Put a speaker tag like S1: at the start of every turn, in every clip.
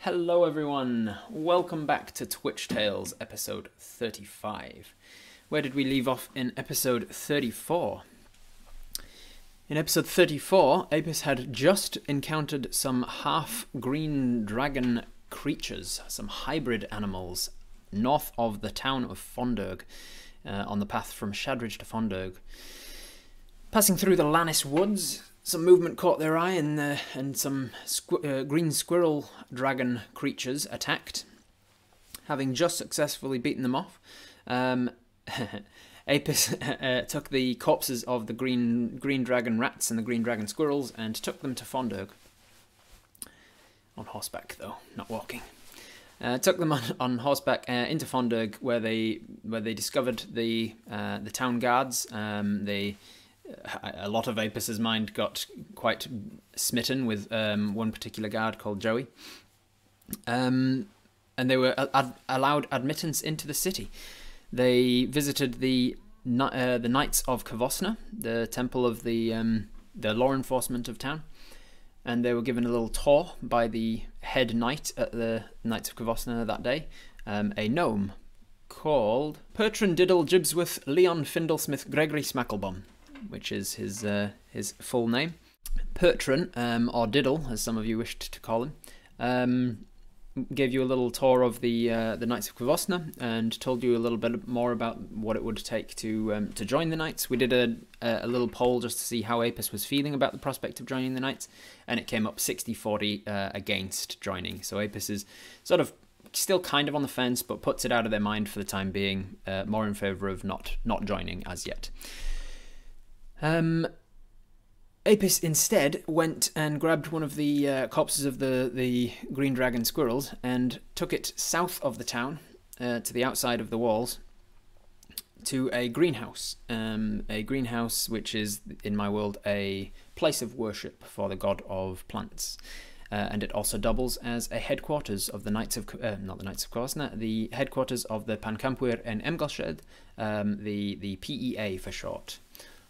S1: Hello everyone, welcome back to Twitch Tales episode 35. Where did we leave off in episode 34? In episode 34, Apis had just encountered some half-green dragon creatures, some hybrid animals, north of the town of Fondirg, on the path from Shadridge to Fondirg. Passing through the Lannis woods, some movement caught their eye and some green squirrel dragon creatures attacked. Having just successfully beaten them off, Apis took the corpses of the green dragon rats and the green dragon squirrels and took them to Fondirg. On horseback though, not walking. Took them on horseback into Fondirg, where they discovered the town guards. A lot of Apis's mind got quite smitten with one particular guard called Joey, and they were allowed admittance into the city. They visited the Knights of Kvosna, the temple of the law enforcement of town, and they were given a little tour by the head knight at the Knights of Kvosna that day, a gnome called Bertrand Diddle Gibsworth Leon Findlesmith Gregory Smacklebum, which is his full name. Bertrand, or Diddle, as some of you wished to call him, gave you a little tour of the Knights of Kvosna and told you a little bit more about what it would take to join the Knights. We did a little poll just to see how Apis was feeling about the prospect of joining the Knights, and it came up 60-40 against joining. So Apis is sort of still kind of on the fence, but puts it out of their mind for the time being, more in favour of not joining as yet. Apis instead went and grabbed one of the corpses of the green dragon squirrels and took it south of the town, to the outside of the walls, to a greenhouse. A greenhouse which is, in my world, a place of worship for the god of plants. And it also doubles as a headquarters of the Knights of... not the Knights of Kvosna, the headquarters of the Pankempwyr and Amgelshedd, the PeA for short,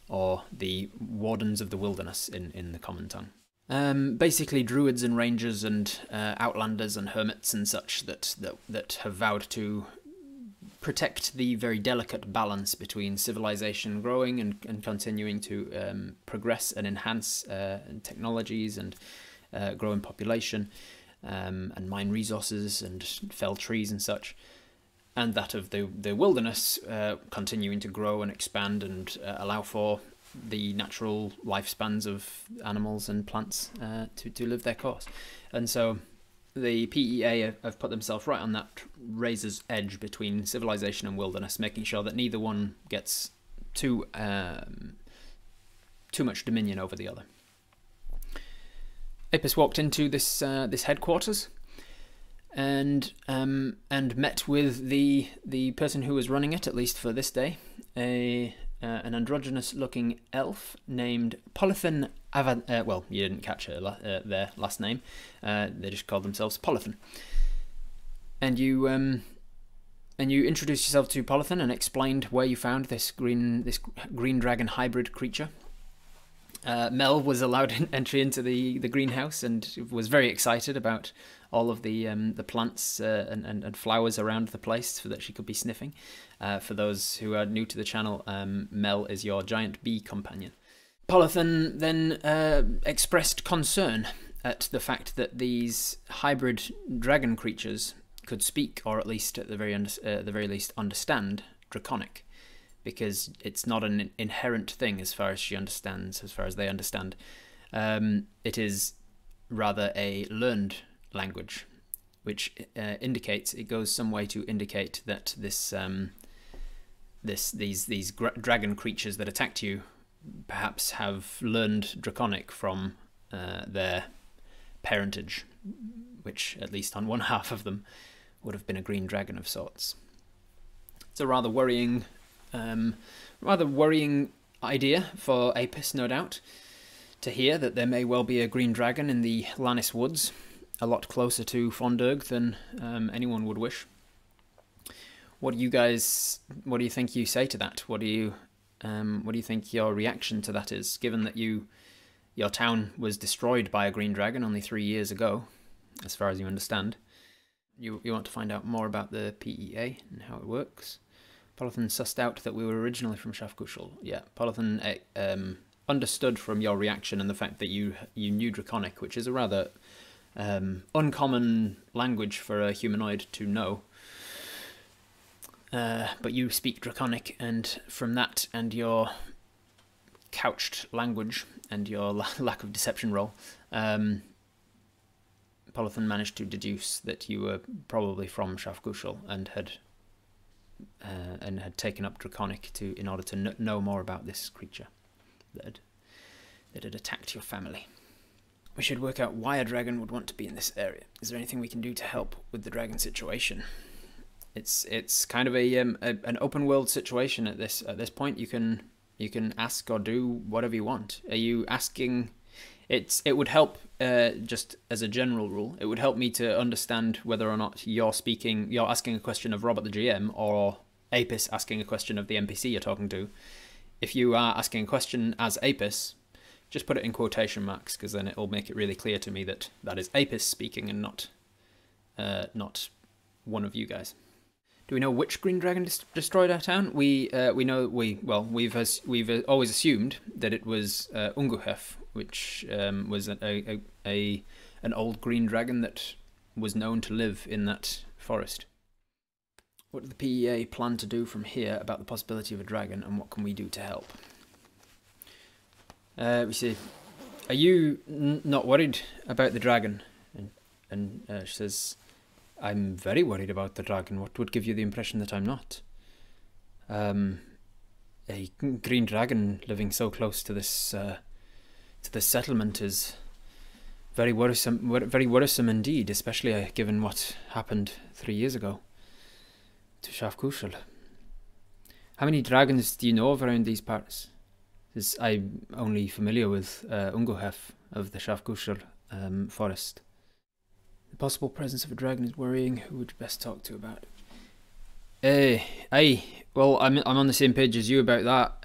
S1: or the Wardens of the Wilderness in the common tongue. Basically druids and rangers and outlanders and hermits and such that have vowed to protect the very delicate balance between civilization growing and continuing to progress and enhance technologies and growing population and mine resources and fell trees and such, and that of the wilderness continuing to grow and expand and allow for the natural lifespans of animals and plants to live their course. And so the PeA have put themselves right on that razor's edge between civilization and wilderness, making sure that neither one gets too much dominion over the other. Apis walked into this headquarters and met with the person who was running it, at least for this day, an androgynous-looking elf named Polithen. Well, you didn't catch their last name. They just called themselves Polithen. And you introduced yourself to Polithen and explained where you found this green dragon hybrid creature. Mel was allowed entry into the greenhouse and was very excited about all of the plants and flowers around the place so that she could be sniffing. For those who are new to the channel, Mel is your giant bee companion. Polithen then expressed concern at the fact that these hybrid dragon creatures could speak, or at least at the very least understand Draconic, because it's not an inherent thing as far as she understands, as far as they understand. It is rather a learned language, which it goes some way to indicate that these dragon creatures that attacked you perhaps have learned Draconic from their parentage, which at least on one half of them would have been a green dragon of sorts. It's a rather worrying idea for Apis, no doubt, to hear that there may well be a green dragon in the Lannis woods, a lot closer to Fondirg than anyone would wish. What do you think you say to that? What do you think your reaction to that is, given that your town was destroyed by a green dragon only 3 years ago, as far as you understand? You want to find out more about the PEA and how it works. Polithen sussed out that we were originally from Shafgushel. Yeah, Polithen understood from your reaction and the fact that you knew Draconic, which is a rather uncommon language for a humanoid to know. But you speak Draconic, and from that and your couched language and your lack of deception roll, Polithen managed to deduce that you were probably from Shafgushel and had taken up Draconic in order to know more about this creature that had attacked your family. We should work out why a dragon would want to be in this area. Is there anything we can do to help with the dragon situation? It's kind of an open world situation at this point. You can ask or do whatever you want. Are you asking? It would help, just as a general rule, it would help me to understand whether or not you're asking a question of Robert the GM or Apis asking a question of the NPC you're talking to. If you are asking a question as Apis, just put it in quotation marks, because then it'll make it really clear to me that is Apis speaking and not one of you guys. Do we know which green dragon destroyed our town? We've always assumed that it was Unguhef, which was an old green dragon that was known to live in that forest. What do the PEA plan to do from here about the possibility of a dragon, and what can we do to help? We say, are you not worried about the dragon? And she says, I'm very worried about the dragon. What would give you the impression that I'm not? A green dragon living so close to this settlement is very worrisome indeed, especially given what happened 3 years ago to Shafgushel. How many dragons do you know of around these parts? I'm only familiar with Unguhef of the Shafgushel forest. The possible presence of a dragon is worrying. Who would you best talk to about it? Well, I'm on the same page as you about that.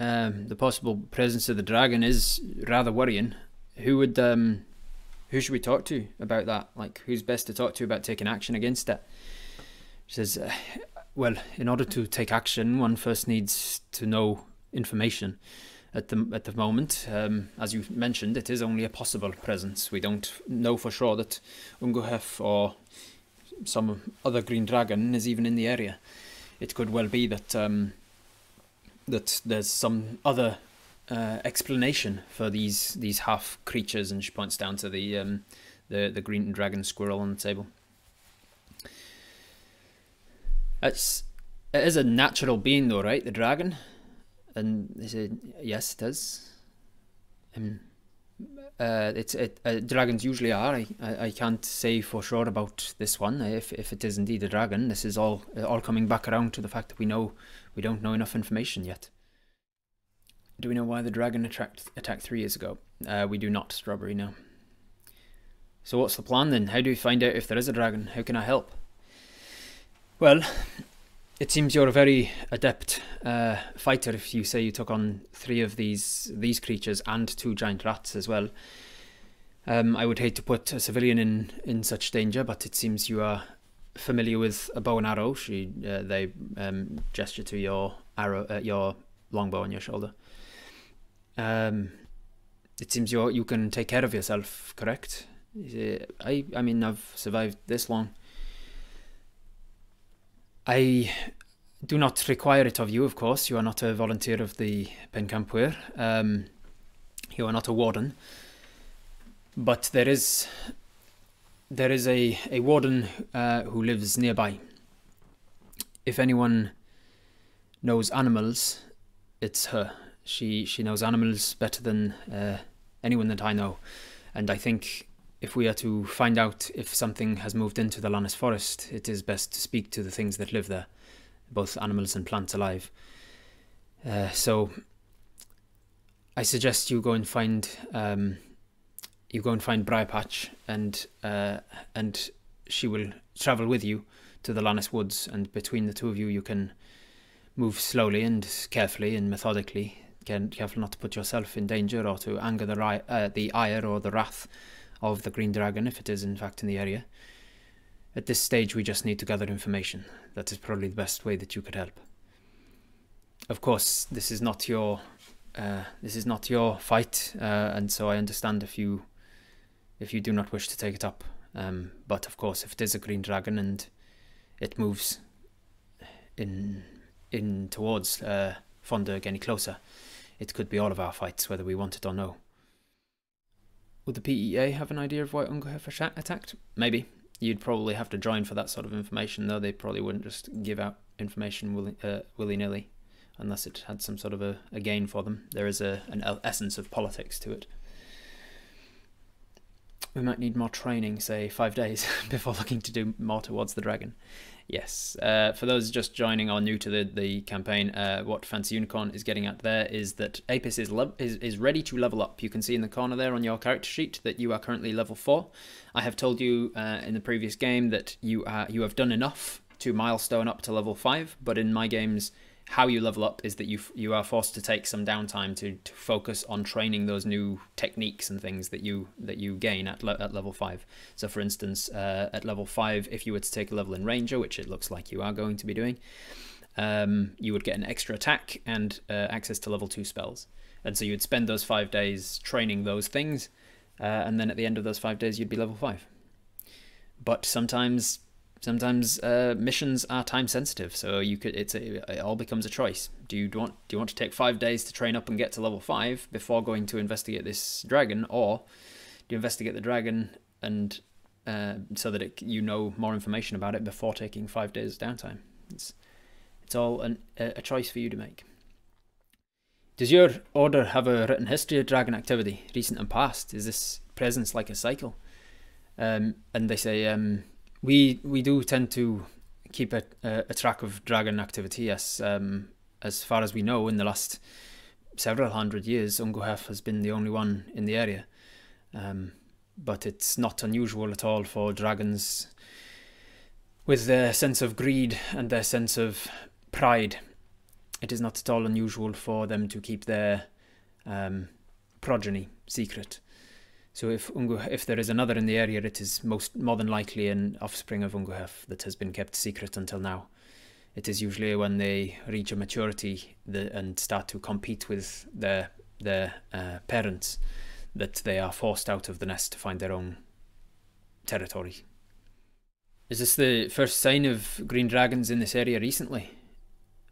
S1: The possible presence of the dragon is rather worrying. Who should we talk to about that? Like, who's best to talk to about taking action against it? She says, well, in order to take action, one first needs to know information. At the moment, as you mentioned, it is only a possible presence. We don't know for sure that Unguhef or some other green dragon is even in the area. It could well be that that there's some other explanation for these half creatures, and she points down to the green dragon squirrel on the table. It is a natural being, though, right? The dragon. And they said, yes, it is. Dragons usually are. I can't say for sure about this one. If it is indeed a dragon, this is all coming back around to the fact that we don't know enough information yet. Do we know why the dragon attacked 3 years ago? We do not, Strawberry, no. So what's the plan then? How do we find out if there is a dragon? How can I help? Well, it seems you're a very adept fighter if you say you took on 3 of these creatures and 2 giant rats as well. I would hate to put a civilian in such danger, but it seems you are familiar with a bow and arrow. They gesture to your arrow, your longbow on your shoulder. It seems you can take care of yourself, correct? I mean, I've survived this long. I do not require it of you, of course. You are not a volunteer of the Pankempwyr. You are not a warden. But there is a warden who lives nearby. If anyone knows animals, it's her. She knows animals better than anyone that I know. And I think if we are to find out if something has moved into the Lannis forest, it is best to speak to the things that live there, both animals and plants alive. So I suggest you go and find Briar Patch, and she will travel with you to the Lannis woods, and between the 2 of you, you can move slowly and carefully and methodically. Careful not to put yourself in danger or to anger the ire or the wrath of the green dragon, if it is in fact in the area. At this stage, we just need to gather information. That is probably the best way that you could help. Of course, this is not your fight, and so I understand if you do not wish to take it up. But of course, if it is a green dragon and it moves in towards Fondirg any closer, it could be all of our fights, whether we want it or no. Would the PEA have an idea of why Amgelshedd attacked? Maybe. You'd probably have to join for that sort of information, though. They probably wouldn't just give out information willy-nilly, unless it had some sort of a gain for them. There is an essence of politics to it. We might need more training, say 5 days, before looking to do more towards the dragon. Yes. For those just joining or new to the campaign, what Fancy Unicorn is getting at there is that Apis is ready to level up. You can see in the corner there on your character sheet that you are currently level 4. I have told you in the previous game that you have done enough to milestone up to level 5, but in my games, how you level up is that you are forced to take some downtime to focus on training those new techniques and things that you gain at level 5. So for instance, at level 5, if you were to take a level in Ranger, which it looks like you are going to be doing, you would get an extra attack and access to level 2 spells. And so you'd spend those 5 days training those things, and then at the end of those 5 days you'd be level 5. But sometimes missions are time sensitive, so it all becomes a choice. Do you want to take 5 days to train up and get to level 5 before going to investigate this dragon, or do you investigate the dragon and so that you know more information about it before taking 5 days downtime? It's all a choice for you to make. Does your order have a written history of dragon activity, recent and past? Is this presence like a cycle? And they say, we do tend to keep a track of dragon activity, yes. As far as we know, in the last several hundred years, Amgelshedd has been the only one in the area. But it's not unusual at all for dragons, with their sense of greed and their sense of pride, it is not at all unusual for them to keep their progeny secret. So if there is another in the area, it is more than likely an offspring of Amgelshedd that has been kept secret until now. It is usually when they reach a maturity and start to compete with their parents that they are forced out of the nest to find their own territory. Is this the first sign of green dragons in this area recently?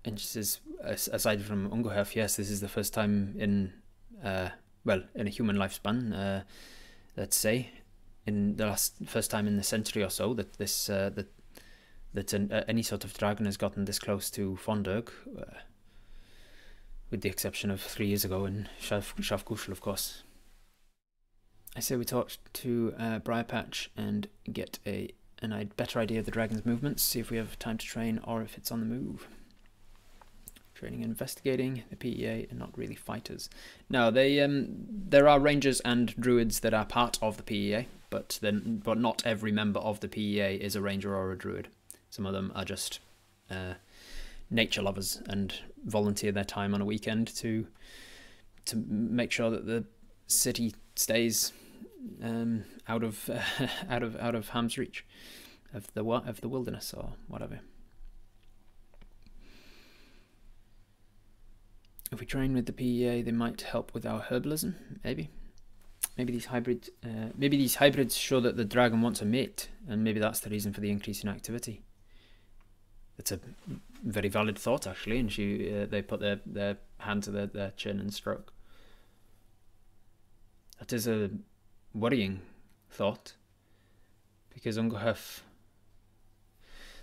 S1: And she says, aside from Amgelshedd, yes, this is the first time in in a human lifespan, let's say, in the first time in the century or so that this any sort of dragon has gotten this close to Fondirg, with the exception of 3 years ago in Shafgushel, of course. I say we talk to Briar Patch and get a better idea of the dragon's movements, see if we have time to train or if it's on the move. Training and investigating. The PEA are not really fighters. No, there are rangers and druids that are part of the PEA, but not every member of the PEA is a ranger or a druid. Some of them are just nature lovers and volunteer their time on a weekend to make sure that the city stays out of harm's reach of the wilderness or whatever. If we train with the PEA, they might help with our herbalism. Maybe these hybrids show that the dragon wants a mate, and maybe that's the reason for the increase in activity. It's a very valid thought, actually. And they put their hand to their chin and stroke. That is a worrying thought, because Amgelshedd,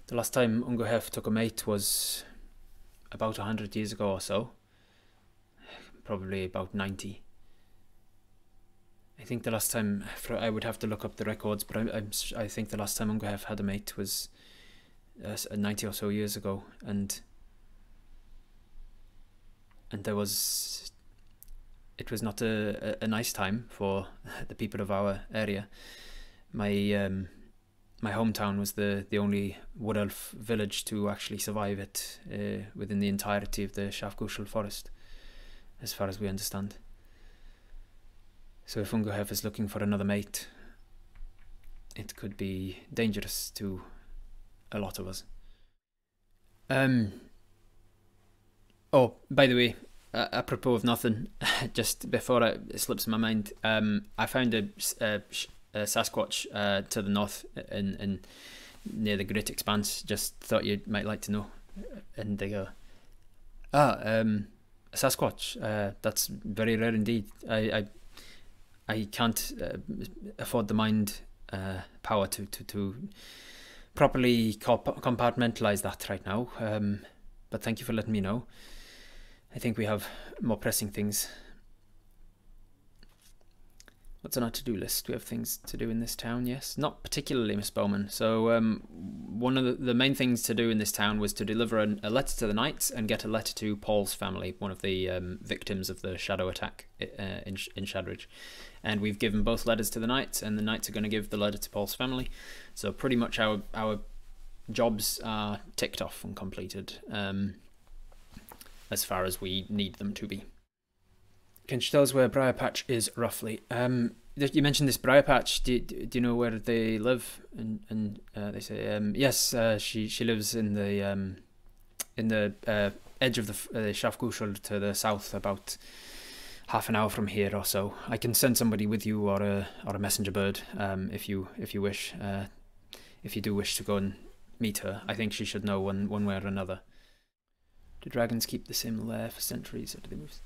S1: the last time Amgelshedd took a mate was about 100 years ago or so. Probably about 90. I think the last time, I would have to look up the records, but I think the last time Amgelshedd had a mate was 90 or so years ago, and it was not a nice time for the people of our area. My hometown was the only wood elf village to actually survive it within the entirety of the Shafgushel forest, as far as we understand. So if Amgelshedd is looking for another mate, it could be dangerous to a lot of us. Oh, by the way, apropos of nothing, just before it slips my mind, I found a Sasquatch to the north in near the Great Expanse. Just thought you might like to know. And they go, a Sasquatch. That's very rare indeed. I can't afford the mind power to properly compartmentalize that right now. But thank you for letting me know. I think we have more pressing things. What's on our to-do list? We have things to do in this town, yes? Not particularly, Miss Bowman. So one of the main things to do in this town was to deliver a letter to the Knights and get a letter to Paul's family, one of the victims of the shadow attack in Shadridge. And we've given both letters to the Knights, and the Knights are going to give the letter to Paul's family. So pretty much our jobs are ticked off and completed, as far as we need them to be. Can you tell us where Briar Patch is roughly? You mentioned this Briar Patch. Do you know where they live? And they say yes. She lives in the edge of the Shafgushul to the south, about half an hour from here or so. I can send somebody with you, or a messenger bird, if you wish. If you do wish to go and meet her, I think she should know one way or another. Do dragons keep the same lair for centuries, or do they move?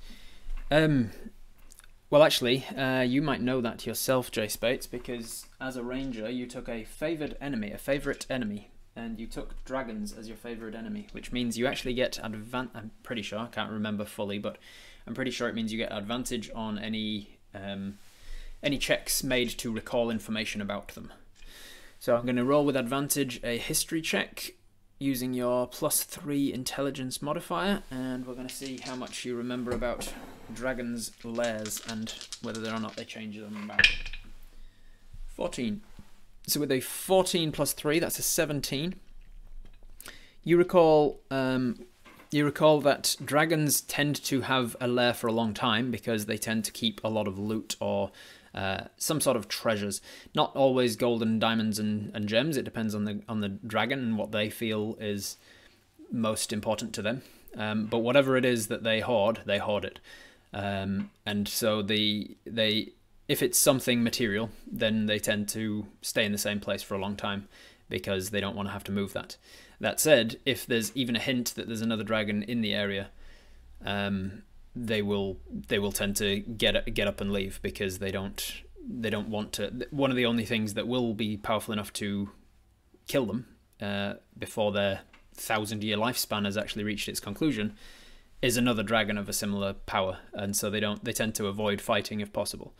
S1: Well, actually, you might know that yourself, Jay Spates, because as a ranger, you took a favourite enemy, and you took dragons as your favourite enemy, which means you actually get I'm pretty sure, I can't remember fully, but I'm pretty sure it means you get advantage on any checks made to recall information about them. So I'm going to roll with advantage a history check using your +3 intelligence modifier, and we're going to see how much you remember about dragons' lairs and whether or not they change them about. 14. So with a 14 plus 3, that's a 17. You recall that dragons tend to have a lair for a long time because they tend to keep a lot of loot or some sort of treasures. Not always gold and diamonds and gems. It depends on the dragon and what they feel is most important to them. But whatever it is that they hoard it. And so if it's something material, then they tend to stay in the same place for a long time because they don't want to have to move that. That said, if there's even a hint that there's another dragon in the area, they will tend to get up and leave because they don't want to. One of the only things that will be powerful enough to kill them before their 1,000-year lifespan has actually reached its conclusion is another dragon of a similar power, and so they tend to avoid fighting if possible.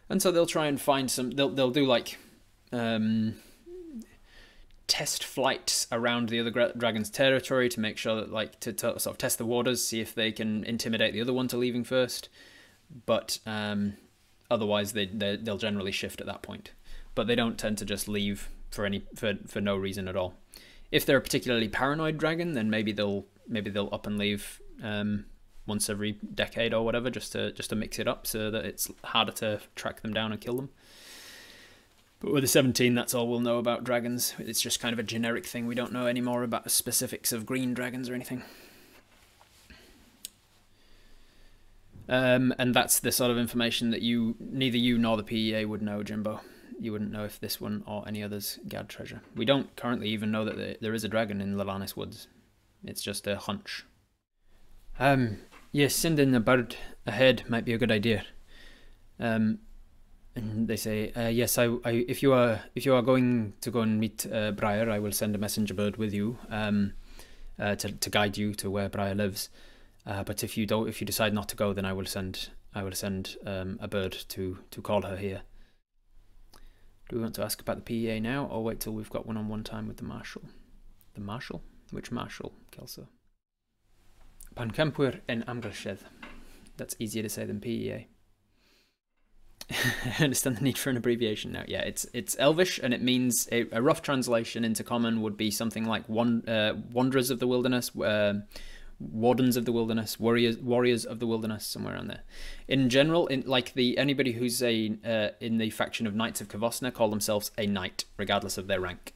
S1: And so they'll try and find some. They'll do like test flights around the other dragon's territory to make sure that, like, to sort of test the waters, see if they can intimidate the other one to leaving first. But otherwise, they'll generally shift at that point. But they don't tend to just leave for no reason at all. If they're a particularly paranoid dragon, then maybe they'll up and leave once every decade or whatever, just to mix it up so that it's harder to track them down and kill them. But with the 17, that's all we'll know about dragons. It's just kind of a generic thing. We don't know any more about the specifics of green dragons or anything. And that's the sort of information that neither you nor the PEA would know, Jimbo. You wouldn't know if this one or any others guard treasure. We don't currently even know that there is a dragon in Lalanis Woods. It's just a hunch. Yes, sending a bird ahead might be a good idea. And they say, yes, if you are going to go and meet Briar, I will send a messenger bird with you to guide you to where Briar lives. But if you decide not to go, then I will send a bird to call her here. Do we want to ask about the PEA now, or wait till we've got one-on-one time with the Marshal? The Marshal? Which Marshal, Kelso? Pankempwyr and Amgelshedd. That's easier to say than PEA. I understand the need for an abbreviation now. Yeah, it's Elvish, and it means a rough translation into Common would be something like Wanderers of the Wilderness, wardens of the wilderness, warriors of the wilderness, somewhere around there. In general, anybody who's in the faction of Knights of Kvosna call themselves a knight, regardless of their rank.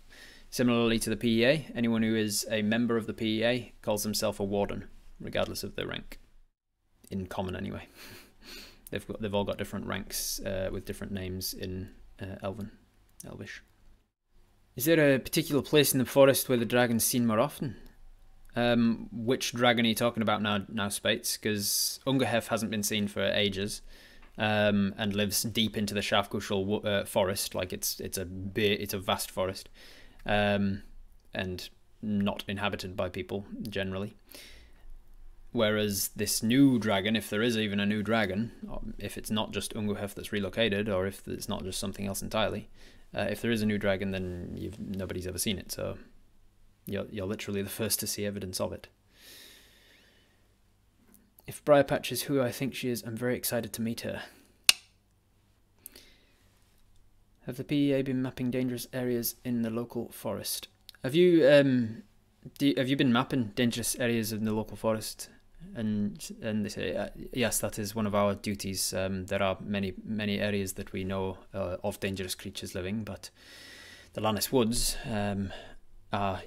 S1: Similarly to the PEA, anyone who is a member of the PEA calls himself a warden, regardless of their rank. In common, anyway. They've all got different ranks with different names in Elvish. Is there a particular place in the forest where the dragon's seen more often? Which dragon are you talking about now, Spates? Because Ungerhef hasn't been seen for ages, and lives deep into the Shafgushal forest. Like it's a vast forest, and not inhabited by people generally. Whereas this new dragon, if there is even a new dragon, if it's not just Ungerhef that's relocated, or if it's not just something else entirely, if there is a new dragon, then nobody's ever seen it. So you're literally the first to see evidence of it. If Briar Patch is who I think she is, I'm very excited to meet her. Have the PEA been mapping dangerous areas in the local forest? Have you been mapping dangerous areas in the local forest? And they say yes, that is one of our duties. There are many areas that we know of dangerous creatures living, but the Lannis Woods are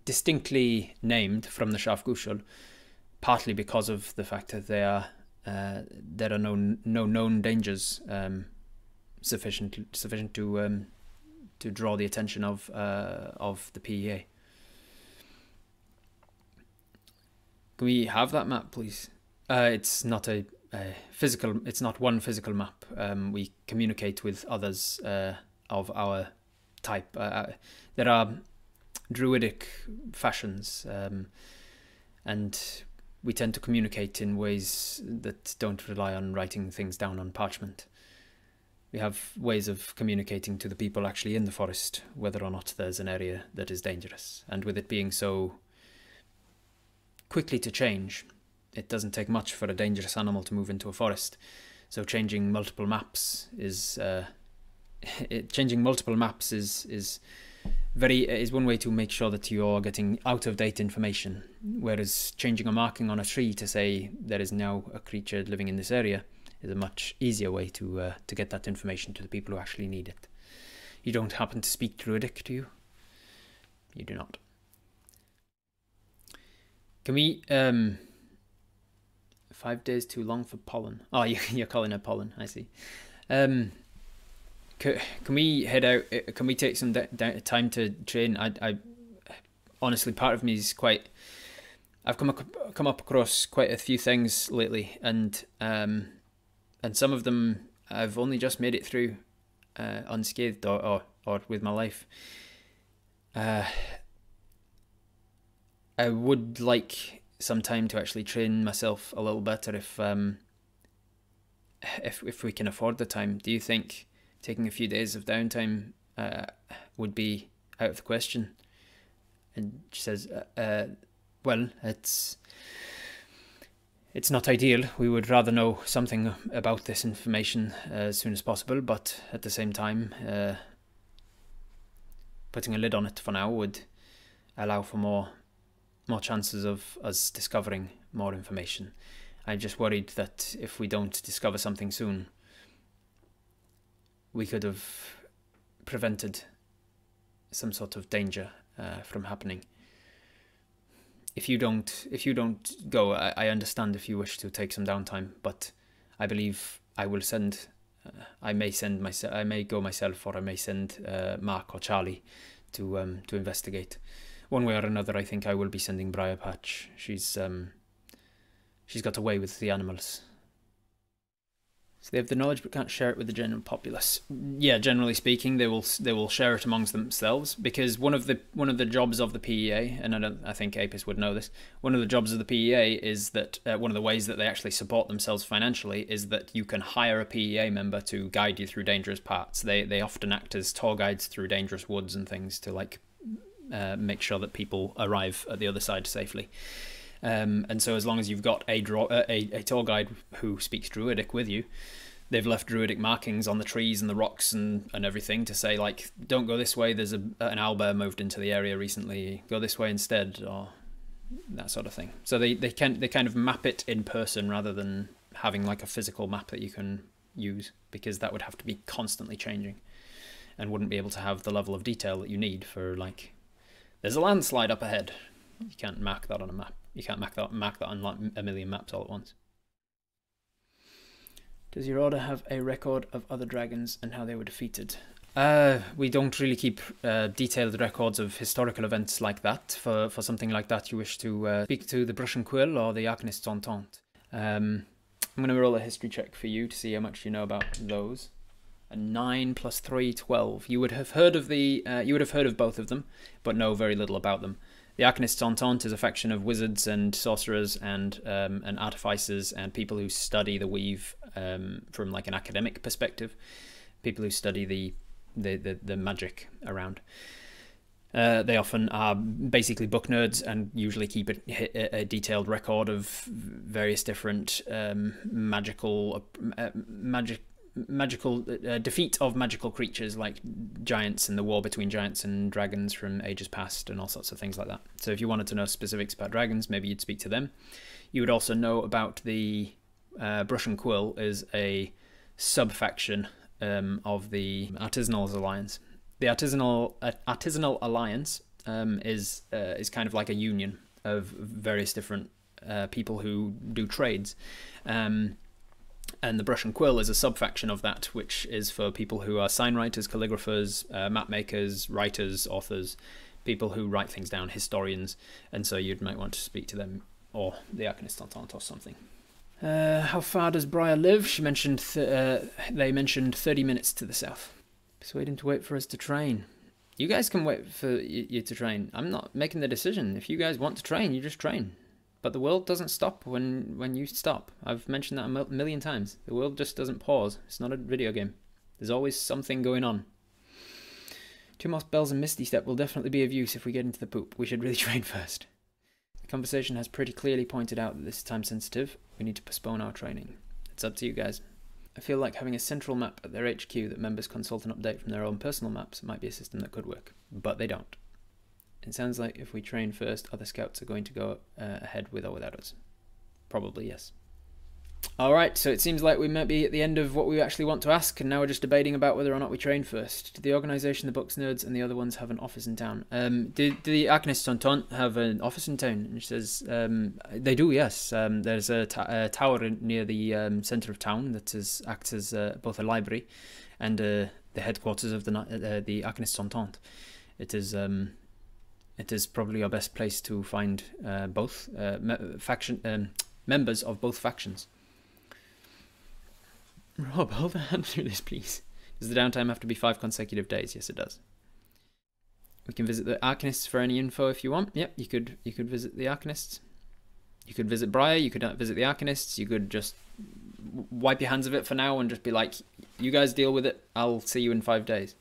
S1: distinctly named from the Shafgushal, partly because of the fact that there are no known dangers sufficient to draw the attention of the PEA. Can we have that map, please? It's not a physical. It's not one physical map. We communicate with others of our type. There are druidic fashions, and we tend to communicate in ways that don't rely on writing things down on parchment. We have ways of communicating to the people actually in the forest whether or not there's an area that is dangerous, and with it being so quickly to change, it doesn't take much for a dangerous animal to move into a forest. So changing multiple maps is one way to make sure that you're getting out of date information. Whereas changing a marking on a tree to say there is now a creature living in this area is a much easier way to get that information to the people who actually need it. You don't happen to speak Druidic, do you? You do not. Can we 5 days too long for pollen? Oh, you're calling it pollen. I see. Can we head out? Can we take some time to train? I honestly, part of me is quite. I've come up across quite a few things lately, and some of them I've only just made it through unscathed or with my life. I would like some time to actually train myself a little better if we can afford the time. Do you think taking a few days of downtime would be out of the question? And she says, well, it's not ideal. We would rather know something about this information as soon as possible, but at the same time, putting a lid on it for now would allow for more chances of us discovering more information. I'm just worried that if we don't discover something soon, we could have prevented some sort of danger from happening. If you don't go, I understand if you wish to take some downtime, but I believe I will send. I may go myself, or I may send Mark or Charlie to investigate. One way or another, I think I will be sending Briar Patch. She's got away with the animals. So they have the knowledge but can't share it with the general populace. Yeah, generally speaking, they will share it amongst themselves, because one of the jobs of the PEA, and I think Apis would know this. One of the jobs of the PEA is that one of the ways that they actually support themselves financially is that you can hire a PEA member to guide you through dangerous parts. They often act as tour guides through dangerous woods and things to make sure that people arrive at the other side safely. And so as long as you've got a tour guide who speaks Druidic with you, they've left Druidic markings on the trees and the rocks and everything to say, like, don't go this way, there's an owlbear moved into the area recently, go this way instead, or that sort of thing. So they kind of map it in person rather than having like a physical map that you can use, because that would have to be constantly changing and wouldn't be able to have the level of detail that you need for, like, there's a landslide up ahead. You can't mark that on a map. You can't mark that on like a million maps all at once. Does your order have a record of other dragons and how they were defeated? We don't really keep detailed records of historical events like that. For something like that, you wish to speak to the Pankempwyr or the Arcanists Entente. I'm going to roll a history check for you to see how much you know about those. A 9 plus 3, 12. You would have heard of both of them, but know very little about them. The Arcanists Entente is a faction of wizards and sorcerers and artificers and people who study the weave from like an academic perspective. People who study the magic around. They often are basically book nerds and usually keep a detailed record of various different magical defeat of magical creatures like giants and the war between giants and dragons from ages past and all sorts of things like that. So if you wanted to know specifics about dragons, maybe you'd speak to them. You would also know about the Pankempwyr is a sub-faction of the Artisanal Alliance. The Artisanal Alliance is kind of like a union of various different people who do trades. And the Pankempwyr is a sub-faction of that, which is for people who are sign writers, calligraphers, map makers, writers, authors, people who write things down, historians, and so you might want to speak to them or the Arcanists Entente or something. How far does Briar live? She mentioned they mentioned 30 minutes to the south. Persuade him to wait for us to train. You guys can wait for you to train. I'm not making the decision. If you guys want to train, you just train. But the world doesn't stop when you stop. I've mentioned that a million times. The world just doesn't pause. It's not a video game. There's always something going on. 2 more spells and Misty Step will definitely be of use if we get into the poop. We should really train first. The conversation has pretty clearly pointed out that this is time sensitive. We need to postpone our training. It's up to you guys. I feel like having a central map at their HQ that members consult and update from their own personal maps might be a system that could work. But they don't. It sounds like if we train first, other scouts are going to go ahead with or without us. Probably, yes. Alright, so it seems like we might be at the end of what we actually want to ask, and now we're just debating about whether or not we train first. Did the organisation, the books nerds, and the other ones have an office in town? Did the Arcanists Entente have an office in town? And she says, they do, yes. There's a tower near the centre of town that acts as both a library and the headquarters of the Arcanists Entente. It is probably our best place to find both members of both factions. Rob, hold a hand through this, please. Does the downtime have to be 5 consecutive days? Yes, it does. We can visit the Arcanists for any info if you want. Yep, you could visit the Arcanists. You could visit Briar. You could visit the Arcanists. You could just wipe your hands of it for now and just be like, "You guys deal with it. I'll see you in 5 days."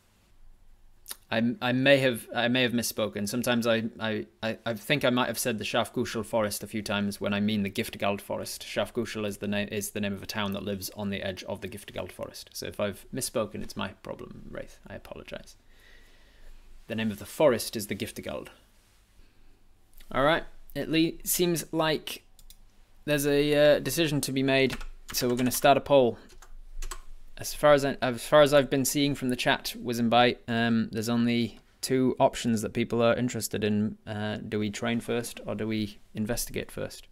S1: I may have misspoken. Sometimes I think I might have said the Shafgushel Forest a few times when I mean the Giftgald Forest. Shafgushel is the name of a town that lives on the edge of the Giftgald Forest. So if I've misspoken, it's my problem, Wraith. I apologise. The name of the forest is the Giftgald. Alright, it seems like there's a decision to be made, so we're going to start a poll. As far as I've been seeing from the chat, whizzing by, there's only 2 options that people are interested in. Do we train first or do we investigate first?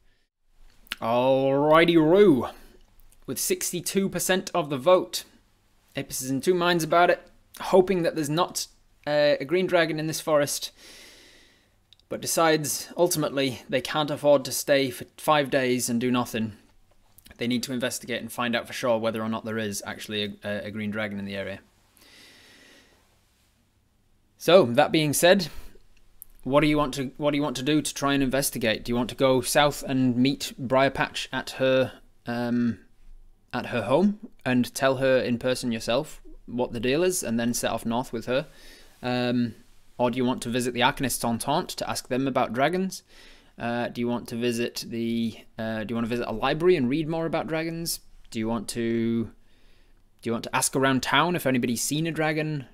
S1: Alrighty-roo. With 62% of the vote, Apis is in 2 minds about it, hoping that there's not a green dragon in this forest, but decides ultimately they can't afford to stay for 5 days and do nothing. They need to investigate and find out for sure whether or not there is actually a green dragon in the area. So, that being said, what do you want to do to try and investigate? Do you want to go south and meet Briar Patch at her home and tell her in person yourself what the deal is, and then set off north with her? Or do you want to visit the Arcanists Entente to ask them about dragons? Do you want to visit a library and read more about dragons? Do you want to ask around town if anybody's seen a dragon?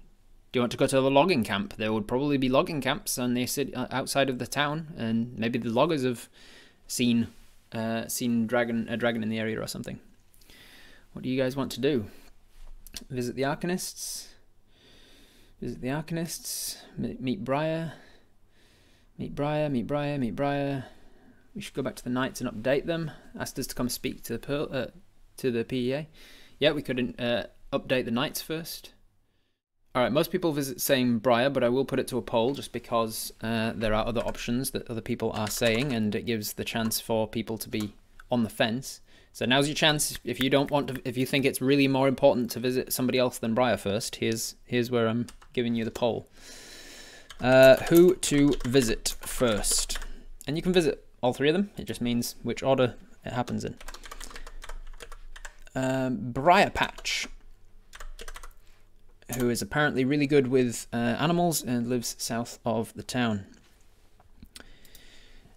S1: Do you want to go to the logging camp? There would probably be logging camps on the city, outside of the town, and maybe the loggers have seen a dragon in the area or something. What do you guys want to do? Visit the Arcanists? Visit the Arcanists? Meet Briar? Meet Briar, meet Briar, meet Briar. We should go back to the Knights and update them. Asked us to come speak to the PEA. Yeah, we could update the Knights first. Alright, most people visit saying Briar, but I will put it to a poll just because there are other options that other people are saying, and it gives the chance for people to be on the fence. So now's your chance. If you don't want to, if you think it's really more important to visit somebody else than Briar first, here's where I'm giving you the poll. Who to visit first? And you can visit all three of them. It just means which order it happens in. Briar Patch, who is apparently really good with animals and lives south of the town.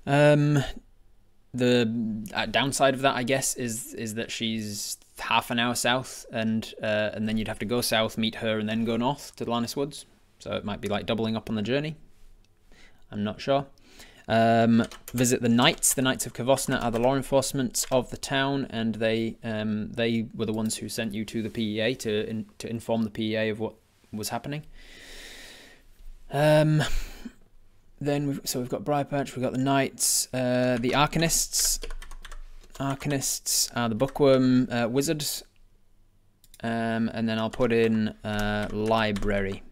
S1: The downside of that, I guess, is that she's half an hour south, and then you'd have to go south, meet her, and then go north to the Lannis Woods. So it might be like doubling up on the journey. I'm not sure. Visit the Knights. The Knights of Kavosna are the law enforcement of the town, and they were the ones who sent you to the PEA to inform the PEA of what was happening. Then we've got Briar Patch, we've got the Knights, the Arcanists. Arcanists are the Bookworm Wizards, and then I'll put in Library.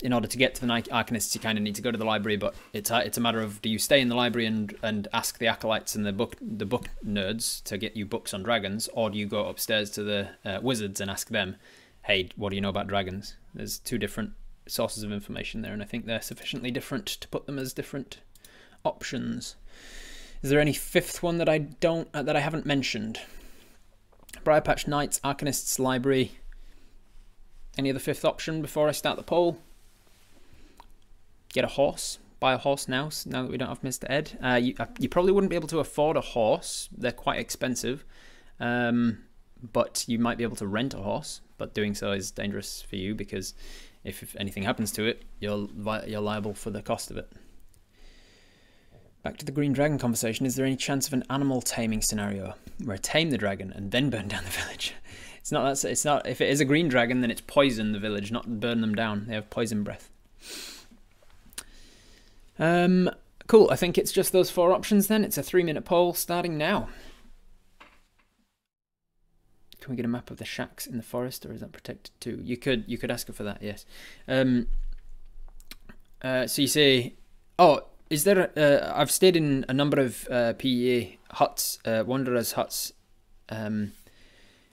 S1: In order to get to the Arcanists, you kind of need to go to the library, but it's a matter of, do you stay in the library and ask the acolytes and the book nerds to get you books on dragons, or do you go upstairs to the wizards and ask them, hey, what do you know about dragons? There's two different sources of information there, and I think they're sufficiently different to put them as different options. Is there any fifth one that I haven't mentioned? Briar Patch, Knights, Arcanists, Library. Any other fifth option before I start the poll? Get a horse. Buy a horse now that we don't have Mr. Ed. You probably wouldn't be able to afford a horse. They're quite expensive. But you might be able to rent a horse. But doing so is dangerous for you, because if anything happens to it, you're liable for the cost of it. Back to the Green Dragon conversation. Is there any chance of an animal taming scenario where I tame the dragon and then burn down the village? It's not. If it is a green dragon, then it's poison the village, not burn them down. They have poison breath. Cool. I think it's just those four options then. It's a 3-minute poll starting now. Can we get a map of the shacks in the forest, or is that protected too? You could ask her for that. Yes. So you say, oh, is there? I've stayed in a number of PEA huts, wanderers huts,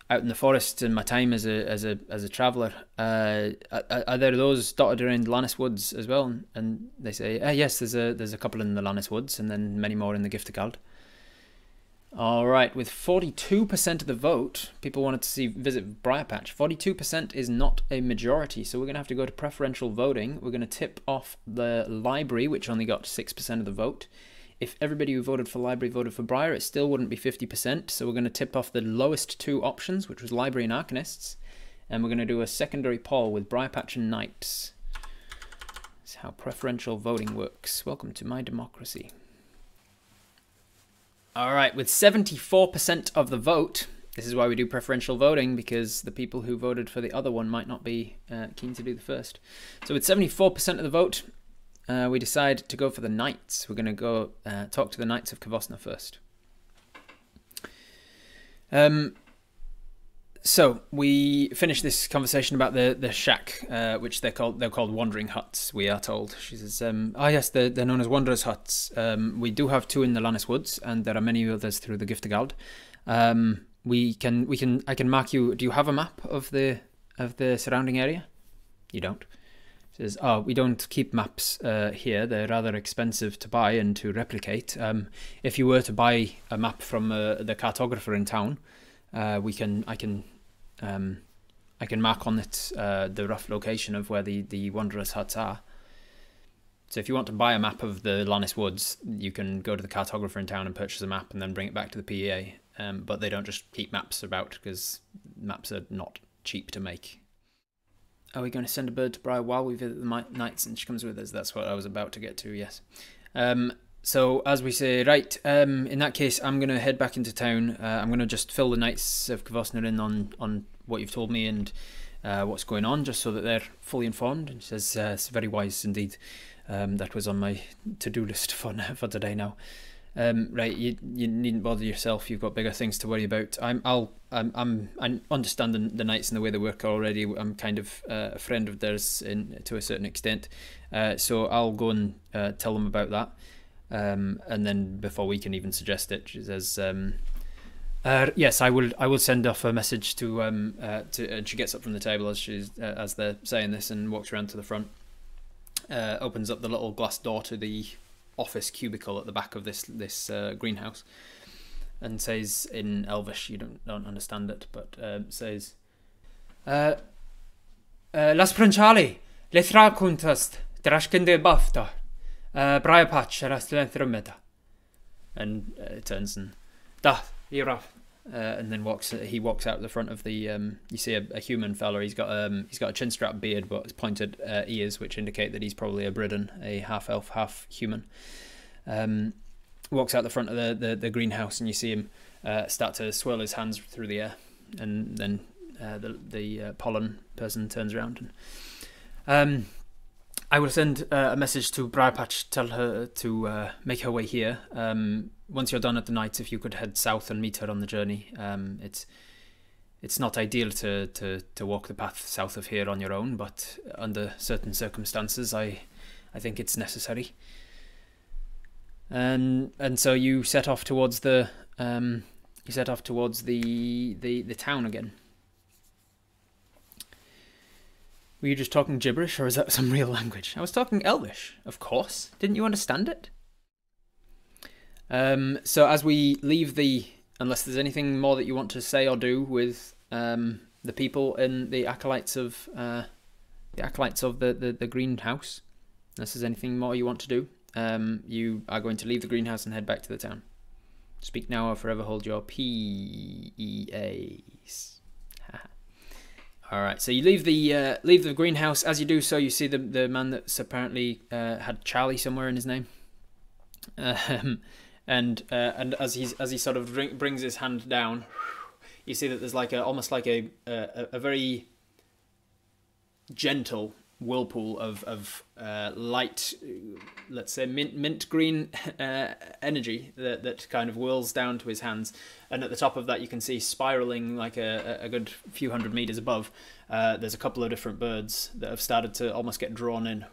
S1: out in the forest in my time as a traveller. Are there those dotted around Lannis Woods as well? And they say, yes, there's a couple in the Lannis Woods, and then many more in the Giftergald. All right, with 42% of the vote, people wanted to visit Briar Patch. 42% is not a majority, so we're going to have to go to preferential voting. We're going to tip off the library, which only got 6% of the vote. If everybody who voted for library voted for Briar, it still wouldn't be 50%, so we're going to tip off the lowest two options, which was library and Arcanists, and we're going to do a secondary poll with Briar Patch and Knights. That's how preferential voting works. Welcome to my democracy. All right, with 74% of the vote, this is why we do preferential voting, because the people who voted for the other one might not be keen to do the first. So with 74% of the vote, we decide to go for the Knights. We're going to go talk to the Knights of Kavosna first. So we finished this conversation about the shack, which they're called wandering huts. We are told. She says, "Oh yes, they're known as wanderers huts. We do have two in the Lannis Woods, and there are many others through the Giftergald. I can mark you. Do you have a map of the surrounding area? You don't." She says, "Oh, we don't keep maps here. They're rather expensive to buy and to replicate. If you were to buy a map from the cartographer in town, I can mark on it the rough location of where the wanderers huts are. So if you want to buy a map of the Lannis Woods, you can go to the cartographer in town and purchase a map and then bring it back to the PEA. But they don't just keep maps about, because maps are not cheap to make." are we going to send a bird to Briar while we visit the knights and she comes with us? That's what I was about to get to, yes. So as we say, right, in that case, I'm going to head back into town. I'm going to just fill the Knights of Kvosna in on what you've told me and what's going on, just so that they're fully informed. And she says, it's very wise indeed. That was on my to-do list for today now. Right, you needn't bother yourself. You've got bigger things to worry about. I understand the Knights and the way they work already. I'm kind of a friend of theirs to a certain extent. So I'll go and tell them about that. And then before we can even suggest it, she says, yes, I will send off a message to and she gets up from the table as they're saying this and walks around to the front, opens up the little glass door to the office cubicle at the back of this greenhouse, and says in Elvish, you don't understand it, but says, Las Pranchali, Lethra Kuntast, Drashkinde Bafta. Briar patch and it turns and you're off, and then he walks out the front of the you see a human fella. He's got a chin strap beard but it's pointed ears, which indicate that he's probably a Bridden, a half elf, half human. Walks out the front of the greenhouse, and you see him start to swirl his hands through the air, and then the pollen person turns around and I will send a message to Briarpatch, tell her to make her way here. Once you're done at the night, if you could head south and meet her on the journey. It's not ideal to walk the path south of here on your own, but under certain circumstances, I think it's necessary. And so you set off towards the town again. Were you just talking gibberish, or is that some real language? I was talking Elvish, of course. Didn't you understand it? So as we leave unless there's anything more that you want to say or do with the people in the acolytes of the greenhouse, unless there's anything more you want to do, you are going to leave the greenhouse and head back to the town. Speak now or forever hold your PEAs. All right, so you leave the greenhouse. As you do so, you see the man that's apparently had Charlie somewhere in his name, and as he sort of brings his hand down, you see that there's almost like a very gentle whirlpool of light, let's say mint green energy that kind of whirls down to his hands, and at the top of that you can see spiraling like a good few hundred meters above. There's a couple of different birds that have started to almost get drawn in,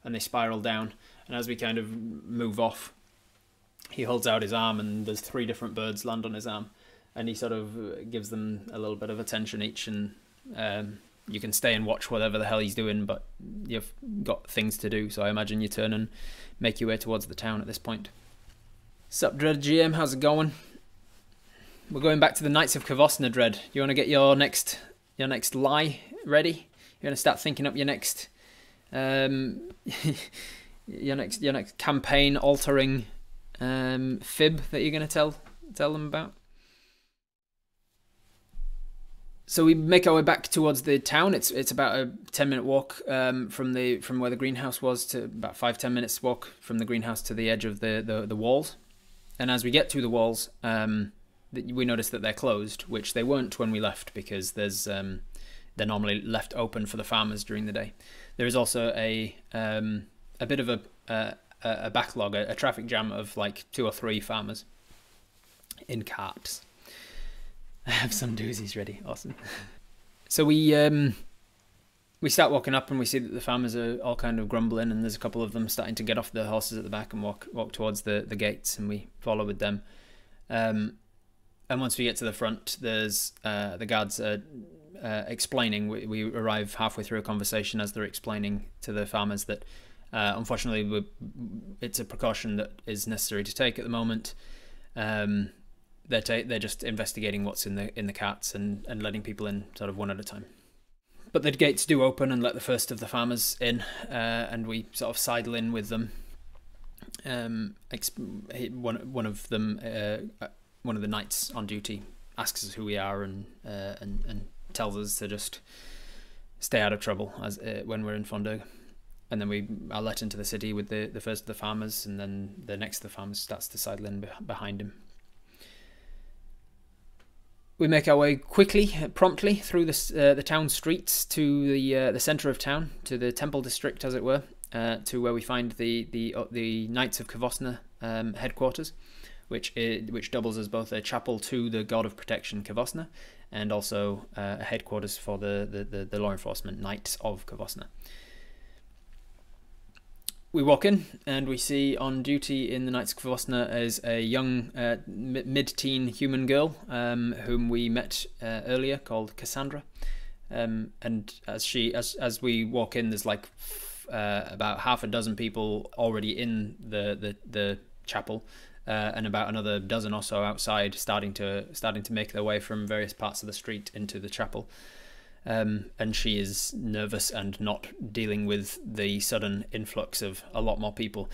S1: and they spiral down. And as we kind of move off, he holds out his arm, and there's 3 different birds land on his arm, and he sort of gives them a little bit of attention each, and you can stay and watch whatever the hell he's doing, but you've got things to do, so I imagine you turn and make your way towards the town at this point. Sup, Dread GM, how's it going? We're going back to the Knights of Kvosna, Dread. You want to get your next lie ready? You're going to start thinking up your next your next campaign altering fib that you're going to tell them about? So we make our way back towards the town. It's about a 10-minute walk from where the greenhouse was, to about 5-10 minutes walk from the greenhouse to the edge of the walls. And as we get to the walls, we notice that they're closed, which they weren't when we left, because they're normally left open for the farmers during the day. There is also a bit of a backlog, a traffic jam of like 2 or 3 farmers in carts. I have some doozies ready. Awesome. So we start walking up, and we see that the farmers are all kind of grumbling, and there's a couple of them starting to get off the horses at the back and walk towards the gates, and we follow with them. And once we get to the front, there's the guards are explaining. We arrive halfway through a conversation as they're explaining to the farmers that unfortunately it's a precaution that is necessary to take at the moment. They're just investigating what's in the carts and letting people in sort of one at a time. But the gates do open and let the first of the farmers in, and we sort of sidle in with them. One of the knights on duty asks us who we are and tells us to just stay out of trouble as when we're in Fondirg. And then we are let into the city with the first of the farmers, and then the next of the farmers starts to sidle in behind him. We make our way quickly, promptly, through the town streets to the centre of town, to the temple district, as it were, to where we find the Knights of Kvosna headquarters, which doubles as both a chapel to the god of protection Kvosna, and also a headquarters for the law enforcement Knights of Kvosna. We walk in and we see on duty in the Knights of Kvosna is a young mid-teen human girl whom we met earlier, called Cassandra. And as we walk in, there's like about half a dozen people already in the chapel, and about another dozen or so outside, starting to make their way from various parts of the street into the chapel. And she is nervous and not dealing with the sudden influx of a lot more people.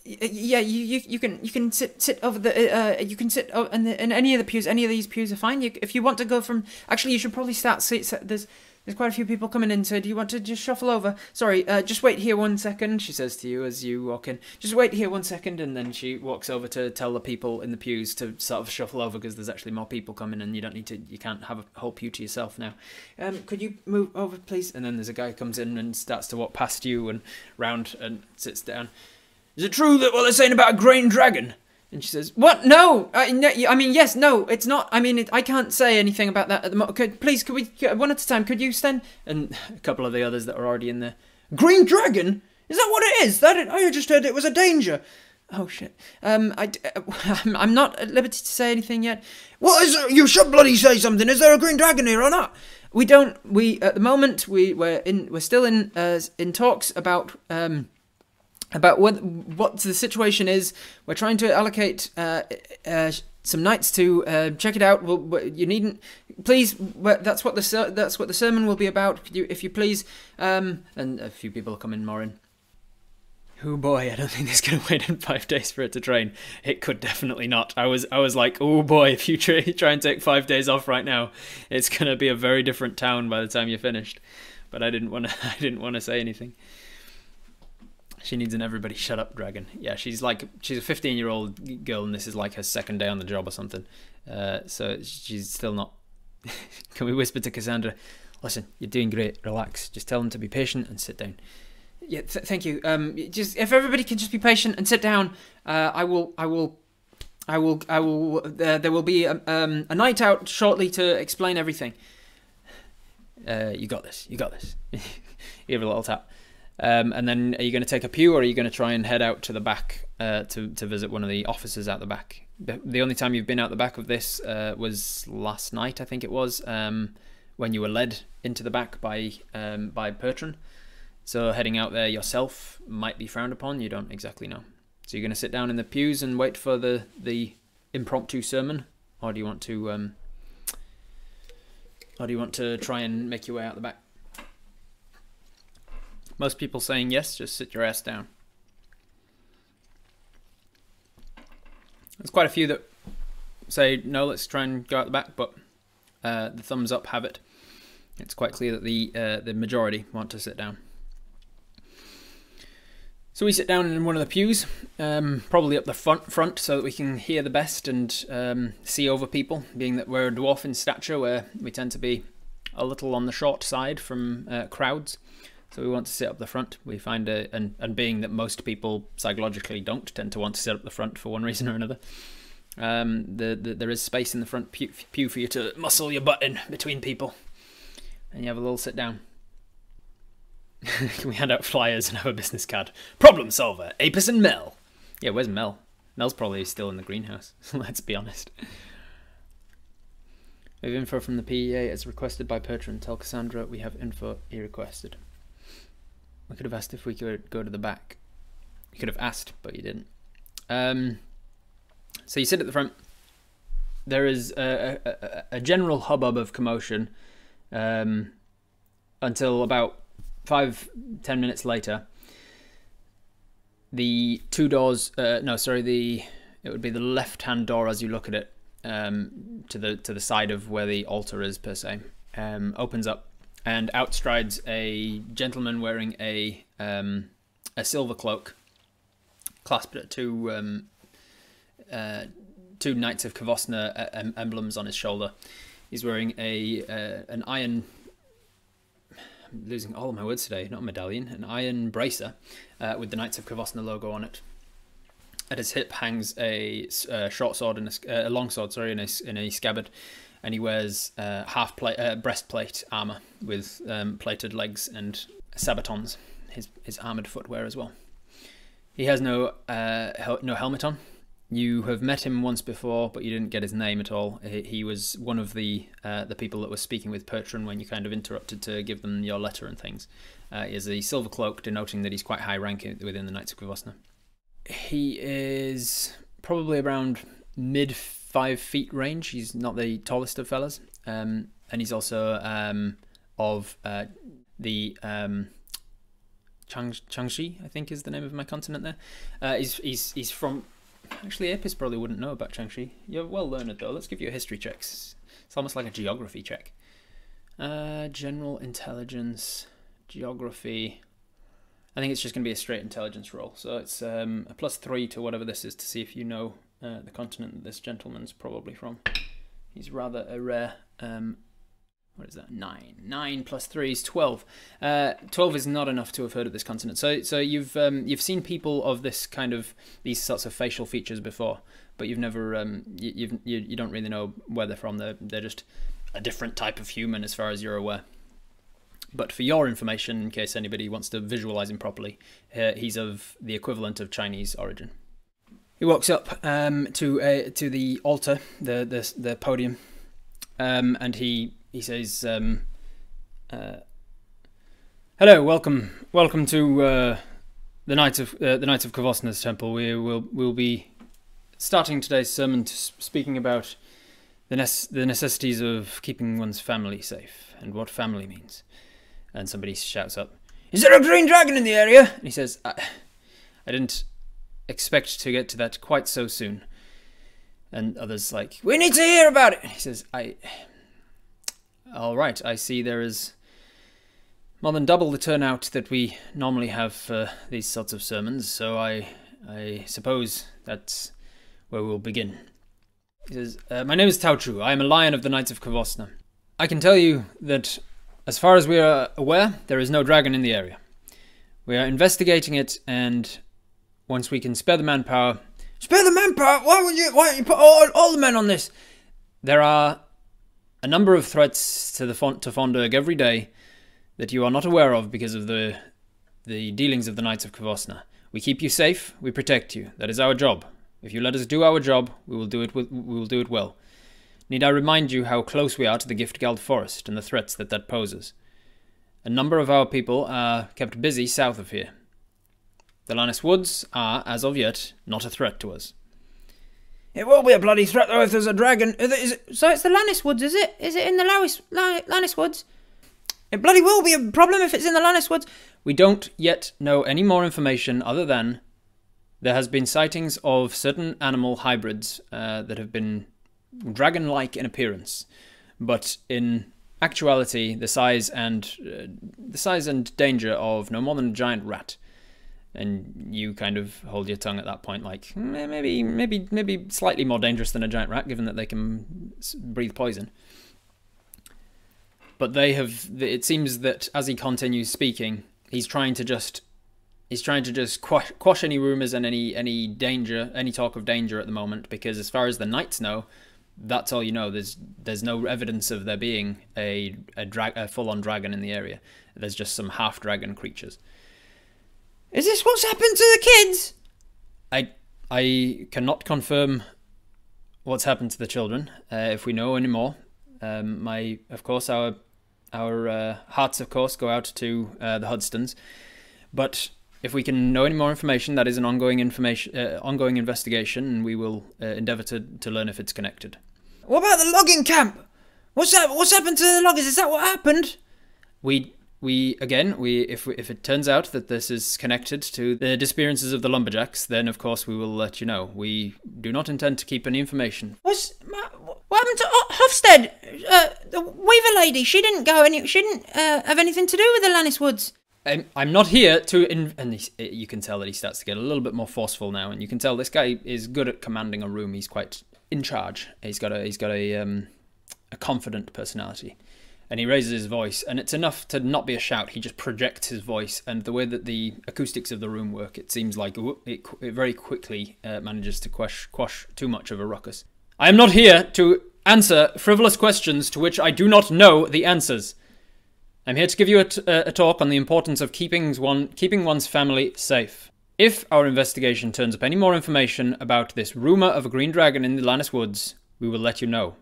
S1: Yeah, you can sit over the you can sit in any of the pews. Any of these pews are fine. If you want to go from, actually, you should probably start. There's quite a few people coming in, so do you want to just shuffle over? Sorry, just wait here 1 second, she says to you as you walk in. Just wait here 1 second, and then she walks over to tell the people in the pews to sort of shuffle over, because there's actually more people coming, and you can't have a whole pew to yourself now. Could you move over, please? And then there's a guy who comes in and starts to walk past you and round and sits down. Is it true that what they're saying about a green dragon? And she says, "What? No. No. I mean, yes. No. It's not. I mean, I can't say anything about that at the moment. Please, could we one at a time? Could you stand?" And a couple of the others that are already in there. Green dragon? Is that what it is? I just heard it was a danger. Oh shit. I'm not at liberty to say anything yet. What is it? You should bloody say something. Is there a green dragon here or not? We don't. At the moment we're still in talks about what the situation is. We're trying to allocate some knights to check it out. You needn't, please. That's what the sermon will be about. If you please. And a few people are coming more in. Oh boy, I don't think it's going to wait in 5 days for it to train. It could definitely not. I was like, oh boy, if you try and take 5 days off right now, it's going to be a very different town by the time you're finished. But I didn't want to say anything. She needs an everybody shut up dragon. Yeah, she's a 15-year-old girl, and this is like her second day on the job or something. So she's still not. Can we whisper to Cassandra? Listen, you're doing great. Relax. Just tell them to be patient and sit down. Yeah, thank you. Just if everybody can just be patient and sit down, I will. There will be a night out shortly to explain everything. You got this. You got this. You give a little tap. And then are you going to take a pew, or are you going to try and head out to the back to visit one of the officers out the back? The only time you've been out the back of this was last night, I think it was, when you were led into the back by Patron. So heading out there yourself might be frowned upon. You don't exactly know. So you're going to sit down in the pews and wait for the impromptu sermon, or do you want to try and make your way out the back? Most people saying yes, just sit your ass down. There's quite a few that say no, let's try and go out the back, but the thumbs up have it. It's quite clear that the majority want to sit down. So we sit down in one of the pews, probably up the front, so that we can hear the best and see over people, being that we're a dwarf in stature, where we tend to be a little on the short side from crowds. So we want to sit up the front. We find and being that most people psychologically don't tend to want to sit up the front for one reason or another, there is space in the front pew for you to muscle your butt in between people, and you have a little sit down. Can we hand out flyers and have a business card? Problem solver, Apis and Mel. Yeah, where's Mel? Mel's probably still in the greenhouse. Let's be honest. We have info from the PEA as requested by Patron. Tell Cassandra we have info he requested. We could have asked if we could go to the back. You could have asked, but you didn't. So you sit at the front. There is a general hubbub of commotion until about 5-10 minutes later. The two doors, it would be the left-hand door as you look at it, to the side of where the altar is per se, opens up, and outstrides a gentleman wearing a silver cloak, clasped at two Knights of Kvosna emblems on his shoulder. He's wearing an iron... I'm losing all of my words today, not a medallion. An iron bracer with the Knights of Kvosna logo on it. At his hip hangs a short sword and a long sword, sorry, in a scabbard, and he wears breastplate armor with plated legs and sabatons. His armored footwear as well. He has no helmet on. You have met him once before, but you didn't get his name at all. He was one of the people that was speaking with Pertran when you kind of interrupted to give them your letter and things. He has a silver cloak, denoting that he's quite high rank within the Knights of Kvosna. He is probably around mid 5 feet range. He's not the tallest of fellas, and he's also of the Changxi, I think is the name of my continent there. He's from... Actually, Apis probably wouldn't know about Changxi. You're well learned though. Let's give you a history check. It's almost like a geography check. General intelligence, geography. I think it's just going to be a straight intelligence roll. So it's a +3 to whatever this is to see if you know the continent that this gentleman's probably from. He's rather a rare... what is that? 9. 9 plus 3 is 12. 12 is not enough to have heard of this continent. So you've seen people of this kind of these sorts of facial features before, but you've never you don't really know where they're from. They're just a different type of human as far as you're aware. But for your information, in case anybody wants to visualize him properly, he's of the equivalent of Chinese origin. He walks up to the altar, the podium, and he says, "Hello, welcome to the Knights of Kvosna's temple. We'll be starting today's sermon speaking about the necessities of keeping one's family safe and what family means." And somebody shouts up, "Is there a green dragon in the area?" And he says, I didn't expect to get to that quite so soon." And others like, "We need to hear about it." And he says, "All right, I see there is more than double the turnout that we normally have for these sorts of sermons, so I suppose that's where we'll begin." He says, "My name is Tao Chu. I am a lion of the Knights of Kvosna. I can tell you that, as far as we are aware, there is no dragon in the area. We are investigating it, and once we can spare the manpower..." "Spare the manpower? Why don't you put all the men on this?" "There are a number of threats to Fondirg every day that you are not aware of because of the dealings of the Knights of Kvosna. We keep you safe, we protect you. That is our job. If you let us do our job, we will do it well. Need I remind you how close we are to the Giftgald forest and the threats that poses? A number of our people are kept busy south of here. The Lannis Woods are, as of yet, not a threat to us." "It will be a bloody threat though if there's a dragon. So it's the Lannis Woods, is it? Is it in the Lannis Woods? It bloody will be a problem if it's in the Lannis Woods." "We don't yet know any more information other than there has been sightings of certain animal hybrids that have been dragon-like in appearance, but in actuality the size and danger of no more than a giant rat." And you kind of hold your tongue at that point, like maybe slightly more dangerous than a giant rat, given that they can breathe poison. But they have. It seems that as he continues speaking, he's trying to just quash any rumors and any danger, any talk of danger at the moment, because as far as the knights know, that's all you know. There's no evidence of there being a full-on dragon in the area. There's just some half-dragon creatures. "Is this what's happened to the kids?" I cannot confirm what's happened to the children. If we know any more, of course our hearts of course go out to the Hudstons. But if we can know any more information, that is an ongoing investigation, and we will endeavour to learn if it's connected. "What about the logging camp? What's happened to the loggers? Is that what happened?" If it turns out that this is connected to the disappearances of the lumberjacks, then of course we will let you know. We do not intend to keep any information. What's
S2: What happened to Hofstede? The weaver lady, she didn't go she didn't have anything to do with the Lannis Woods.
S1: I'm not here to... and you can tell that he starts to get a little bit more forceful now, and you can tell this guy is good at commanding a room. He's quite in charge. He's got a confident personality. And he raises his voice, and it's enough to not be a shout. He just projects his voice, and the way that the acoustics of the room work, it seems like it very quickly manages to quash too much of a ruckus. I am not here to answer frivolous questions to which I do not know the answers. I'm here to give you a talk on the importance of keeping one's family safe. If our investigation turns up any more information about this rumour of a green dragon in the Lannis Woods, we will let you know.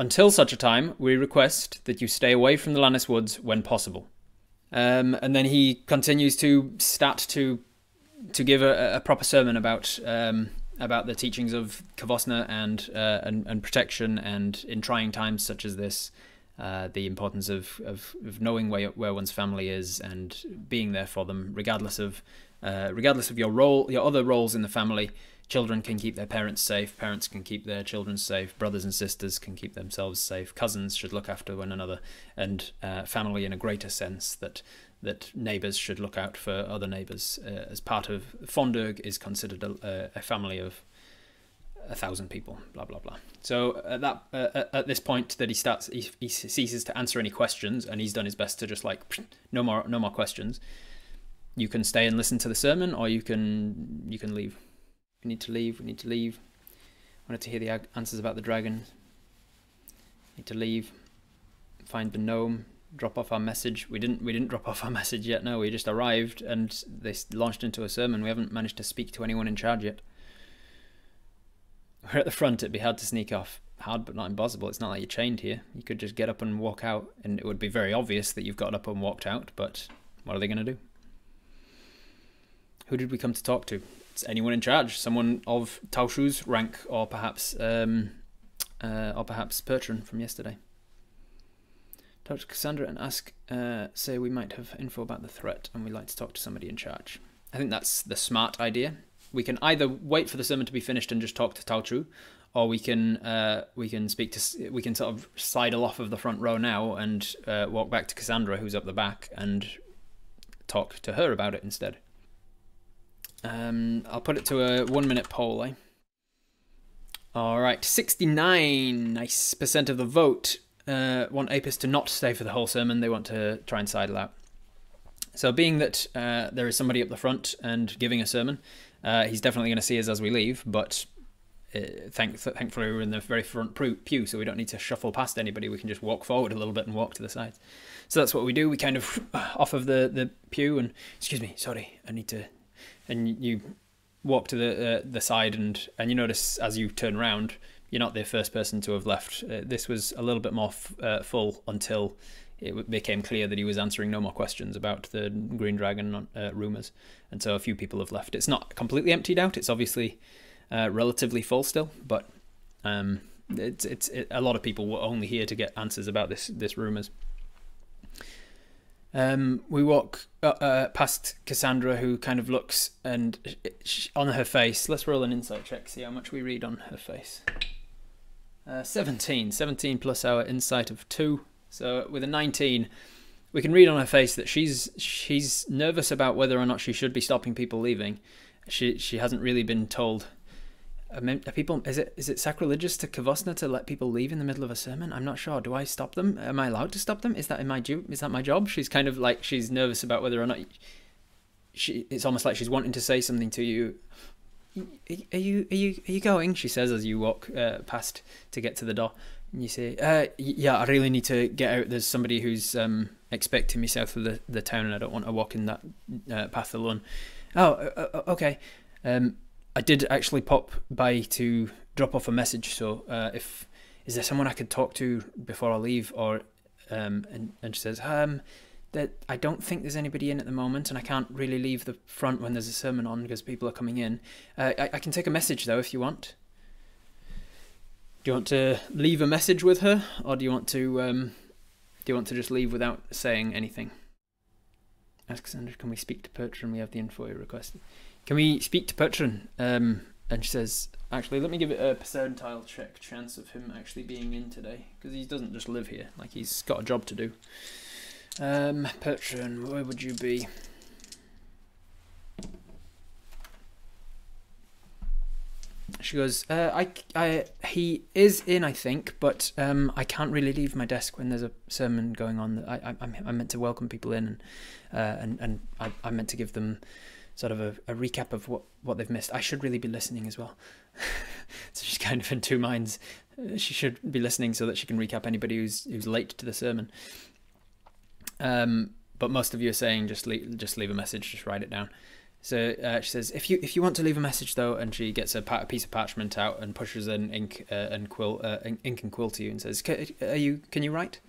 S1: Until such a time, we request that you stay away from the Lannis Woods when possible. And then he continues to start to give a proper sermon about the teachings of Kavosna and protection, and in trying times such as this, the importance of knowing where one's family is and being there for them, regardless of your other roles in the family. Children can keep their parents safe, parents can keep their children safe, brothers and sisters can keep themselves safe, cousins should look after one another, and family in a greater sense, that neighbours should look out for other neighbours. As part of Fondirg is considered a family of 1,000 people, blah blah blah. So at this point that he ceases to answer any questions, and he's done his best to just like no more questions. You can stay and listen to the sermon, or you can leave. We need to leave. Wanted to hear the answers about the dragon. Need to leave. Find the gnome. Drop off our message. We didn't drop off our message yet. No, we just arrived and they launched into a sermon. We haven't managed to speak to anyone in charge yet. We're at the front. It'd be hard to sneak off. Hard, but not impossible. It's not like you're chained here. You could just get up and walk out, and it would be very obvious that you've got up and walked out. But what are they going to do? Who did we come to talk to? It's anyone in charge, someone of Taushu's rank, or perhaps Bertrand from yesterday. Talk to Cassandra and ask, say we might have info about the threat, and we'd like to talk to somebody in charge. I think that's the smart idea. We can either wait for the sermon to be finished and just talk to Taushu, or we can sort of sidle off of the front row now and walk back to Cassandra, who's up the back, and talk to her about it instead. I'll put it to a 1-minute poll, eh? Alright, 69% of the vote want Apis to not stay for the whole sermon. They want to try and sidle out. So being that there is somebody up the front and giving a sermon, he's definitely going to see us as we leave, but thankfully we're in the very front pew, so we don't need to shuffle past anybody. We can just walk forward a little bit and walk to the side. So that's what we do. We kind of off of the pew and, excuse me, sorry, I need to... And you walk to the side, and you notice as you turn around, you're not the first person to have left. This was a little bit more full until it became clear that he was answering no more questions about the Green Dragon rumours. And so a few people have left. It's not completely emptied out. It's obviously relatively full still, but it's a lot of people were only here to get answers about this rumours. We walk past Cassandra, who kind of looks, and on her face, let's roll an insight check, see how much we read on her face. 17 plus our insight of 2, so with a 19 we can read on her face that she's nervous about whether or not she should be stopping people leaving. She hasn't really been told. Is it sacrilegious to Kavosna to let people leave in the middle of a sermon? I'm not sure. Do I stop them? Am I allowed to stop them? Is that my job? She's kind of like, she's nervous about whether or not it's almost like she's wanting to say something to you. Are you going? She says as you walk past to get to the door, and you say, yeah, I really need to get out. There's somebody who's expecting me south of the town, and I don't want to walk in that path alone. Oh, okay. I did actually pop by to drop off a message, so is there someone I could talk to before I leave? Or and she says, that I don't think there's anybody in at the moment, and I can't really leave the front when there's a sermon on because people are coming in. I can take a message though if you want. Do you want to leave a message with her, or do you want to just leave without saying anything? Ask Cassandra, can we speak to Bertrand? We have the info you requested. Can we speak to Bertrand? and she says, actually, let me give it a percentile check chance of him actually being in today, because he doesn't just live here, like he's got a job to do. Patron, where would you be? She goes, he is in, I think, but I can't really leave my desk when there's a sermon going on. I'm meant to welcome people in, and I'm meant to give them sort of a recap of what they've missed. I should really be listening as well. So she's kind of in two minds. She should be listening so that she can recap anybody who's late to the sermon. But most of you are saying just leave a message, just write it down. So she says, if you want to leave a message though, and she gets a piece of parchment out and pushes an ink and quill to you and says, can you write?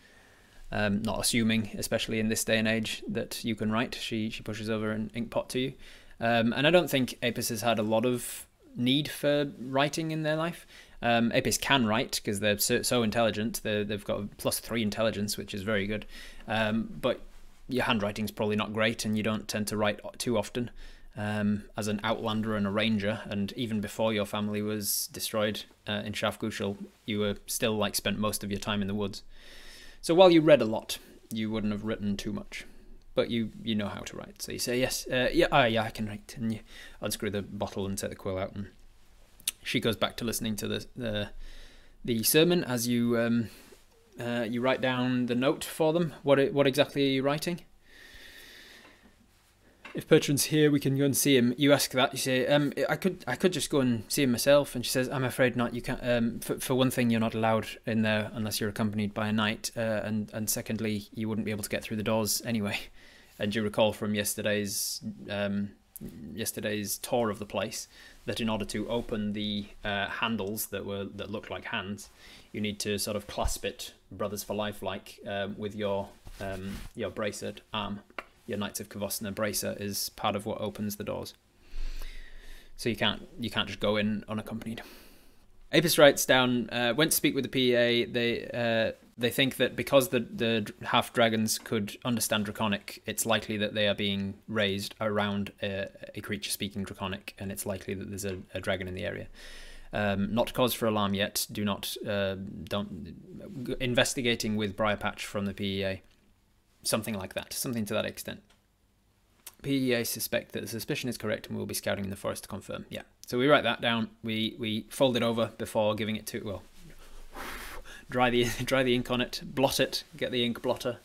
S1: Not assuming, especially in this day and age, that you can write. She pushes over an ink pot to you, and I don't think Apis has had a lot of need for writing in their life. Apis can write because they're so intelligent. They've got a +3 intelligence, which is very good. But your handwriting's probably not great, and you don't tend to write too often. As an outlander and a ranger, and even before your family was destroyed in Shafgushal, you were still spent most of your time in the woods. So while you read a lot, you wouldn't have written too much, but you know how to write. So you say, yes, yeah, I can write, and you unscrew the bottle and take the quill out, and she goes back to listening to the sermon as you write down the note for them. What exactly are you writing? If Bertrand's here, we can go and see him. You ask that. You say, I could just go and see him myself. And she says, I'm afraid not. You can't. For one thing, you're not allowed in there unless you're accompanied by a knight. And secondly, you wouldn't be able to get through the doors anyway. And you recall from yesterday's tour of the place that in order to open the handles that looked like hands, you need to sort of clasp it, brothers for life, with your bracelet arm. Your Knights of Kavosna bracer is part of what opens the doors. So you can't just go in unaccompanied. Apis writes down, went to speak with the PEA. They think that because the half dragons could understand Draconic, it's likely that they are being raised around a creature speaking Draconic, and it's likely that there's a dragon in the area. Not cause for alarm yet. Don't investigating with Briar Patch from the PEA. Something like that, something to that extent. PEA suspect that the suspicion is correct and we'll be scouting in the forest to confirm. Yeah, so we write that down. We fold it over before giving it to, dry the ink on it, blot it, get the ink blotter,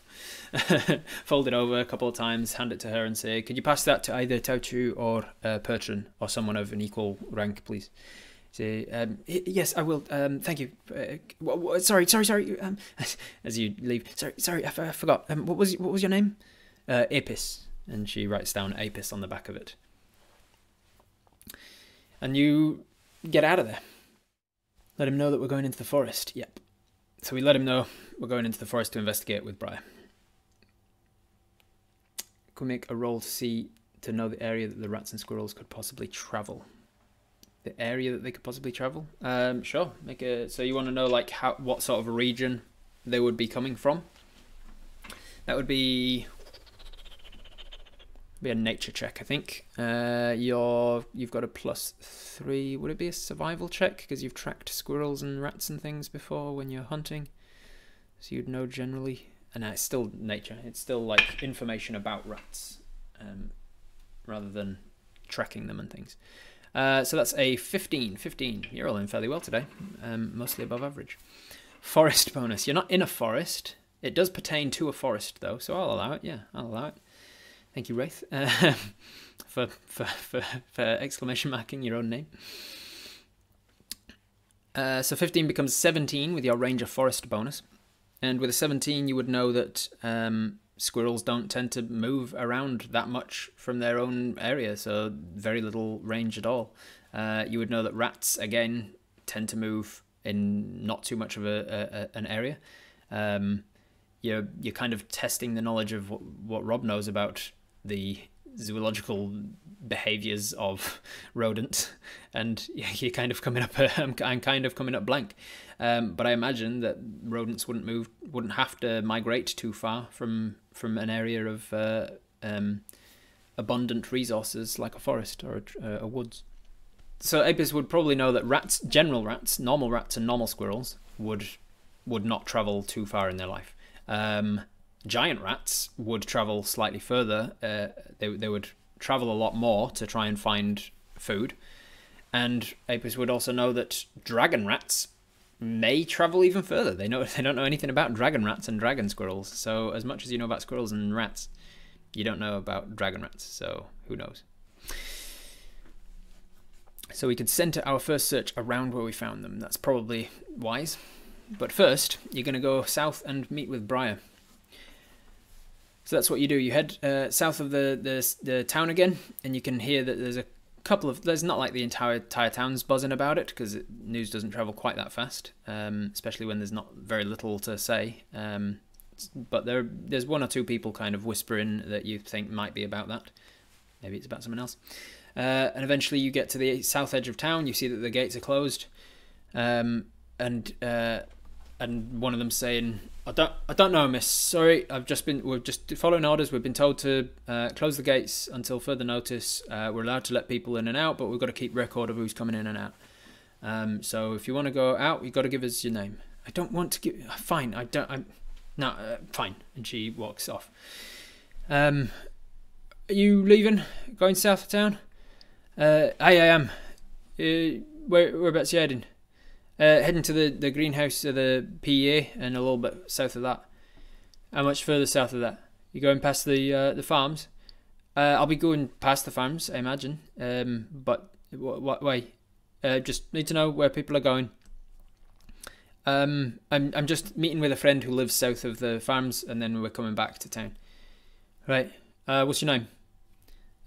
S1: fold it over a couple of times, hand it to her and say, could you pass that to either Tauchu or Pertran or someone of an equal rank, please? Say, yes, I will. Thank you. Sorry. As you leave, sorry, I forgot. What was your name? Apis, and she writes down Apis on the back of it. And you get out of there. Let him know that we're going into the forest. Yep. So we let him know we're going into the forest to investigate with Briar. Can we make a roll to know the area that the rats and squirrels could possibly travel? The area that they could possibly travel? Sure. So you want to know what sort of a region they would be coming from? That would be a nature check, I think. You've got a +3. Would it be a survival check because you've tracked squirrels and rats and things before when you're hunting? So you'd know generally. And it's still nature. It's still information about rats, rather than tracking them and things. So that's a 15. You're all in fairly well today, mostly above average. Forest bonus. You're not in a forest. It does pertain to a forest, though, so I'll allow it. Yeah, I'll allow it. Thank you, Wraith, for exclamation marking your own name. So 15 becomes 17 with your Ranger Forest bonus. And with a 17, you would know that squirrels don't tend to move around that much from their own area, so very little range at all. You would know that rats, again, tend to move in not too much of an area. You're kind of testing the knowledge of what Rob knows about the zoological behaviours of rodents, and you're kind of coming up. I'm kind of coming up blank. But I imagine that rodents wouldn't have to migrate too far from an area of abundant resources like a forest or a woods. So Apis would probably know that rats, general rats, normal rats and normal squirrels would not travel too far in their life. Giant rats would travel slightly further. They would travel a lot more to try and find food. And Apis would also know that dragon rats may travel even further. They don't know anything about dragon rats and dragon squirrels. So as much as you know about squirrels and rats, you don't know about dragon rats. So who knows? So we could center our first search around where we found them. That's probably wise. But first, you're going to go south and meet with Briar. So that's what you do. You head south of the town again, and you can hear that there's a couple of... There's not like the entire town's buzzing about it, because news doesn't travel quite that fast, especially when there's not very little to say. But there's one or two people kind of whispering that you think might be about that. Maybe it's about someone else. And eventually you get to the south edge of town. You see that the gates are closed, and one of them saying, "I don't know, miss. Sorry, we're just following orders. We've been told to close the gates until further notice. We're allowed to let people in and out, but we've got to keep record of who's coming in and out. So if you want to go out, you've got to give us your name." "I don't want to give. Fine. Fine." And she walks off. "Are you leaving? Going south of town?" I am. Whereabouts you heading?" Heading to the greenhouse of the PEA and a little bit south of that." "How much further south of that? You going past the farms?" "I'll be going past the farms, I imagine. But what way? Just need to know where people are going." I'm just meeting with a friend who lives south of the farms, and then we're coming back to town." "Right. What's your name?"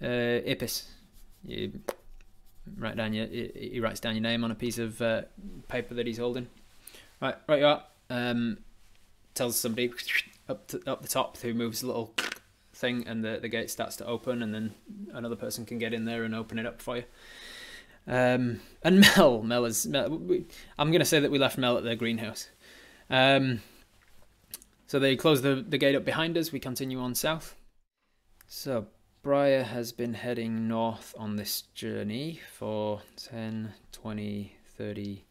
S1: "Apis." He writes down your name on a piece of paper that he's holding. Right you are. Tells somebody up the top who moves a little thing, and the gate starts to open, and then another person can get in there and open it up for you. And Mel is. I'm going to say that we left Mel at the greenhouse. So they close the gate up behind us. We continue on south. So Briar has been heading north on this journey for 10, 20, 30,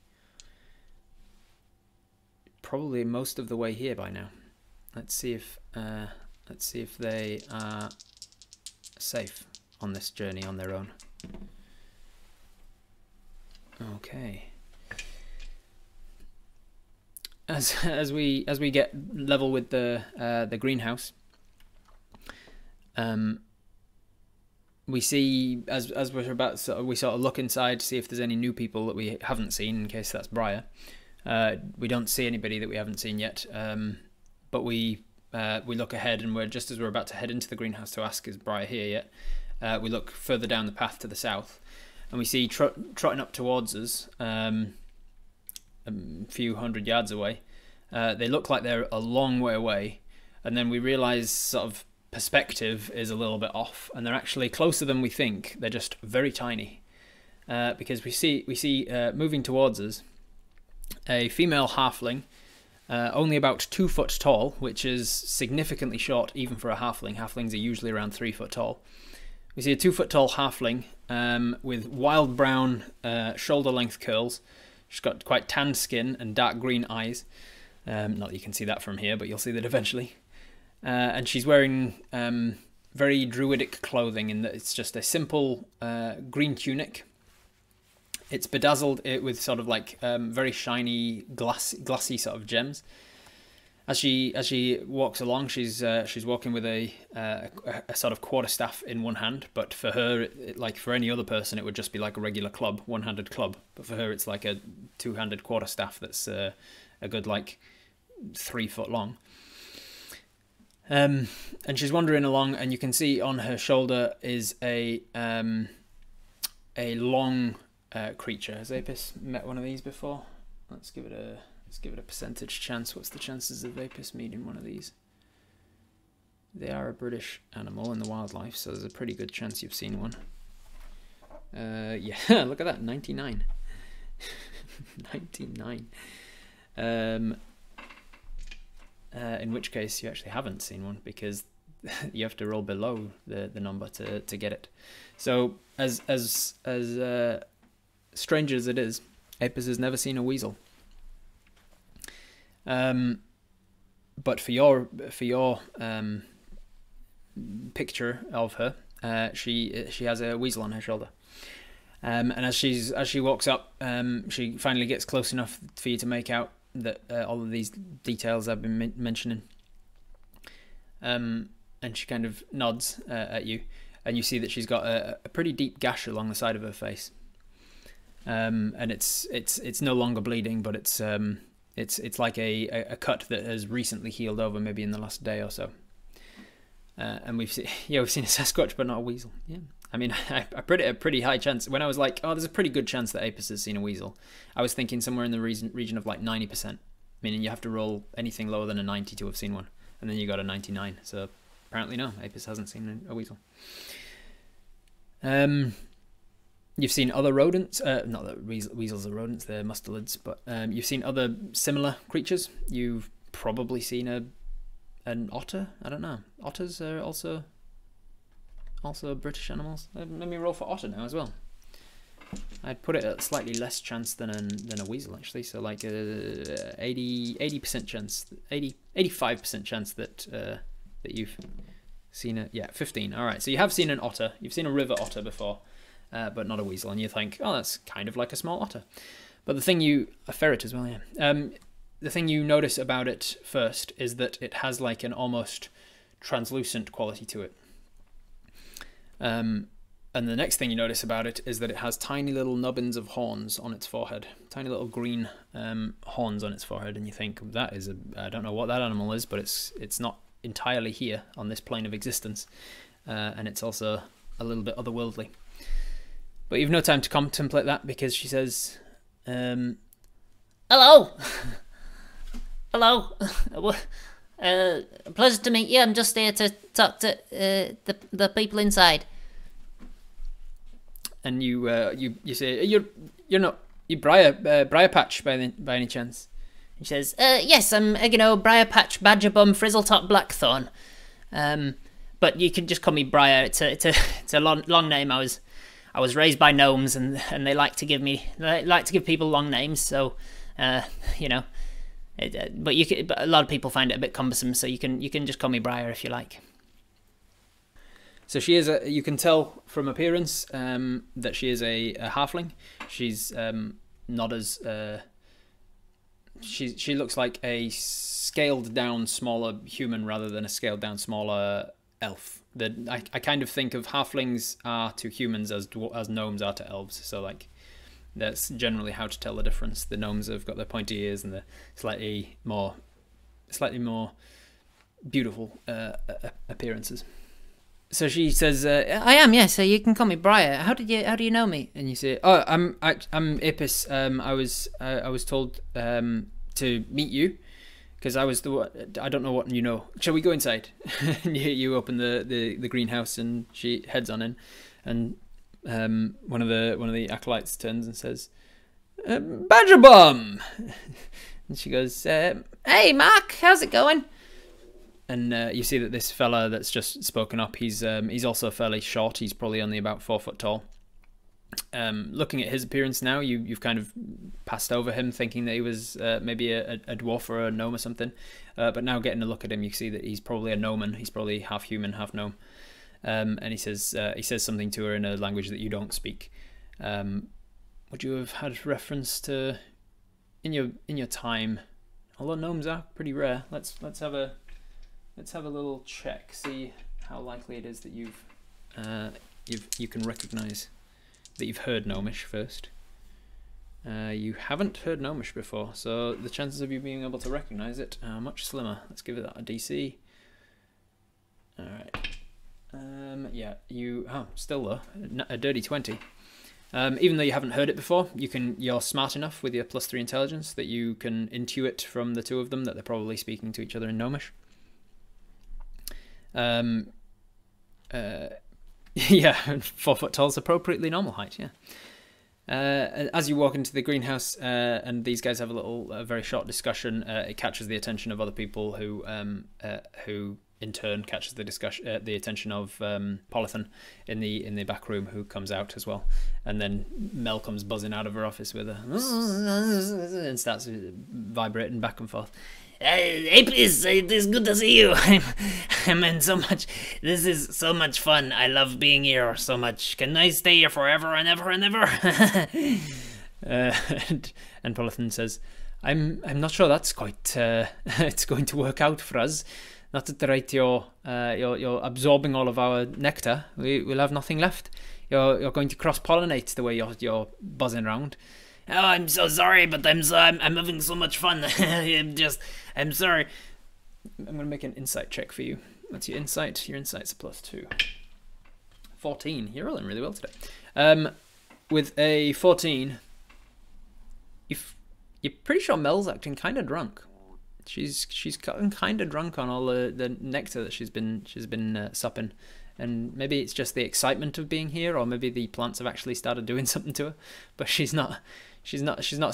S1: probably most of the way here by now. Let's see if they are safe on this journey on their own. Okay. As we get level with the greenhouse, we see as we're about we sort of look inside to see if there's any new people that we haven't seen, in case that's Briar. We don't see anybody that we haven't seen yet, but we look ahead, and just as we're about to head into the greenhouse to ask, "Is Briar here yet?" We look further down the path to the south, and we see trotting up towards us, a few hundred yards away. They look like they're a long way away, and then we realise sort of perspective is a little bit off, and they're actually closer than we think. They're just very tiny, because we see moving towards us a female halfling, only about 2 foot tall, which is significantly short even for a halfling. Halflings are usually around 3 foot tall. We see a 2 foot tall halfling with wild brown shoulder length curls. She's got quite tanned skin and dark green eyes. Not that you can see that from here, but you'll see that eventually. And she's wearing very druidic clothing, in that it's just a simple green tunic. It's bedazzled with sort of like very shiny, glassy sort of gems. As she walks along, she's walking with a sort of quarterstaff in one hand. But for her, like for any other person, it would just be like a regular club, one-handed club. But for her, it's like a two-handed quarterstaff that's a good like 3 foot long. And she's wandering along, and you can see on her shoulder is a long creature. Has Apis met one of these before? Let's give it a percentage chance. What's the chances of Apis meeting one of these? They are a British animal in the wildlife, so there's a pretty good chance you've seen one. Yeah, look at that, 99. 99. In which case you actually haven't seen one, because you have to roll below the number to get it. So as strange as it is, Apis has never seen a weasel. But for your picture of her, she has a weasel on her shoulder. And as she walks up, she finally gets close enough for you to make out that all of these details I've been mentioning. And she kind of nods at you, and you see that she's got a pretty deep gash along the side of her face. And it's no longer bleeding, but it's like a cut that has recently healed over, maybe in the last day or so. And we've seen a Sasquatch, but not a weasel. Yeah, I mean, I put it a pretty high chance when I was like, oh, there's a pretty good chance that Apis has seen a weasel. I was thinking somewhere in the region of like 90%, meaning you have to roll anything lower than a 90 to have seen one, and then you got a 99. So apparently, no, Apis hasn't seen a weasel. You've seen other rodents, not that weasels are rodents, they're mustelids, but you've seen other similar creatures. You've probably seen an otter. I don't know. Otters are also British animals. Let me roll for otter now as well. I'd put it at slightly less chance than a weasel, actually. So like 80% chance, 85% chance that you've seen it. Yeah, 15. All right. So you have seen an otter. You've seen a river otter before, but not a weasel. And you think, oh, that's kind of like a small otter. But the thing a ferret as well, yeah. The thing you notice about it first is that it has like an almost translucent quality to it. And the next thing you notice about it is that it has tiny little nubbins of horns on its forehead, tiny little green horns on its forehead, and you think that is I don't know what that animal is, but it's not entirely here on this plane of existence, and it's also a little bit otherworldly. But you've no time to contemplate that, because she says,
S3: "Hello, hello. Pleasure to meet you. I'm just here to talk to the people inside."
S1: And you say, you're not Briar Patch by any chance?
S3: He says, "Yes, I'm Briar Patch Badgerbum Frizzletop Blackthorn. But you can just call me Briar. It's a long name. I was raised by gnomes, and they like to give people long names. So, but a lot of people find it a bit cumbersome. So you can just call me Briar if you like."
S1: So she is you can tell from appearance that she is a halfling. She's not as she looks like a scaled down smaller human rather than a scaled down smaller elf. I kind of think of halflings are to humans as gnomes are to elves. So like that's generally how to tell the difference. The gnomes have got their pointy ears and the slightly more beautiful appearances. So she says,
S2: I am, yes. So you can call me Briar. How do you know me?
S1: And you say, "Oh, I'm Apis. I was told to meet you because I was I don't know what you know. Shall we go inside?" And you open the greenhouse, and she heads on in, and one of the acolytes turns and says, "Badgerbum," and she goes,
S2: "Hey, Mark, how's it going?"
S1: And you see that this fella that's just spoken up, he's also fairly short. He's probably only about 4 foot tall. Looking at his appearance now, you've kind of passed over him, thinking that he was maybe a dwarf or a gnome or something. But now getting a look at him, you see that he's probably a gnomon. He's probably half human, half gnome. And he says something to her in a language that you don't speak. Would you have had reference to in your time? Although gnomes are pretty rare, let's have a little check. See how likely it is that you can recognise that you've heard gnomish first. You haven't heard gnomish before, so the chances of you being able to recognise it are much slimmer. Let's give it a DC. All right. Yeah, still though, a dirty 20. Even though you haven't heard it before, you're smart enough with your +3 intelligence that you can intuit from the two of them that they're probably speaking to each other in gnomish. Yeah, 4 foot tall is appropriately normal height. Yeah. As you walk into the greenhouse, and these guys have a very short discussion, it catches the attention of other people who in turn catches the attention of Polithen in the back room, who comes out as well, and then Mel comes buzzing out of her office with her and starts vibrating back and forth.
S3: Apis, it is good to see you. I'm in so much. This is so much fun. I love being here so much. Can I stay here forever and ever and ever?
S1: And Polithen says, I'm not sure that's quite it's going to work out for us. Not at the rate you're absorbing all of our nectar. We'll have nothing left. You're going to cross-pollinate the way you're buzzing around.
S3: Oh, I'm so sorry, but I'm having so much fun. I'm sorry.
S1: I'm going to make an insight check for you. What's your insight? Your insight's a +2. 14. You're rolling really well today. With a 14, you're pretty sure Mel's acting kind of drunk. She's gotten kind of drunk on all the nectar that she's been supping, and maybe it's just the excitement of being here, or maybe the plants have actually started doing something to her. But she's not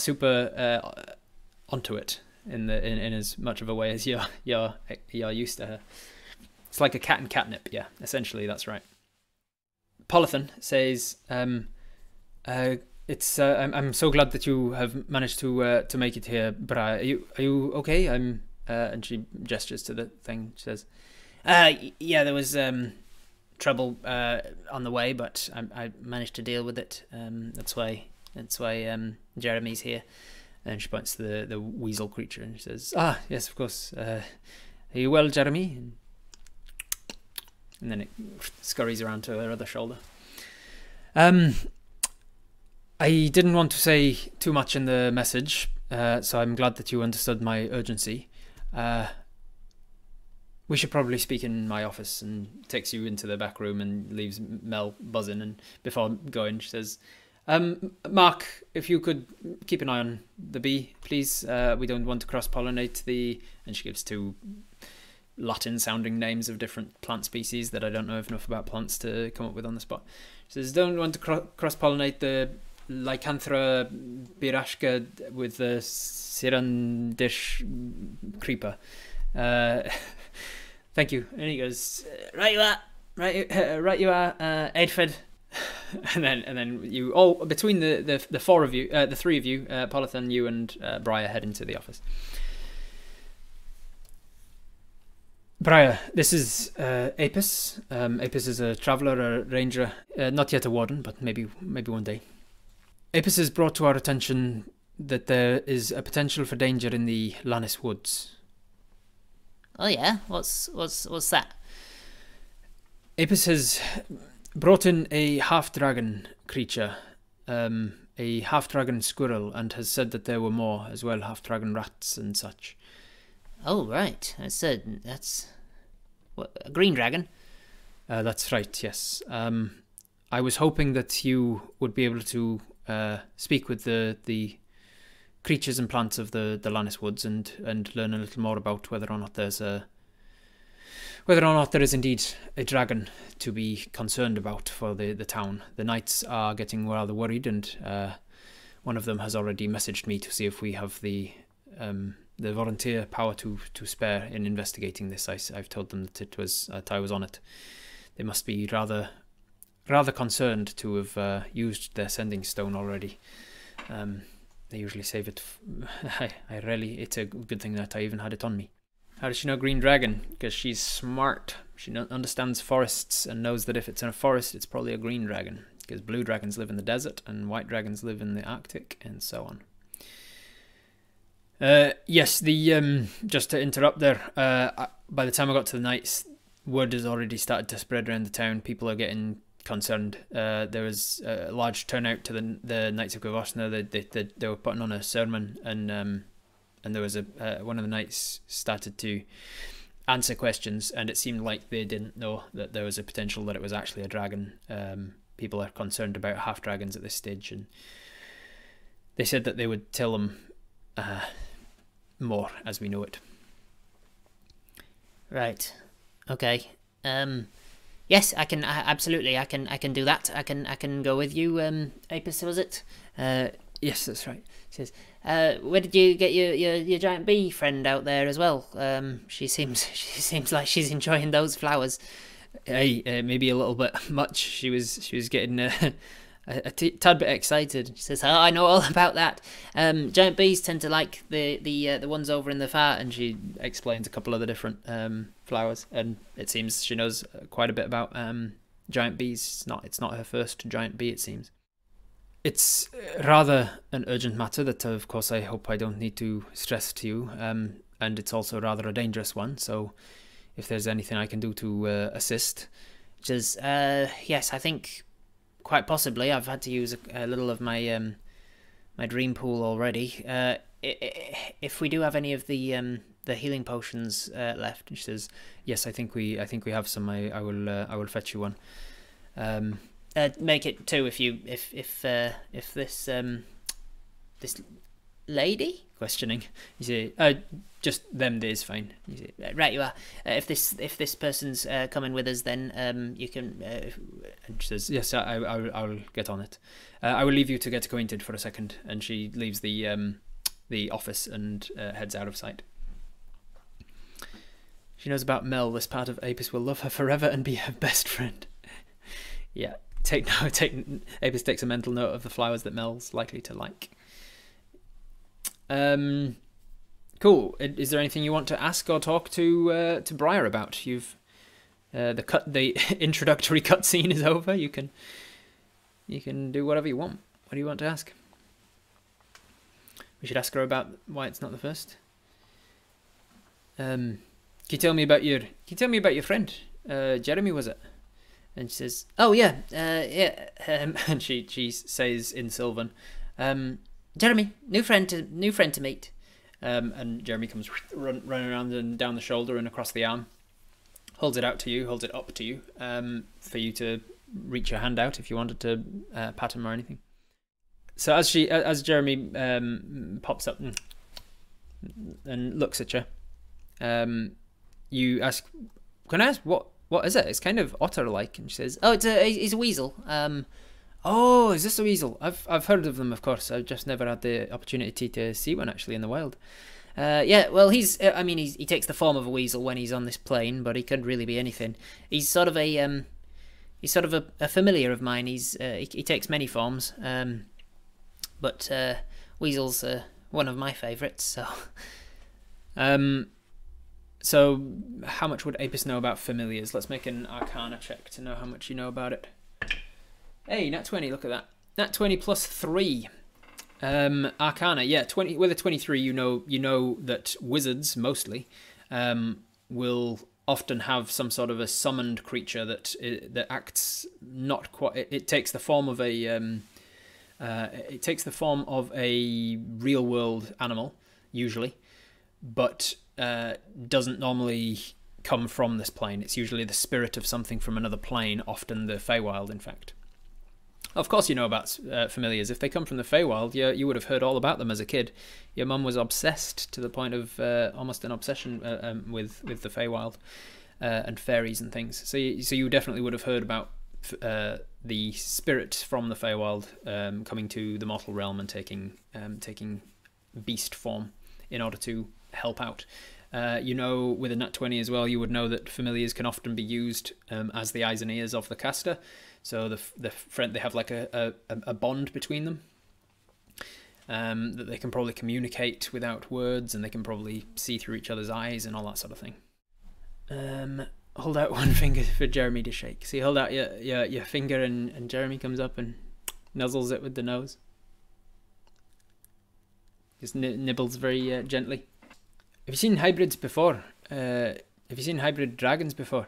S1: super onto it in as much of a way as you're used to her. It's like a cat and catnip. Yeah, essentially that's right. Polithen says, I'm so glad that you have managed to make it here, Briar. Are you okay? And she gestures to the thing. She says,
S3: yeah, there was trouble on the way, but I managed to deal with it. That's why Jeremy's here. And she points to the weasel creature and she says, yes, of course. Are you well, Jeremy? And then it scurries around to her other shoulder. I didn't want to say too much in the message, so I'm glad that you understood my urgency. We should probably speak in my office, and takes you into the back room and leaves Mel buzzing. And before going, she says, Mark, if you could keep an eye on the bee, please. We don't want to cross-pollinate the... And she gives 2 Latin-sounding names of different plant species that I don't know enough about plants to come up with on the spot. She says, don't want to cross-pollinate the Lycanthra birashka with the Sirandish creeper. Thank you. And he goes, right you are, Edford. and then you all, between the 4 of you, the 3 of you, Polithen, you and Briar, head into the office. Briar, this is Apis. Apis is a traveller, a ranger, not yet a warden, but maybe one day. Apis has brought to our attention that there is a potential for danger in the Lannis Woods. Oh yeah, what's that?
S1: Apis has brought in a half-dragon creature, a half-dragon squirrel, and has said that there were more as well, half-dragon rats and such.
S3: Oh right, that's what, a green dragon.
S1: That's right. Yes. I was hoping that you would be able to speak with the creatures and plants of the Lannis Woods and learn a little more about whether or not there is indeed a dragon to be concerned about for the town. The knights are getting rather worried, and one of them has already messaged me to see if we have the volunteer power to spare in investigating this. I've told them that I was on it. They must be rather concerned to have used their sending stone already. They usually save it. It's a good thing that I even had it on me. How does she know green dragon? Because she's smart. She understands forests and knows that if it's in a forest, it's probably a green dragon. Because blue dragons live in the desert and white dragons live in the Arctic, and so on. Yes, just to interrupt there, by the time I got to the knights, word has already started to spread around the town. People are getting concerned. There was a large turnout to the Knights of Gavosna. They were putting on a sermon, and there was one of the knights started to answer questions, and it seemed like they didn't know that there was a potential that it was actually a dragon. People are concerned about half dragons at this stage, and they said that they would tell them more as we know it.
S3: Right. Okay. Yes, I can absolutely. I can do that. I can go with you. Apis, was it?
S1: Yes, that's right.
S3: Says, Where did you get your giant bee friend out there as well? She seems like she's enjoying those flowers.
S1: Hey, maybe a little bit much. She was getting tad bit excited.
S3: She says, "Oh, I know all about that. Giant bees tend to like the ones over in the far."
S1: And she explains a couple of the different flowers, and it seems she knows quite a bit about giant bees. It's not her first giant bee, it seems. It's rather an urgent matter that, of course, I hope I don't need to stress to you, and it's also rather a dangerous one, so if there's anything I can do to assist.
S3: She says, yes, I think quite possibly. I've had to use a little of my my dream pool already. If we do have any of the healing potions left, she says,
S1: yes, I think we have some. I will fetch you one.
S3: Make it two if this this lady,
S1: questioning, you say, just them days fine. You say,
S3: right, you are. If this person's coming with us, then you can.
S1: And she says, yes, I'll get on it. I will leave you to get acquainted for a second. And she leaves the office and heads out of sight. She knows about Mel. This part of Apis will love her forever and be her best friend. Yeah. Apis takes a mental note of the flowers that Mel's likely to like. Cool. Is there anything you want to ask or talk to Briar about? You've the introductory cutscene is over. You can do whatever you want. What do you want to ask? We should ask her about why it's not the first. Can you tell me about your friend? Jeremy, was it? And she says, "Oh yeah, yeah." And she says in Sylvan,
S3: "Jeremy, new friend to meet."
S1: And Jeremy comes running around and down the shoulder and across the arm, holds it up to you, for you to reach your hand out if you wanted to pat him or anything. So as Jeremy pops up and looks at you, you ask, "Can I ask what is it? It's kind of otter-like." And she says,
S3: "Oh, he's a weasel."
S1: Oh, is this a weasel? I've heard of them, of course. I've just never had the opportunity to see one actually in the wild.
S3: Yeah, well, he takes the form of a weasel when he's on this plane, but he could really be anything. He's sort of a familiar of mine. He takes many forms, but weasel's one of my favourites.
S1: So, how much would Apis know about familiars? Let's make an Arcana check to know how much you know about it. Hey, nat 20, look at that. Nat 20 plus 3. Arcana, yeah, 20 with a 23. You know that wizards mostly will often have some sort of a summoned creature that acts not quite. It takes the form of a real world animal usually, but doesn't normally come from this plane. It's usually the spirit of something from another plane, often the Feywild, in fact. Of course you know about familiars. If they come from the Feywild, you would have heard all about them as a kid. Your mum was obsessed to the point of almost an obsession with the Feywild and fairies and things. So you definitely would have heard about the spirit from the Feywild coming to the mortal realm and taking beast form in order to help out. With a nat 20 as well, you would know that familiars can often be used as the eyes and ears of the caster. So the friend, they have like a bond between them that they can probably communicate without words, and they can probably see through each other's eyes and all that sort of thing. Hold out one finger for Jeremy to shake. So you hold out your finger, and Jeremy comes up and nuzzles it with the nose. Just nibbles very gently. Have you seen hybrids before? Have you seen hybrid dragons before?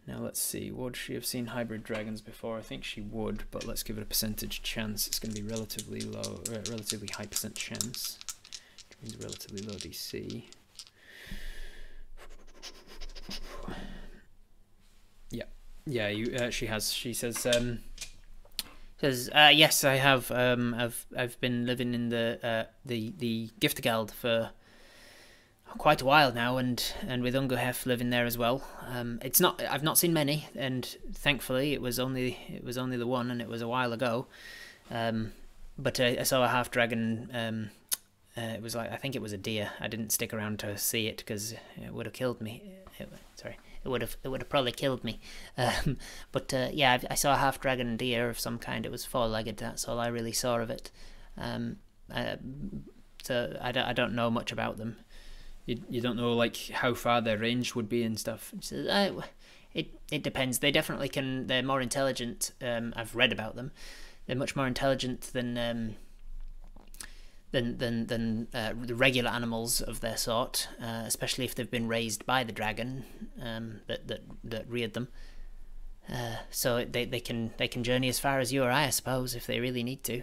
S1: Now let's see, would she have seen hybrid dragons before? I think she would, but let's give it a percentage chance. It's going to be relatively low, relatively high percent chance, which means relatively low DC. Yeah. She has. She says.
S3: Yes, I have. I've been living in the Giftergeld for quite a while now, and with Ungerhef living there as well. I've not seen many, and thankfully it was only the one, and it was a while ago. But I saw a half dragon it was like, I think it was a deer. I didn't stick around to see it because it would have killed me. It would have probably killed me. But yeah, I saw a half dragon deer of some kind. It was four-legged. That's all I really saw of it. So I don't know much about them.
S1: You don't know like how far their range would be and stuff.
S3: So, it depends. They definitely can. They're more intelligent. I've read about them. They're much more intelligent than the regular animals of their sort, especially if they've been raised by the dragon that reared them. So they can journey as far as you or I suppose, if they really need to.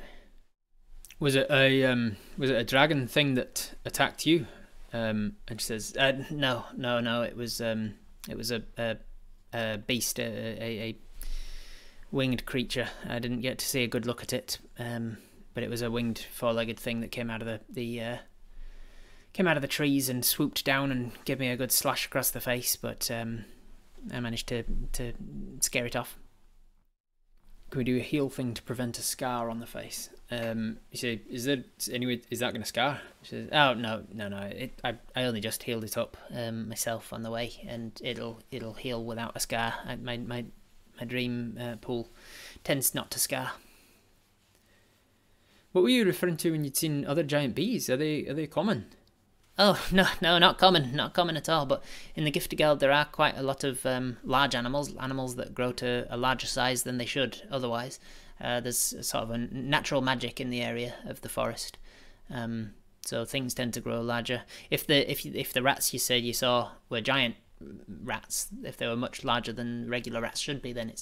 S1: Was it a dragon thing that attacked you? And she says,
S3: No. It was a beast, a winged creature. I didn't get to see a good look at it. But it was a winged four-legged thing that came out of the trees and swooped down and gave me a good slash across the face. But I managed to scare it off.
S1: Can we do a heal thing to prevent a scar on the face? You say, is that going to scar?
S3: She says, oh no. I only just healed it up myself on the way, and it'll heal without a scar. My dream pool tends not to scar.
S1: What were you referring to when you'd seen other giant bees? Are they common?
S3: Oh, no, not common at all. But in the Giftigeld there are quite a lot of large animals that grow to a larger size than they should otherwise. There's sort of a natural magic in the area of the forest, so things tend to grow larger. If the rats you said you saw were giant rats, if they were much larger than regular rats should be, then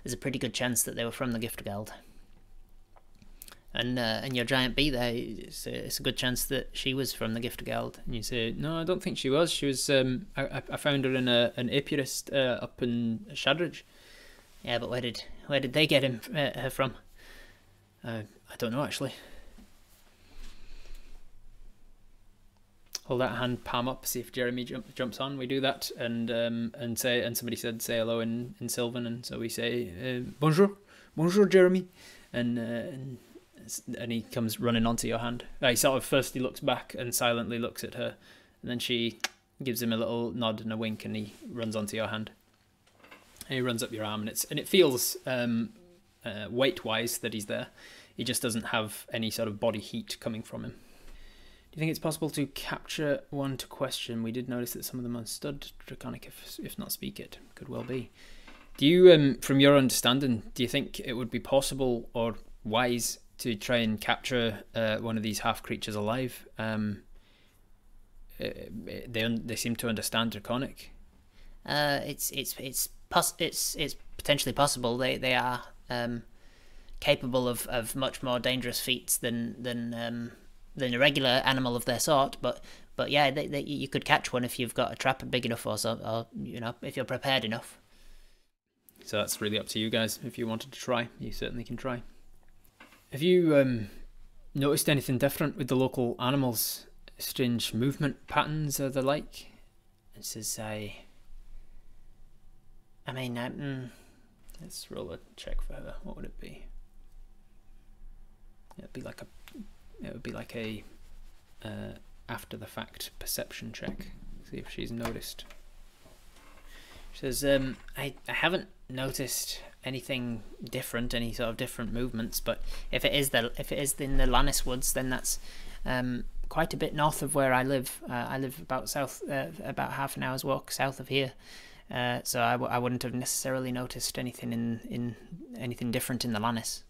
S3: there's a pretty good chance that they were from the Giftigeld. And your giant bee there, it's a good chance that she was from the Giftigeld.
S1: And you say, no, I don't think she was. She was. I found her in an apiarist up in Shadridge.
S3: Yeah, but where did they get her from?
S1: I don't know actually. Hold that hand palm up, see if Jeremy jumps on. We do that, and somebody said say hello in Sylvan, and so we say bonjour, Jeremy, and he comes running onto your hand. He sort of first he looks back and silently looks at her, and then she gives him a little nod and a wink, and he runs onto your hand. And he runs up your arm, and it feels weight-wise that he's there. He just doesn't have any sort of body heat coming from him. Do you think it's possible to capture one to question? We did notice that some of them understood Draconic, if not speak it. Could well be. Do you, from your understanding, do you think it would be possible or wise to try and capture one of these half creatures alive? They seem to understand Draconic.
S3: It's potentially possible. They are capable of much more dangerous feats than a regular animal of their sort. But yeah, you could catch one if you've got a trap big enough, or if you're prepared enough.
S1: So that's really up to you guys. If you wanted to try, you certainly can try. Have you noticed anything different with the local animals? Strange movement patterns or the like? It says, let's roll a check for her. What would it be? It would be like a after the fact perception check. See if she's noticed. She says, I haven't noticed anything different, any sort of different movements, but if it is in the Lannis Woods, then that's quite a bit north of where I live. I live about about half an hour's walk south of here. So I wouldn't have necessarily noticed anything anything different in the Lannis.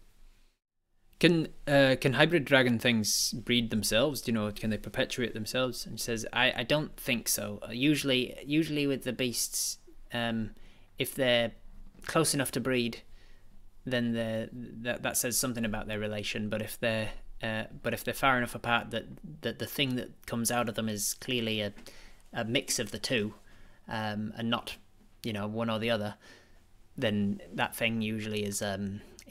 S1: Can hybrid dragon things breed themselves? Do you know? Can they perpetuate themselves? And she says, I don't think so. Usually with the beasts, if they're close enough to breed, then that says something about their relation. But if they're far enough apart that the thing that comes out of them is clearly a mix of the two, and not one or the other, then that thing usually is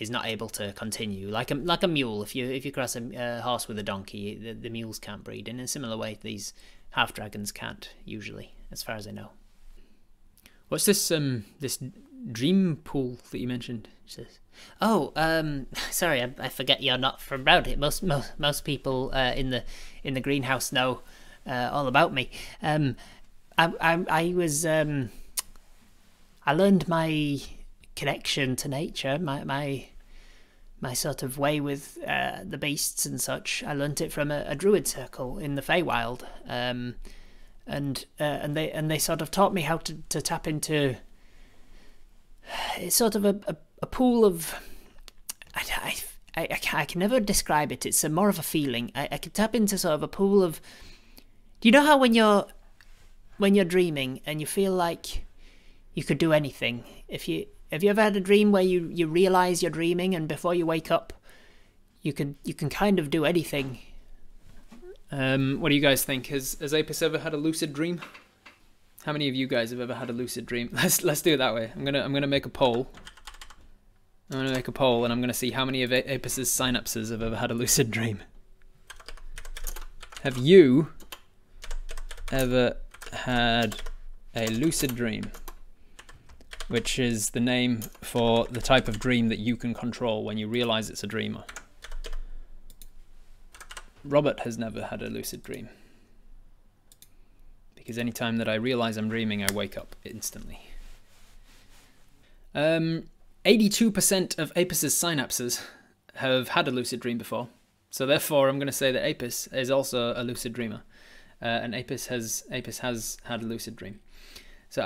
S1: not able to continue. Like a mule, if you cross a horse with a donkey, the mules can't breed. And in a similar way, these half dragons can't usually, as far as I know. What's this dream pool that you mentioned?
S3: She says, "Oh, sorry, I forget you're not from round here. Most people in the greenhouse know all about me. I was I learned my connection to nature, my sort of way with the beasts and such. I learnt it from a druid circle in the Feywild, and they sort of taught me how to tap into. It's sort of a pool of. I can never describe it. It's more of a feeling. I can tap into sort of a pool of. Do you know how when you're dreaming and you feel like you could do anything? Have you ever had a dream where you realise you're dreaming and before you wake up, you can kind of do anything?
S1: What do you guys think? Has Apis ever had a lucid dream? How many of you guys have ever had a lucid dream? Let's do it that way. I'm gonna make a poll. I'm gonna make a poll, and I'm gonna see how many of Apis's synapses have ever had a lucid dream. Have you ever had a lucid dream? Which is the name for the type of dream that you can control when you realise it's a dreamer. Robert has never had a lucid dream. Because anytime that I realise I'm dreaming, I wake up instantly. 82% of Apis's synapses have had a lucid dream before. So therefore, I'm going to say that Apis is also a lucid dreamer. And Apis has had a lucid dream. So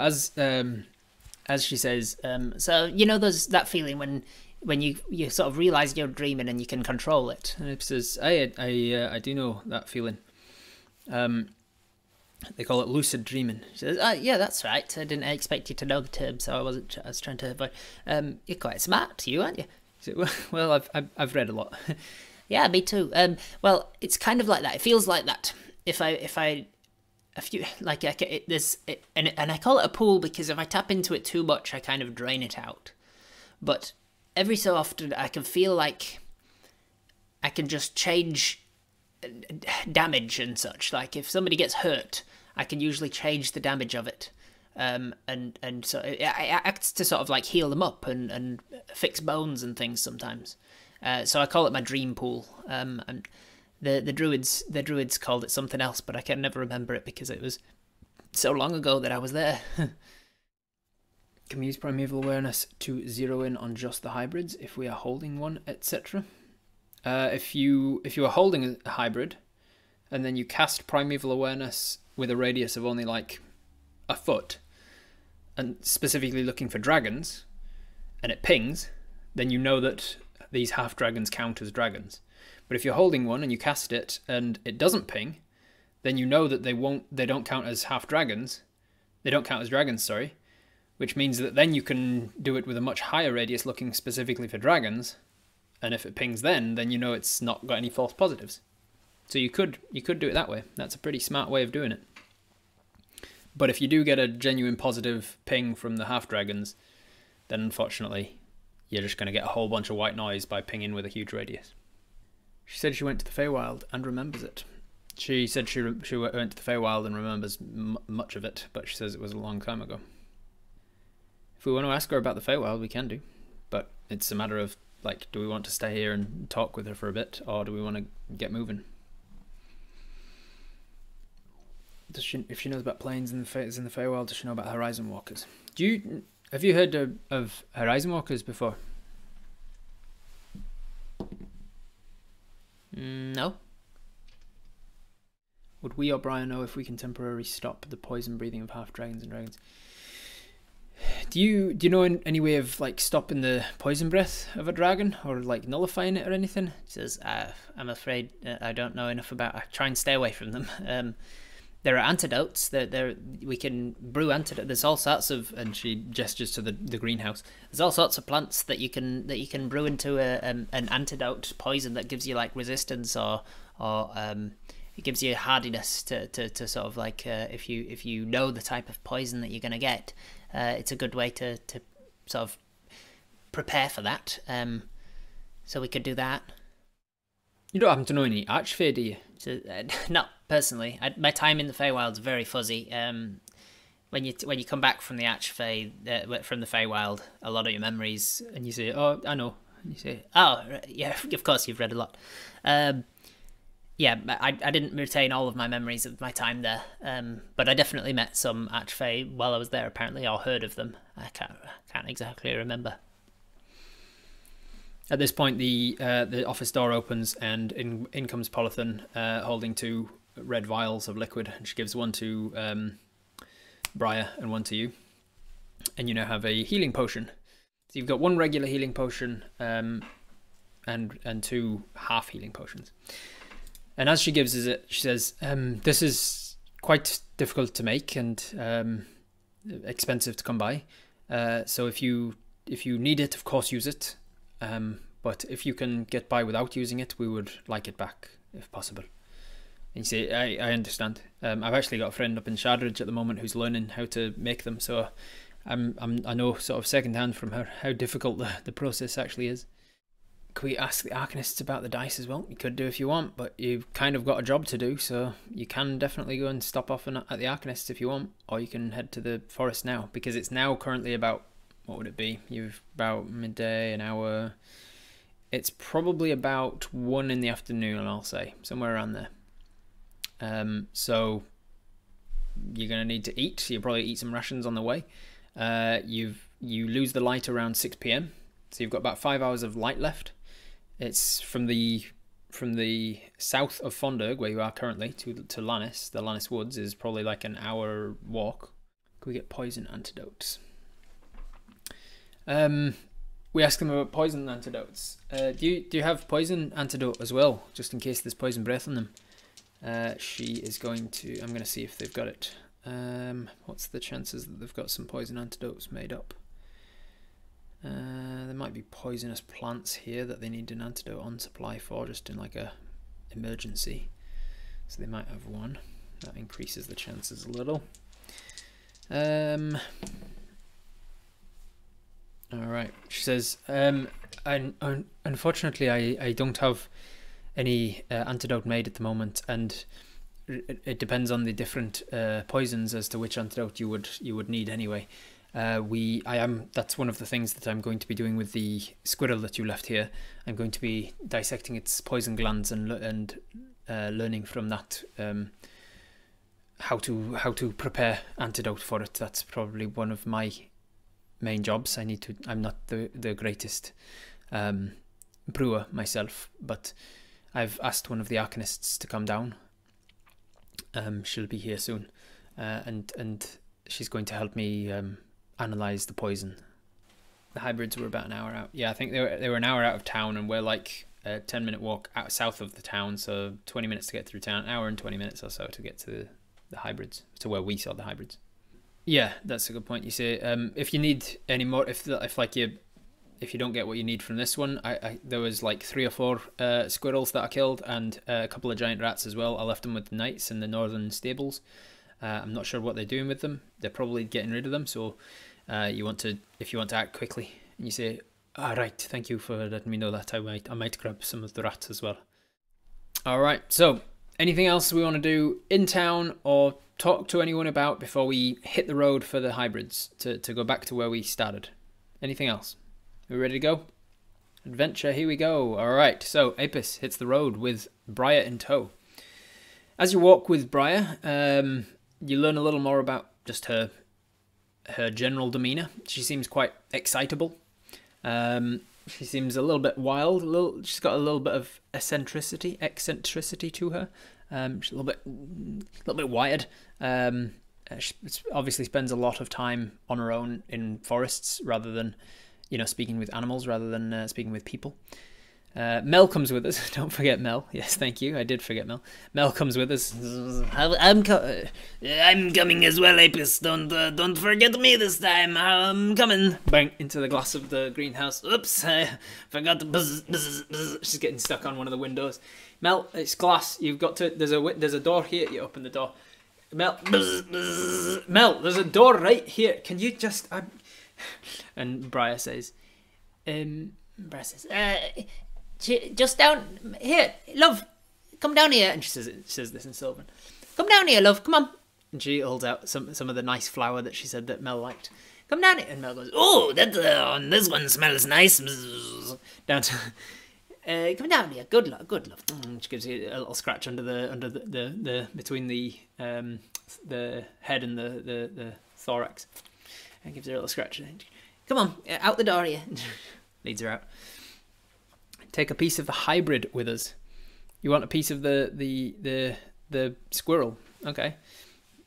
S1: as she says,
S3: so you know there's that feeling when you sort of realise you're dreaming and you can control it.
S1: And Apis says, I do know that feeling. They call it lucid dreaming.
S3: She says, yeah, that's right. I didn't expect you to know the term, so I was trying to avoid. You're quite smart, aren't you?
S1: So, well, I've read a lot.
S3: Yeah, me too. Well, it's kind of like that. It feels like that. If you like, and I call it a pool because if I tap into it too much, I kind of drain it out. But every so often, I can feel like I can just change damage and such. Like if somebody gets hurt, I can usually change the damage of it, and so it acts to sort of like heal them up and fix bones and things sometimes. So I call it my dream pool. And the druids called it something else, but I can never remember it because it was so long ago that I was there.
S1: Can we use primeval awareness to zero in on just the hybrids if we are holding one, etc.? If you are holding a hybrid, and then you cast primeval awareness with a radius of only like a foot, and specifically looking for dragons, and it pings, then you know that these half dragons count as dragons. But if you're holding one and you cast it and it doesn't ping, then you know that they don't count as half dragons. They don't count as dragons, sorry. Which means that then you can do it with a much higher radius looking specifically for dragons. And if it pings then you know it's not got any false positives. So you could do it that way. That's a pretty smart way of doing it. But if you do get a genuine positive ping from the half dragons, then unfortunately you're just going to get a whole bunch of white noise by pinging with a huge radius. She said she went to the Feywild and remembers it. She said she went to the Feywild and remembers much of it, but she says it was a long time ago. If we want to ask her about the Feywild, we can do. But it's a matter of, like, do we want to stay here and talk with her for a bit, or do we want to get moving? If she knows about planes in the Feywild, does she know about Horizon Walkers? Have you heard of Horizon Walkers before?
S3: No.
S1: Would we or Briar know if we can temporarily stop the poison breathing of half dragons and dragons? Do you know any way of like stopping the poison breath of a dragon or like nullifying it or anything?
S3: She says, I'm afraid I don't know enough about. I try and stay away from them. There are antidotes. We can brew antidote. There's all sorts of, and she gestures to the greenhouse. There's all sorts of plants that you can brew into an antidote poison that gives you like resistance or it gives you hardiness to sort of like if you know the type of poison that you're gonna get, it's a good way to sort of prepare for that. So we could do that.
S1: You don't happen to know any Archfey, do you?
S3: So, not personally. My time in the Feywild's very fuzzy. when you come back from the Archfey, from the Feywild, a lot of your memories, and you say, "Oh, I know," and you say, "Oh, yeah, of course you've read a lot." Yeah, I didn't retain all of my memories of my time there, but I definitely met some Archfey while I was there, apparently, or heard of them. I can't exactly remember.
S1: At this point, the office door opens, and in comes Polithen, holding 2 red vials of liquid, and she gives one to Briar and one to you, and you now have a healing potion. So you've got 1 regular healing potion, and 2 half healing potions. And as she gives it, she says, "This is quite difficult to make and expensive to come by. So if you need it, of course, use it. But if you can get by without using it, we would like it back if possible." And you say, "I understand. I've actually got a friend up in Shardridge at the moment who's learning how to make them, so I know sort of secondhand from her how difficult the process actually is." Can we ask the Arcanists about the dice as well? You could do if you want, but you've kind of got a job to do, so you can definitely go and stop off at the Arcanists if you want, or you can head to the forest now, because it's now currently about, what would it be? You've about midday, an hour. It's probably about 1 in the afternoon, I'll say, somewhere around there. So you're going to need to eat. You'll probably eat some rations on the way. You lose the light around 6 p.m, so you've got about 5 hours of light left. It's from the south of Fondirg, where you are currently, to Lannis. The Lannis Woods is probably like an hour walk. Can we get poison antidotes? We ask them about poison antidotes. Do you have poison antidote as well, just in case there's poison breath on them? She is going to... I'm going to see if they've got it. What's the chances that they've got some poison antidotes made up? There might be poisonous plants here that they need an antidote on supply for, just in like a emergency. So they might have one. That increases the chances a little. Alright, she says, unfortunately I don't have any antidote made at the moment, and it depends on the different poisons as to which antidote you would need anyway. That's one of the things that I'm going to be doing with the squirrel that you left here. I'm going to be dissecting its poison glands and learning from that how to prepare antidote for it. That's probably one of my main jobs. I'm not the greatest brewer myself, but I've asked one of the Arcanists to come down. She'll be here soon, and she's going to help me analyze the poison. The hybrids were about an hour out. Yeah, I think they were an hour out of town, and we're like a 10-minute walk out south of the town, so 20 minutes to get through town, an hour and 20 minutes or so to get to the hybrids, to where we saw the hybrids. Yeah, that's a good point. You say if you need any more, if you don't get what you need from this one, there was like 3 or 4 squirrels that I killed, and a couple of giant rats as well. I left them with the knights in the northern stables. I'm not sure what they're doing with them. They're probably getting rid of them. So if you want to act quickly, and you say, "All right, thank you for letting me know that. I might grab some of the rats as well." All right. So anything else we want to do in town or talk to anyone about before we hit the road for the hybrids to go back to where we started? Anything else? Are we ready to go? Adventure, here we go. All right. So Apis hits the road with Briar in tow. As you walk with Briar, you learn a little more about just her general demeanour. She seems quite excitable. She seems a little bit wild. She's got a little bit of eccentricity to her. She's a little bit wired. She obviously spends a lot of time on her own in forests, rather than speaking with animals, rather than speaking with people. Mel comes with us. Don't forget Mel. Yes, thank you. I did forget Mel. Mel comes with us.
S2: I'm coming as well, Apis. Don't forget me this time. I'm coming.
S1: Bang into the glass of the greenhouse. Oops, I forgot to buzz, buzz, buzz. She's getting stuck on one of the windows. Mel, it's glass. You've got to. There's a door here. You open the door. Mel, buzz, buzz. Mel, there's a door right here. Can you just? And Briar says,
S2: just down here, love. Come down here.
S1: and she says this in Sylvan.
S2: Come down here, love. Come on.
S1: And she holds out some of the nice flour that she said that Mel liked. Come down here. And Mel goes, oh, this one smells nice. Down to, come down here. Good luck. And she gives you a little scratch under the between the head and the thorax. And gives her a little scratch. Come on, out the door here. Leads her out. Take a piece of the hybrid with us. You want a piece of the squirrel? Okay,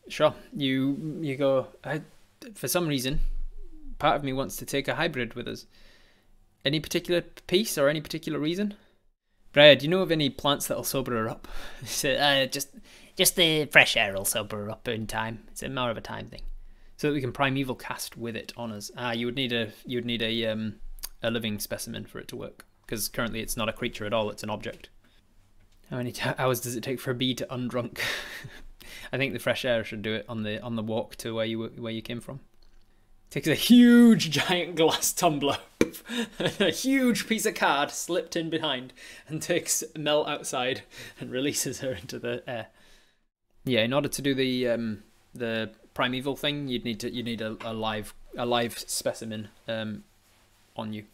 S1: sure. You go. For some reason, part of me wants to take a hybrid with us. Any particular piece or any particular reason? Briar, do you know of any plants that'll sober her up?
S3: So, just the fresh air will sober her up in time. It's more of a time thing.
S1: So that we can primeval cast with it on us. You would need a living specimen for it to work, because currently it's not a creature at all. It's an object. How many hours does it take for a bee to undrunk? I think the fresh air should do it on the walk to where you came from. Takes a huge giant glass tumbler, a huge piece of card slipped in behind, and takes Mel outside and releases her into the air. Yeah, in order to do the primeval thing, you'd need a live specimen on you.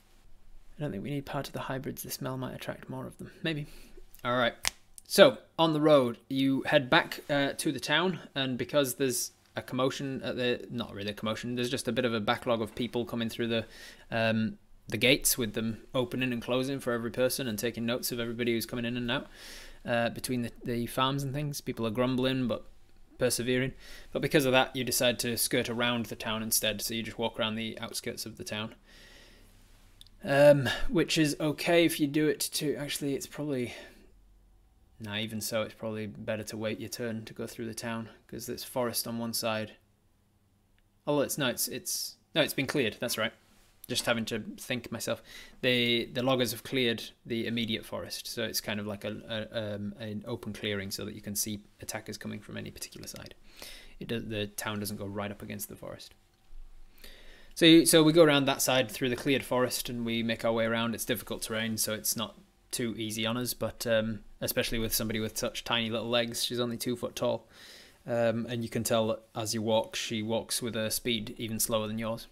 S1: I don't think we need part of the hybrids. The smell might attract more of them. Maybe. All right. So on the road, you head back to the town, and because there's a commotion not really a commotion, there's just a bit of a backlog of people coming through the gates, with them opening and closing for every person and taking notes of everybody who's coming in and out between the farms and things. People are grumbling but persevering, but because of that, you decide to skirt around the town instead. So you just walk around the outskirts of the town, which is okay if you do it to. Actually, it's probably. Now, even so, it's probably better to wait your turn to go through the town, because there's forest on one side. Oh, it's been cleared. That's right. Just having to think myself. The loggers have cleared the immediate forest, so it's kind of like an open clearing, so that you can see attackers coming from any particular side. The town doesn't go right up against the forest. So we go around that side through the cleared forest, and we make our way around. It's difficult terrain, so it's not too easy on us, but especially with somebody with such tiny little legs. She's only 2 foot tall, and you can tell that as you walk, she walks with a speed even slower than yours.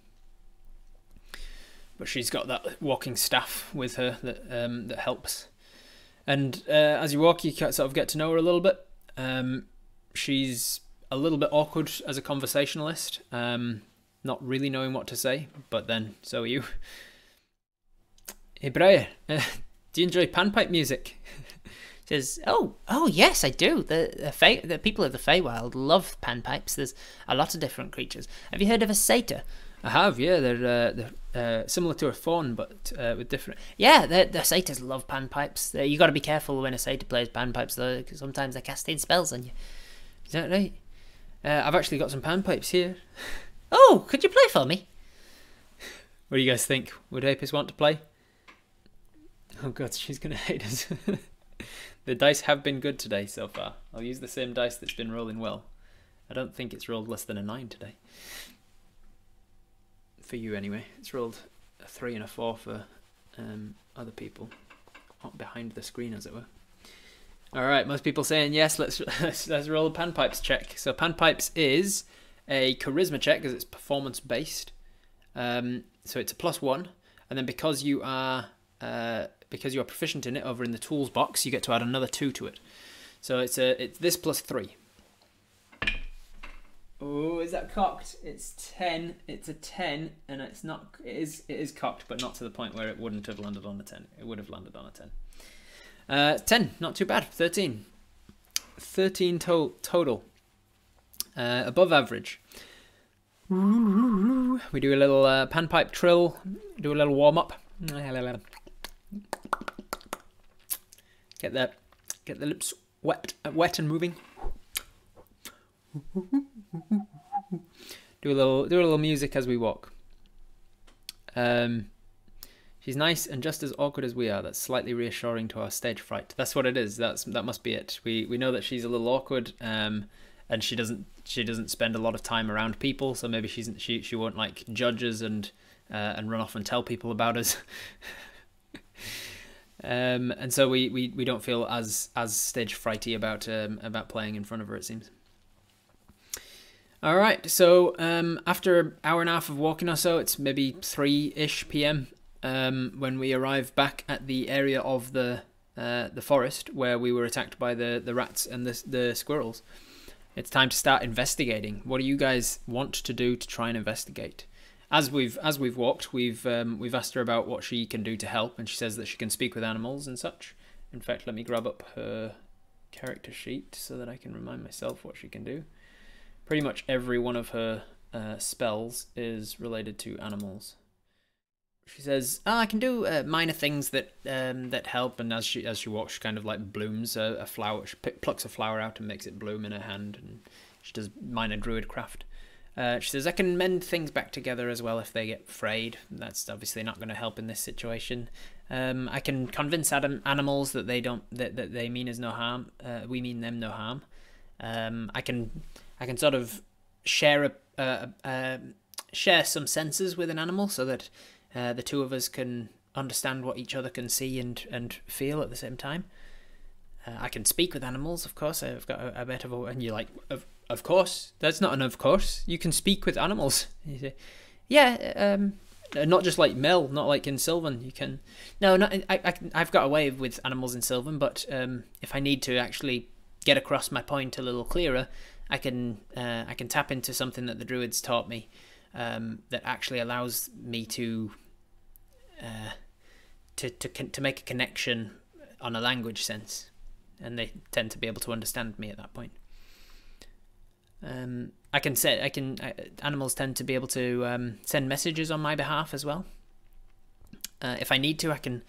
S1: But she's got that walking staff with her that helps. And as you walk, you sort of get to know her a little bit. She's a little bit awkward as a conversationalist, not really knowing what to say, but then so are you. Hey Briar, do you enjoy panpipe music?
S3: She says, oh yes, I do. The people of the Feywild love panpipes. There's a lot of different creatures. Have you heard of a satyr?
S1: I have, yeah. They're similar to a faun, but with different.
S3: Yeah, the satyrs love panpipes. You got to be careful when a satyr plays panpipes, though, because sometimes they're casting spells on you.
S1: Is that right? I've actually got some panpipes here.
S3: Oh, could you play for me?
S1: What do you guys think? Would Apis want to play? Oh god, she's gonna hate us. The dice have been good today so far. I'll use the same dice that's been rolling well. I don't think it's rolled less than a 9 today. For you anyway. It's rolled a 3 and a 4 for other people. Not behind the screen, as it were. Alright, most people saying yes, let's roll a panpipes check. So panpipes is a charisma check, because it's performance based. So it's a +1, and then because you are proficient in it over in the tools box, you get to add another 2 to it. So it's this +3. Oh, is that cocked? It's 10. It's a 10, and it's not. It is cocked, but not to the point where it wouldn't have landed on a 10. It would have landed on a 10. 10, not too bad. 13. 13 total. Above average. We do a little panpipe trill. Do a little warm up. Get the lips wet and moving. Do a little music as we walk. She's nice and just as awkward as we are. That's slightly reassuring to our stage fright. That's what it is. That must be it. We know that she's a little awkward, and she doesn't spend a lot of time around people. So maybe she won't like judge us and run off and tell people about us. And so we don't feel as stage frighty about playing in front of her, it seems. All right, so after an hour and a half of walking or so, it's maybe 3-ish p.m. When we arrive back at the area of the forest where we were attacked by the rats and the squirrels. It's time to start investigating. What do you guys want to do to try and investigate? As we've walked, we've asked her about what she can do to help, and she says that she can speak with animals and such. In fact, let me grab up her character sheet so that I can remind myself what she can do. Pretty much every one of her spells is related to animals. She says, "I can do minor things that help." And as she walks, she kind of like blooms a flower. She plucks a flower out and makes it bloom in her hand, and she does minor druid craft. She says, "I can mend things back together as well if they get frayed." That's obviously not going to help in this situation. I can convince animals that they mean us no harm. We mean them no harm. I can sort of share share some senses with an animal so that the two of us can understand what each other can see and feel at the same time. I can speak with animals, of course. I've got a bit of a... And you're like, of course? That's not an of course. You can speak with animals. You say, yeah, not just like Mel, not like in Sylvan. You can... No, I've got a way with animals in Sylvan, but if I need to actually get across my point a little clearer, I can tap into something that the druids taught me that actually allows me to make a connection on a language sense, and they tend to be able to understand me at that point. Animals tend to be able to send messages on my behalf as well. If I need to, I can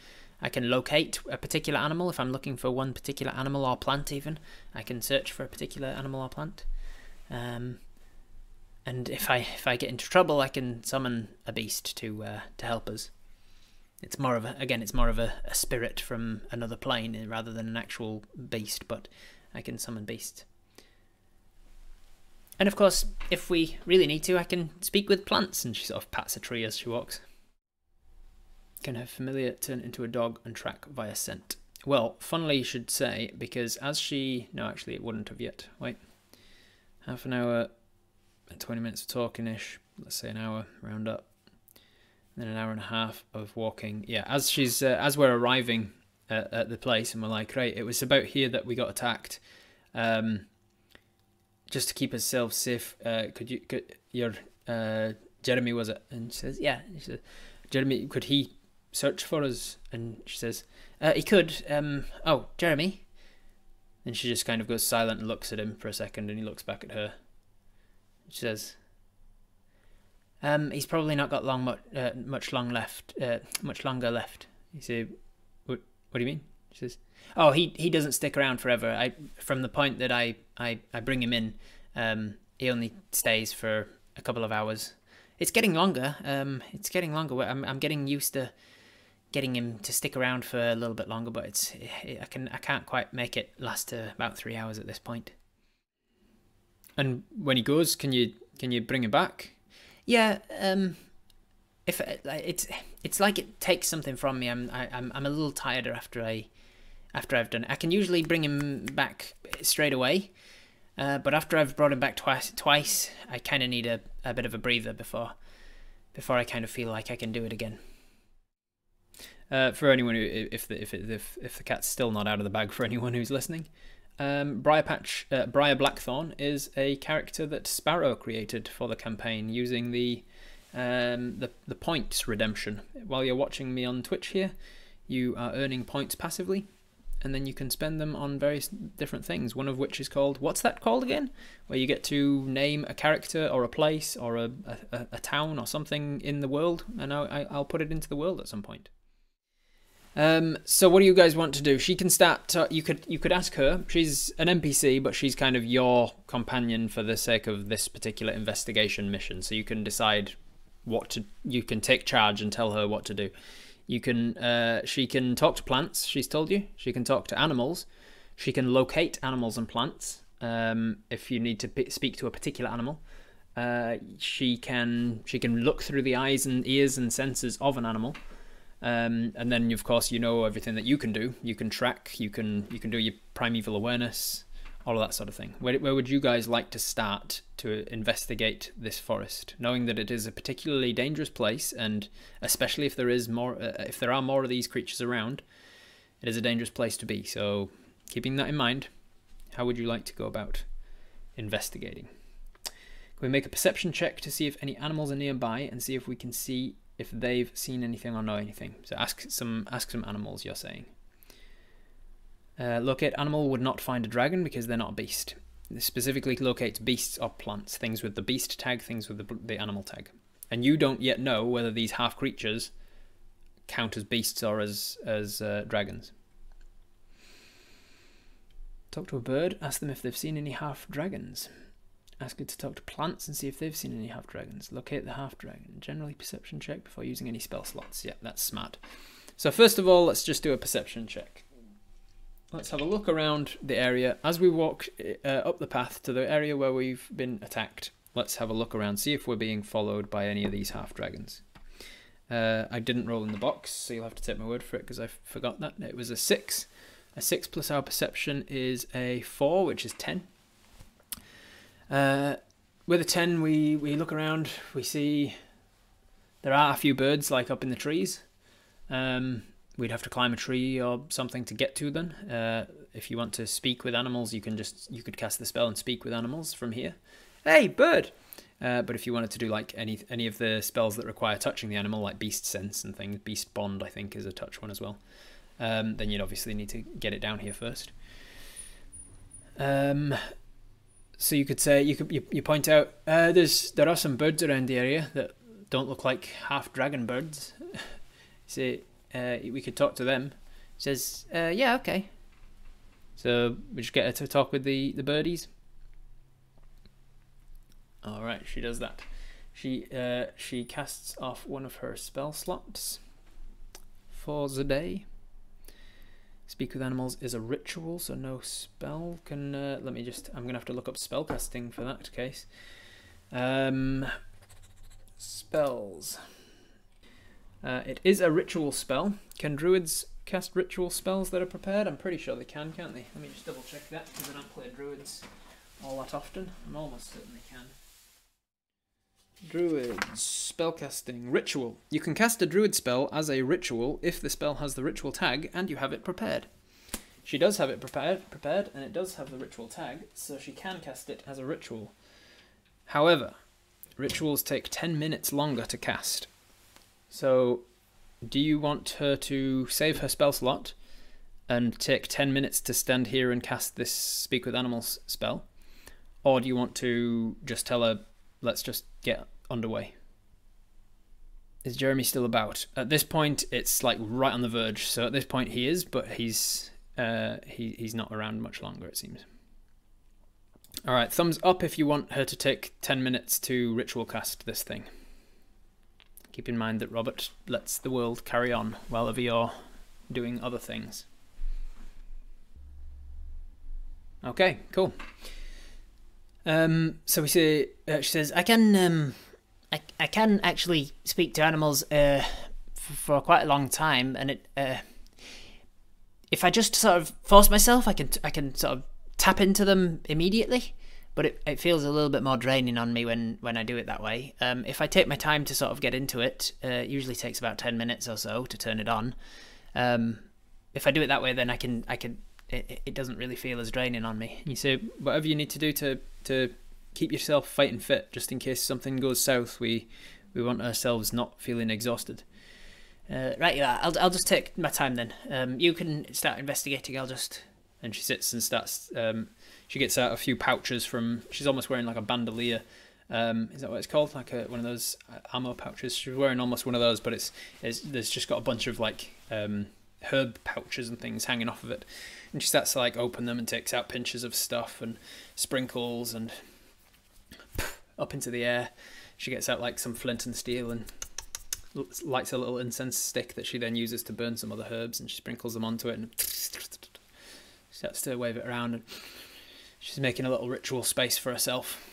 S1: locate a particular animal. If I'm looking for one particular animal or plant, even I can search for a particular animal or plant. And if I get into trouble, I can summon a beast to help us. It's more of a spirit from another plane rather than an actual beast, but I can summon beasts. And of course, if we really need to, I can speak with plants. And she sort of pats a tree as she walks. Can her familiar turn into a dog and track via scent? Well, funnily you should say, because as she... No, actually it wouldn't have yet. Wait. Half an hour, 20 minutes of talking-ish. Let's say an hour, round up. Then an hour and a half of walking. Yeah, as we're arriving at the place, and we're like, right, it was about here that we got attacked. Just to keep ourselves safe, Jeremy, was it? And she says, yeah. She says, Jeremy, could he search for us? And she says, he could. Oh, Jeremy. And she just kind of goes silent and looks at him for a second, and he looks back at her. She says, he's probably not got much longer left. You say, what do you mean? She says, oh, he doesn't stick around forever. From the point that I bring him in, he only stays for a couple of hours. It's getting longer. I'm getting used to getting him to stick around for a little bit longer, but I can't quite make it last to about 3 hours at this point. And when he goes, can you bring him back? Yeah. If it's like it takes something from me. I'm a little tired after I've done it. I can usually bring him back straight away, but after I've brought him back twice, I kind of need a bit of a breather before I kind of feel like I can do it again. For anyone who, if the cat's still not out of the bag, for anyone who's listening, Briar Blackthorn is a character that Sparrow created for the campaign using the points redemption. While you're watching me on Twitch here, you are earning points passively, and then you can spend them on various different things, one of which is called, what's that called again? Where you get to name a character or a place or a town or something in the world, and I'll put it into the world at some point. So what do you guys want to do? She can start, you could ask her. She's an NPC, but she's kind of your companion for the sake of this particular investigation mission, so you can decide you can take charge and tell her what to do. You can, she can talk to plants, she's told you. She can talk to animals. She can locate animals and plants, if you need to speak to a particular animal. She can look through the eyes and ears and senses of an animal. And then, of course, you know everything that you can do. You can track, you can do your primeval awareness, all of that sort of thing. Where would you guys like to start to investigate this forest, knowing that it is a particularly dangerous place, and especially if there are more of these creatures around, it is a dangerous place to be. So, keeping that in mind, how would you like to go about investigating? Can we make a perception check to see if any animals are nearby and see if we can see if they've seen anything or know anything? So ask some animals, you're saying. Locate animal would not find a dragon because they're not a beast. This specifically locates beasts or plants, things with the beast tag, things with the animal tag. And you don't yet know whether these half creatures count as beasts or as dragons. Talk to a bird, ask them if they've seen any half dragons. Ask it to talk to plants and see if they've seen any half dragons. Locate the half dragon. Generally perception check before using any spell slots. Yeah, that's smart. So first of all, let's just do a perception check. Let's have a look around the area. As we walk up the path to the area where we've been attacked, let's have a look around, see if we're being followed by any of these half dragons. I didn't roll in the box, so you'll have to take my word for it because I forgot that. It was a 6. A 6 plus our perception is a 4, which is 10. With a 10, we look around, we see there are a few birds like up in the trees. We'd have to climb a tree or something to get to them. If you want to speak with animals, you could cast the spell and speak with animals from here. Hey, bird! But if you wanted to do like any of the spells that require touching the animal, like beast sense and things, beast bond I think is a touch one as well. Then you'd obviously need to get it down here first. So you could say you point out there are some birds around the area that don't look like half dragon birds. Say we could talk to them. He says, yeah, okay. So we just get her to talk with the birdies. All right, she does that. She casts off one of her spell slots for the day. Speak with animals is a ritual, so no spell can. I'm gonna have to look up spell casting for that case. Spells. It is a ritual spell. Can druids cast ritual spells that are prepared? I'm pretty sure they can, can't they? Let me just double check that because I don't play druids all that often. I'm almost certain they can. Druids, spellcasting, ritual. You can cast a druid spell as a ritual if the spell has the ritual tag and you have it prepared. She does have it prepared, and it does have the ritual tag, so she can cast it as a ritual. However, rituals take 10 minutes longer to cast. So, do you want her to save her spell slot and take 10 minutes to stand here and cast this Speak with Animals spell? Or do you want to just tell her, let's just get underway? Is Jeremy still about? At this point, it's like right on the verge. So at this point he is, but he's not around much longer, it seems. All right, thumbs up if you want her to take 10 minutes to ritual cast this thing. Keep in mind that Robert lets the world carry on while you're doing other things. Okay, cool. So we say, she says, I can actually speak to animals for quite a long time, and if I just sort of force myself, I can sort of tap into them immediately, but it feels a little bit more draining on me when I do it that way. If I take my time to sort of get into it, it usually takes about 10 minutes or so to turn it on. If I do it that way, then it doesn't really feel as draining on me. You say, whatever you need to do to keep yourself fighting fit, just in case something goes south, we want ourselves not feeling exhausted. Right, yeah, I'll just take my time then. You can start investigating, And she sits and starts, she gets out a few pouches she's almost wearing like a bandolier. Is that what it's called? Like one of those ammo pouches. She's wearing almost one of those, but there's just got a bunch of like herb pouches and things hanging off of it. And she starts to like open them and takes out pinches of stuff and sprinkles and up into the air. She gets out like some flint and steel and lights a little incense stick that she then uses to burn some other herbs, and she sprinkles them onto it and starts to wave it around, and she's making a little ritual space for herself.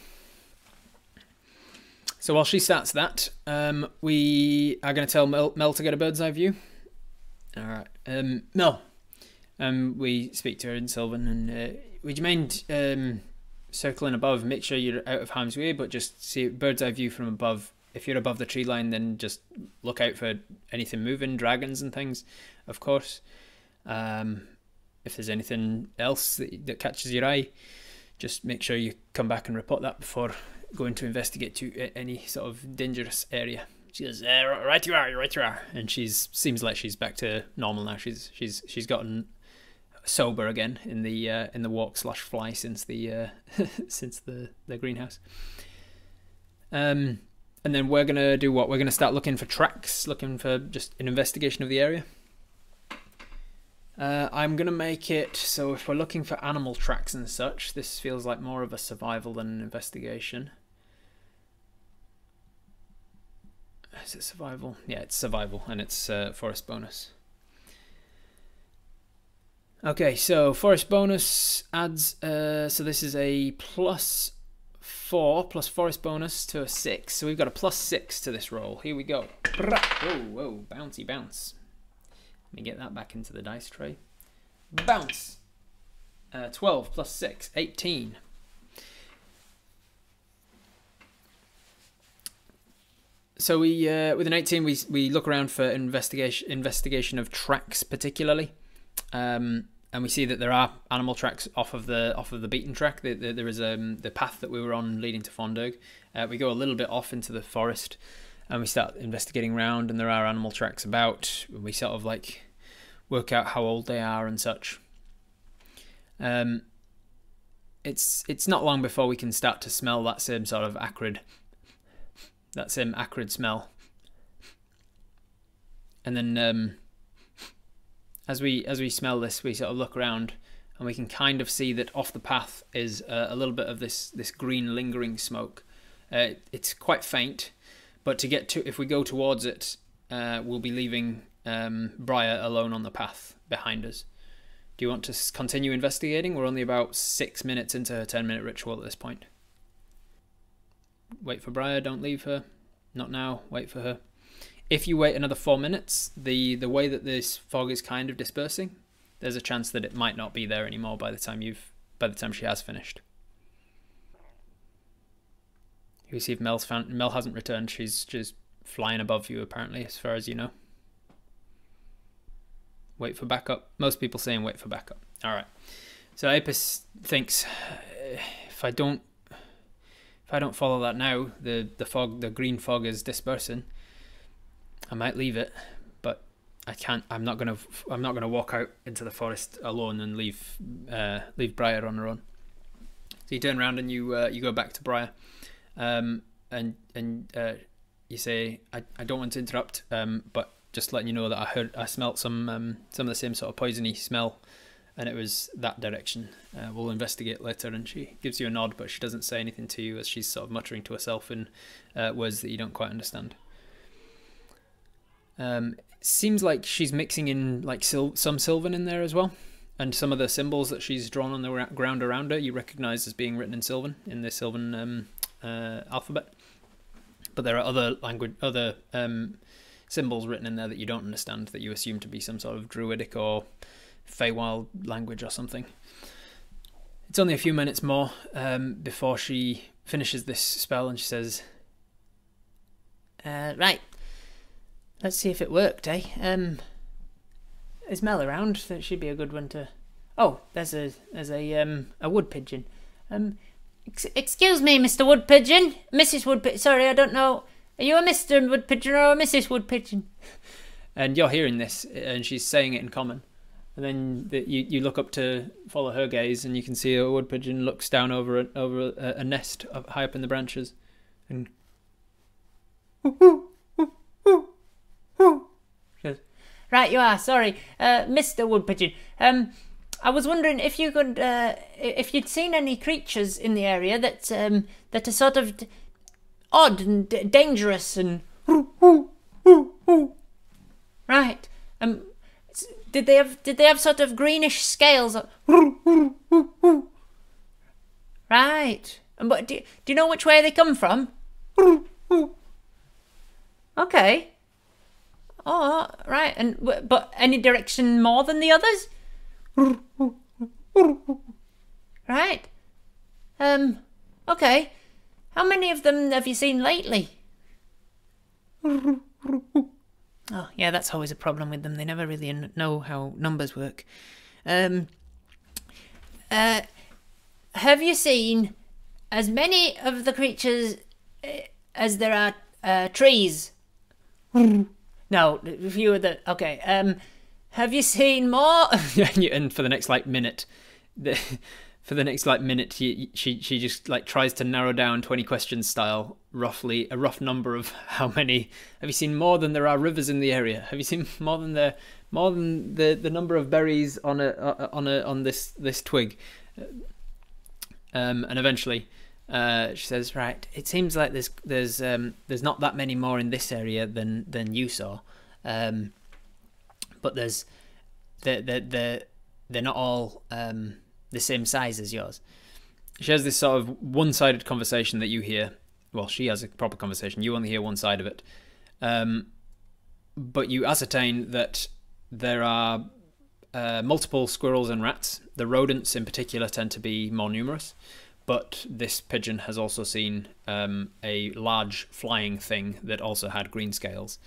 S1: So while she starts that, we are going to tell Mel to get a bird's eye view. All right, Mel. We speak to her in Sylvan, and would you mind circling above, make sure you're out of harm's way, but just see bird's eye view from above. If you're above the tree line, then just look out for anything moving, dragons and things, of course. If there's anything else that catches your eye, just make sure you come back and report that before going to investigate to any sort of dangerous area. She goes, right you are, and seems like she's back to normal now. She's gotten sober again in the walk/fly since the since the greenhouse. And then we're gonna do what? We're gonna start looking for tracks, looking for just an investigation of the area. I'm gonna make it so if we're looking for animal tracks and such, this feels like more of a survival than an investigation. Is it survival? Yeah, it's survival, and it's forest bonus. Okay, so forest bonus adds, so this is a +4 plus forest bonus to a 6. So we've got a +6 to this roll. Here we go. Whoa, whoa, bouncy bounce. Let me get that back into the dice tray. Bounce. 12 plus 6, 18. So we, with an 18, we look around for investigation of tracks particularly, and we see that there are animal tracks off of the beaten track. There is the path that we were on leading to Fondirg. We go a little bit off into the forest, and we start investigating around, and there are animal tracks about. We sort of like work out how old they are and such. It's not long before we can start to smell that same sort of acrid smell, and then as we smell this, we sort of look around, and we can kind of see that off the path is a little bit of this green lingering smoke. It's quite faint, but if we go towards it, we'll be leaving Briar alone on the path behind us. Do you want to continue investigating? We're only about 6 minutes into her 10-minute ritual at this point. Wait for Briar, don't leave her. Not now, wait for her. If you wait another 4 minutes, the way that this fog is kind of dispersing, there's a chance that it might not be there anymore by the time she has finished. You see if Mel hasn't returned. She's just flying above you apparently, as far as you know. Wait for backup. Most people saying wait for backup. All right. So Apis thinks if I don't follow that now, the green fog is dispersing. I might leave it, but I can't. I'm not gonna walk out into the forest alone and leave Briar on her own. So you turn around and you go back to Briar, and you say, I don't want to interrupt, but just letting you know that I smelt some of the same sort of poisony smell, and it was that direction. We'll investigate later. And she gives you a nod, but she doesn't say anything to you, as she's sort of muttering to herself in words that you don't quite understand. Seems like she's mixing in like some Sylvan in there as well, and some of the symbols that she's drawn on the ground around her you recognise as being written in Sylvan, in the Sylvan alphabet. But there are other symbols written in there that you don't understand, that you assume to be some sort of druidic or Feywild language or something. It's only a few minutes more before she finishes this spell, and she says,
S3: right, let's see if it worked, eh? Is Mel around? That should be a good one to... Oh, there's a wood pigeon. Excuse me, Mr. Wood Pigeon. Mrs. Wood Pigeon. Sorry, I don't know. Are you a Mr. Wood Pigeon or a Mrs. Wood Pigeon?
S1: And you're hearing this, and she's saying it in common. And then you look up to follow her gaze, and you can see a wood pigeon looks down over a nest high up in the branches, and
S3: right, you are. Sorry, Mr. Wood Pigeon. I was wondering if you could, if you'd seen any creatures in the area that are sort of odd and dangerous and right. Did they have sort of greenish scales? Right. But do you know which way they come from? Okay. Oh, right. But any direction more than the others? Right. Okay. How many of them have you seen lately? Oh, yeah, that's always a problem with them. They never really know how numbers work. Have you seen as many of the creatures as there are trees? No, fewer than... Okay, have you seen more?
S1: And for the next, like, minute... For the next minute, she just like tries to narrow down 20 questions style, roughly a rough number of how many. Have you seen more than there are rivers in the area? Have you seen more than the number of berries on this twig? And eventually, she says, right, it seems like there's not that many more in this area than you saw, but they're not all the same size as yours. She has this sort of one-sided conversation that you hear. Well, she has a proper conversation. You only hear one side of it. But you ascertain that there are multiple squirrels and rats. The rodents in particular tend to be more numerous. But this pigeon has also seen a large flying thing that also had green scales.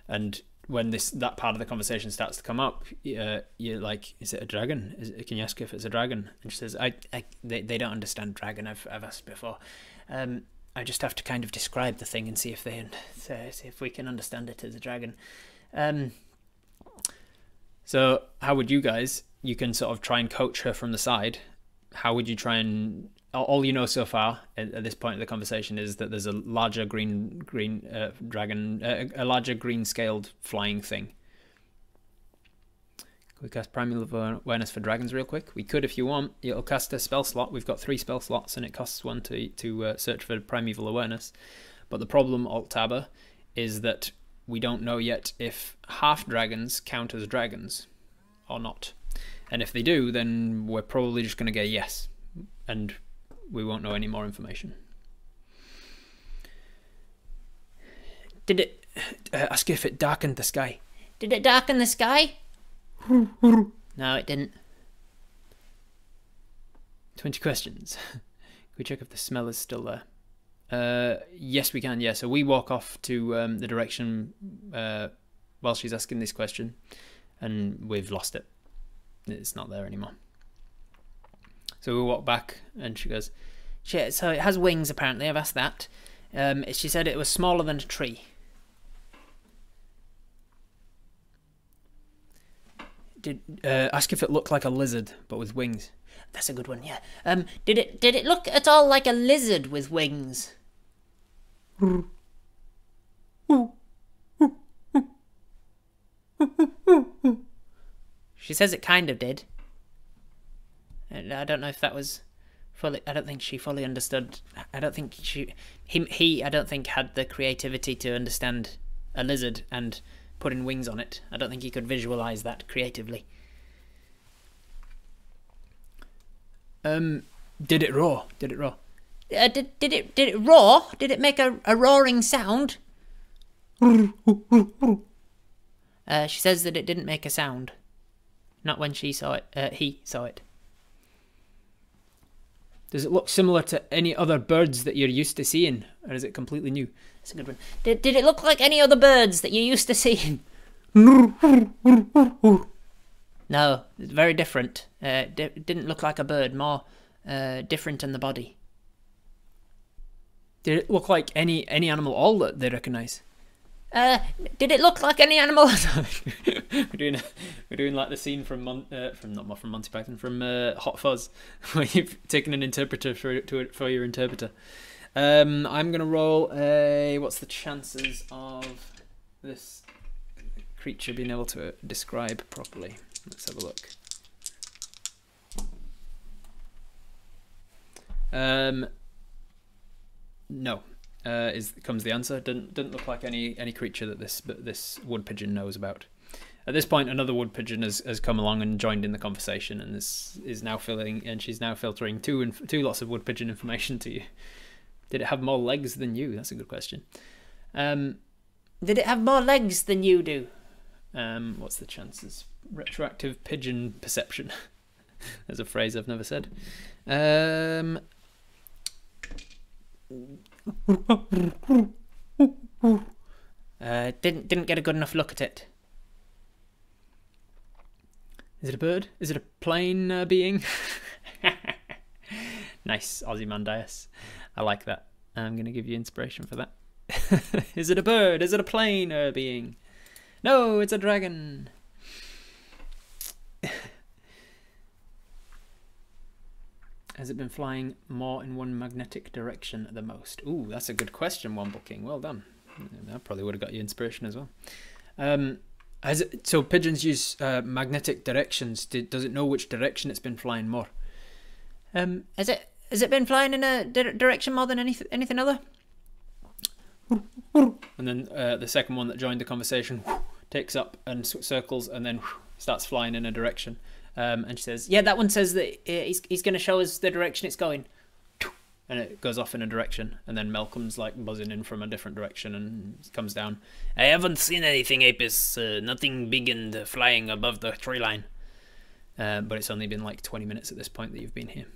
S1: And when that part of the conversation starts to come up, you're like, is it a dragon? Can you ask if it's a dragon? And she says, they don't understand dragon. I've asked before. I just have to kind of describe the thing and see if we can understand it as a dragon. So how would you guys? You can sort of try and coach her from the side. How would you try and? All you know so far at this point of the conversation is that there's a larger green dragon, a larger green scaled flying thing. Can we cast Primal Awareness for dragons real quick? We could if you want. It'll cast a spell slot. We've got 3 spell slots and it costs 1 to search for Primeval Awareness. But the problem, Alt-Tabber, is that we don't know yet if half dragons count as dragons or not. And if they do, then we're probably just going to get a yes. And we won't know any more information.
S3: Did it...
S1: ask if it darkened the sky.
S3: Did it darken the sky? No, it didn't.
S1: 20 questions. Can we check if the smell is still there? Yes, we can, yeah. So we walk off to the direction while she's asking this question, and we've lost it. It's not there anymore. So we walk back, and she goes, "Shit, so it has wings, apparently. I've asked that. She said it was smaller than a tree." Ask if it looked like a lizard, but with wings.
S3: That's a good one, yeah. Did it look at all like a lizard with wings? She says it kind of did. I don't know if that was fully... I don't think she fully understood... I don't think he I don't think had the creativity to understand a lizard and putting wings on it. I don't think he could visualise that creatively.
S1: Did it roar? Did it roar?
S3: Did it roar? Did it make a roaring sound? She says that it didn't make a sound. Not when she saw it. He saw it.
S1: Does it look similar to any other birds that you're used to seeing, or is it completely new?
S3: That's a good one. Did it look like any other birds that you're used to seeing? No, it's very different. Didn't look like a bird, more different in the body.
S1: Did it look like any animal at all that they recognise?
S3: Did it look like any animal?
S1: we're doing like the scene from Monty Python, from Hot Fuzz, where you've taken an interpreter for your interpreter. I'm gonna roll a. What's the chances of this creature being able to describe properly? Let's have a look. No. Comes the answer. Didn't look like any creature that this wood pigeon knows about. At this point, another wood pigeon has come along and joined in the conversation, and she's now filtering two lots of wood pigeon information to you. Did it have more legs than you? That's a good question.
S3: Did it have more legs than you do?
S1: What's the chances? Retroactive pigeon perception. There's a phrase I've never said. Didn't get a good enough look at it. Is it a bird? Is it a plane being? Nice, Ozymandias. I like that. I'm going to give you inspiration for that. Is it a bird? Is it a plane being? No, it's a dragon. Has it been flying more in one magnetic direction the most? Ooh, that's a good question, Womble King. Well done. That probably would have got you inspiration as well. So pigeons use magnetic directions. Does it know which direction it's been flying more?
S2: Has it been flying in a direction more than anything other?
S1: And then the second one that joined the conversation takes up and circles and then starts flying in a direction. And she says, yeah, that one says that he's going to show us the direction it's going. And it goes off in a direction. And then Malcolm's like buzzing in from a different direction and comes down. I haven't seen anything, Apis. Nothing big and flying above the tree line. But it's only been like 20 minutes at this point that you've been here.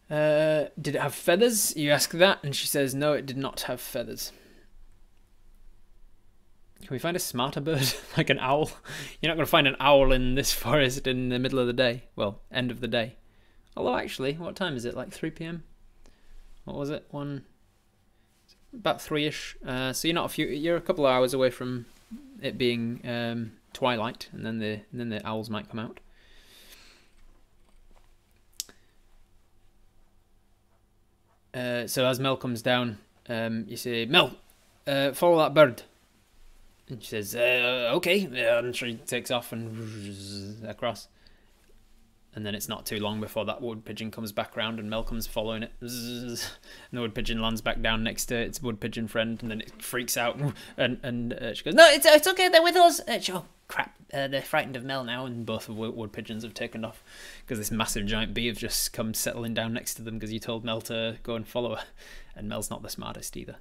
S1: Did it have feathers? You ask that, and she says, no, it did not have feathers. Can we find a smarter bird? Like an owl? You're not going to find an owl in this forest in the middle of the day. Well, end of the day. Although, actually, what time is it? Like 3 p.m? What was it? About 3-ish. So you're a couple of hours away from it being twilight, and then the owls might come out. So as Mel comes down, you say, Mel, follow that bird. And she says, okay. And she takes off and across. And then it's not too long before that wood pigeon comes back round and Mel comes following it. And the wood pigeon lands back down next to its wood pigeon friend, and then it freaks out. And she goes, no, it's okay, they're with us. Oh, crap, they're frightened of Mel now, and both of the wood pigeons have taken off because this massive giant bee have just come settling down next to them because you told Mel to go and follow her. And Mel's not the smartest either.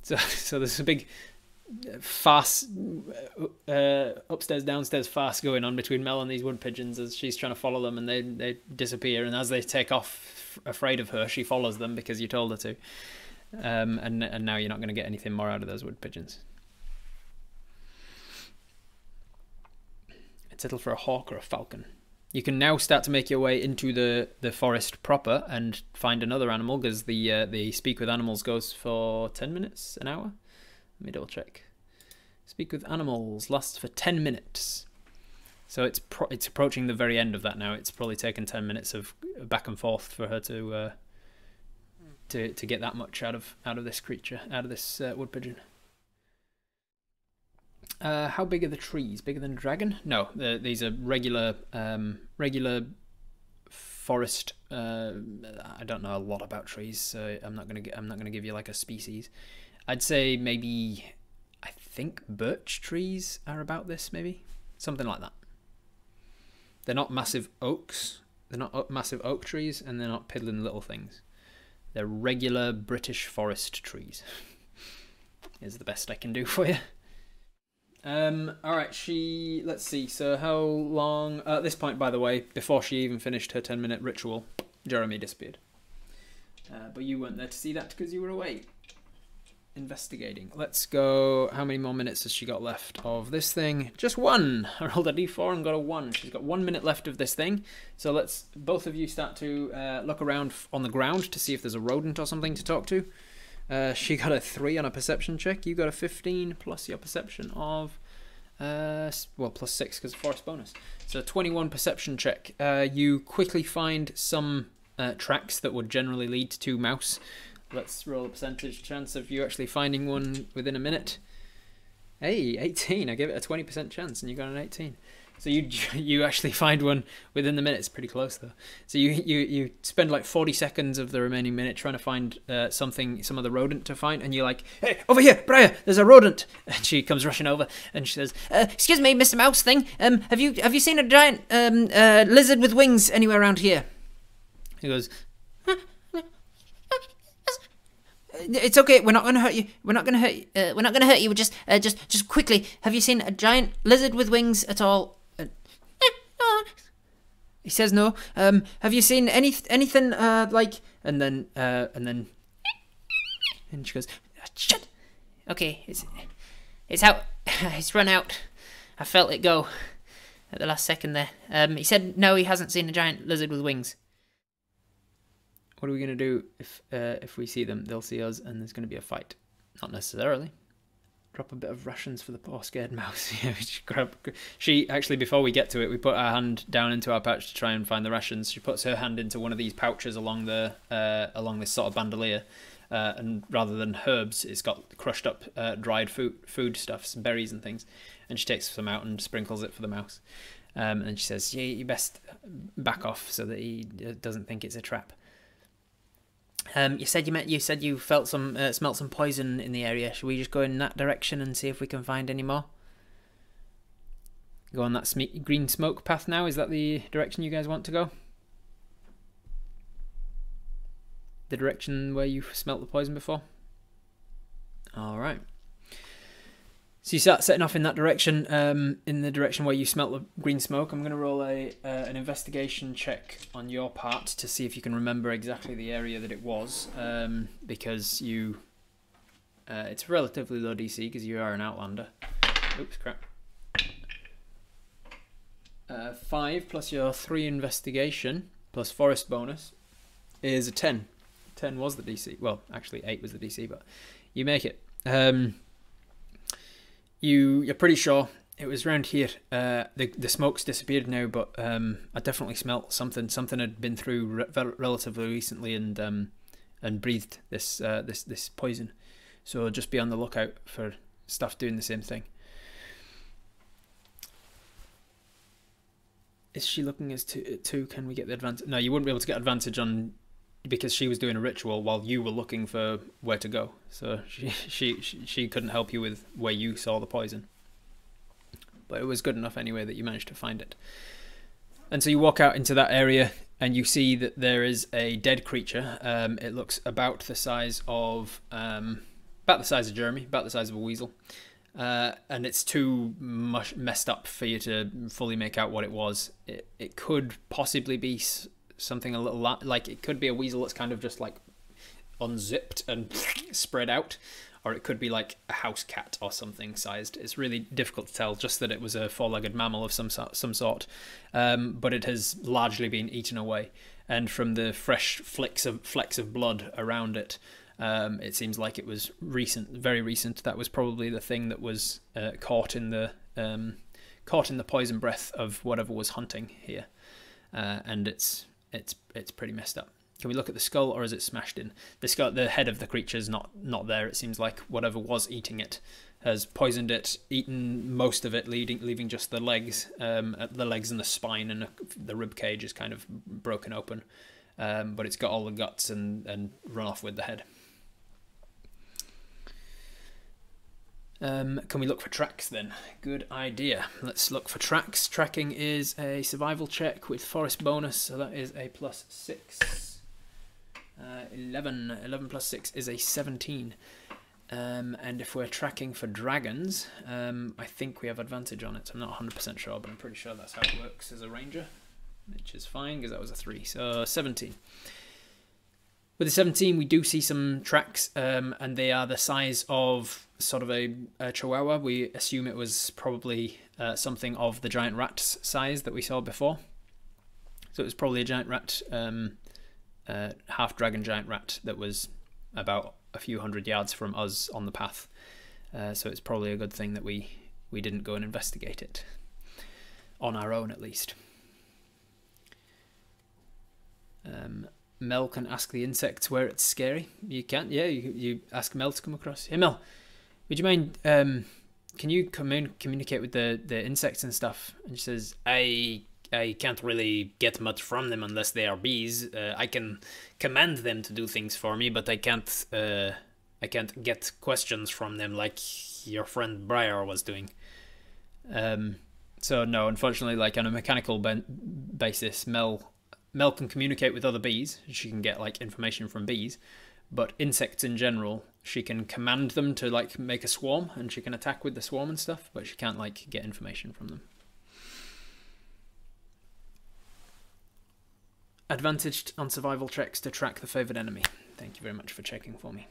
S1: So there's a big farce, upstairs downstairs farce going on between Mel and these wood pigeons as she's trying to follow them, and they disappear, and as they take off afraid of her, she follows them because you told her to, and now you're not going to get anything more out of those wood pigeons. Settle for a hawk or a falcon. You can now start to make your way into the forest proper and find another animal, because the Speak with Animals goes for 10 minutes, an hour. Let me double check. Speak with Animals lasts for 10 minutes. So it's approaching the very end of that now. It's probably taken 10 minutes of back and forth for her to get that much out of this creature, out of this wood pigeon. How big are the trees? Bigger than a dragon? No, these are regular forest. I don't know a lot about trees, so I'm not gonna give you like a species. I'd say maybe, I think birch trees are about this, maybe something like that. They're not massive oaks. They're not massive oak trees, and they're not piddling little things. They're regular British forest trees. Is the best I can do for you. Alright, let's see, so how long, at this point, by the way, before she even finished her 10-minute ritual, Jeremy disappeared. But you weren't there to see that because you were away investigating. Let's go, how many more minutes has she got left of this thing? Just one! I rolled a d4 and got a 1. She's got 1 minute left of this thing, so let's, both of you start to look around on the ground to see if there's a rodent or something to talk to. She got a 3 on a perception check. You got a 15 plus your perception of, well, plus 6 because of forest bonus. So 21 perception check. You quickly find some tracks that would generally lead to mouse. Let's roll a percentage chance of you actually finding one within a minute. Hey, 18. I gave it a 20% chance and you got an 18. So you actually find one within the minute. It's pretty close though. So you spend like 40 seconds of the remaining minute trying to find some other rodent to find, and you're like, hey, over here, Briar, there's a rodent. And she comes rushing over and she says,
S2: excuse me, Mr. Mouse thing. Have you seen a giant lizard with wings anywhere around here?
S1: He goes,
S2: it's okay. We're not going to hurt you. We're not going to hurt you. We're not going to hurt you. Just quickly. Have you seen a giant lizard with wings at all? He says no. Have you seen anything like? And then
S3: And she goes, shit. Okay, it's out. It's run out. I felt it go at the last second there. He said no, he hasn't seen a giant lizard with wings.
S1: What are we going to do if we see them? They'll see us and there's going to be a fight. Not necessarily. Drop a bit of rations for the poor scared mouse. She actually, before we get to it, we put our hand down into our pouch to try and find the rations. She puts her hand into one of these pouches along this sort of bandolier, and rather than herbs, it's got crushed up dried food stuff, some berries and things. And she takes some out and sprinkles it for the mouse. And she says, "Yeah, you best back off so that he doesn't think it's a trap." You said you felt smelt some poison in the area. Should we just go in that direction and see if we can find any more? Go on that green smoke path now. Is that the direction you guys want to go? The direction where you smelt the poison before? All right. So you start setting off in that direction, in the direction where you smelt the green smoke. I'm going to roll an investigation check on your part to see if you can remember exactly the area that it was, because it's relatively low DC because you are an outlander. Oops, crap. 5 plus your 3 investigation plus forest bonus is a 10. 10 was the DC. Well, actually 8 was the DC, but you make it. You're pretty sure it was around here. The smoke's disappeared now, but I definitely smelt something. Something had been through relatively recently and breathed this poison. So just be on the lookout for stuff doing the same thing. Is she looking as two? Can we get the advantage? No, you wouldn't be able to get advantage on, because she was doing a ritual while you were looking for where to go. So she couldn't help you with where you saw the poison. But it was good enough anyway that you managed to find it. And so you walk out into that area and you see that there is a dead creature. It looks about the size of Jeremy, about the size of a weasel. And it's too messed up for you to fully make out what it was. It could possibly be something a little like, it could be a weasel that's kind of just like unzipped and spread out, or it could be like a house cat or something sized. It's really difficult to tell, just that it was a four-legged mammal of some sort, but it has largely been eaten away, and from the fresh flecks of blood around it, it seems like it was recent, very recent. That was probably the thing that was caught in the poison breath of whatever was hunting here, and it's pretty messed up. Can we look at the skull, or is it smashed in? The head of the creature's not there. It seems like whatever was eating it has poisoned it, eaten most of it, leaving just the legs. The legs and the spine, and the rib cage is kind of broken open, but it's got all the guts and run off with the head. Can we look for tracks then? Good idea. Let's look for tracks. Tracking is a survival check with forest bonus, so that is a +6. 11 plus 6 is a 17. And if we're tracking for dragons, I think we have advantage on it. I'm not 100% sure, but I'm pretty sure that's how it works as a ranger, which is fine because that was a 3. So 17. With the 17, we do see some tracks, and they are the size of sort of a chihuahua. We assume it was probably something of the giant rat size that we saw before. So it was probably a giant rat, half-dragon giant rat that was about a few hundred yards from us on the path. So it's probably a good thing that we didn't go and investigate it. On our own, at least. Mel can ask the insects where it's scary. You can't? Yeah, you ask Mel to come across. Hey Mel, would you mind, can you communicate with the insects and stuff? And she says, I can't really get much from them unless they are bees. I can command them to do things for me, but I can't get questions from them like your friend Briar was doing. So no, unfortunately, like on a mechanical basis, Mel can communicate with other bees. She can get like information from bees, but insects in general, she can command them to like make a swarm, and she can attack with the swarm and stuff, but she can't like get information from them. Advantaged on survival checks to track the favoured enemy. Thank you very much for checking for me.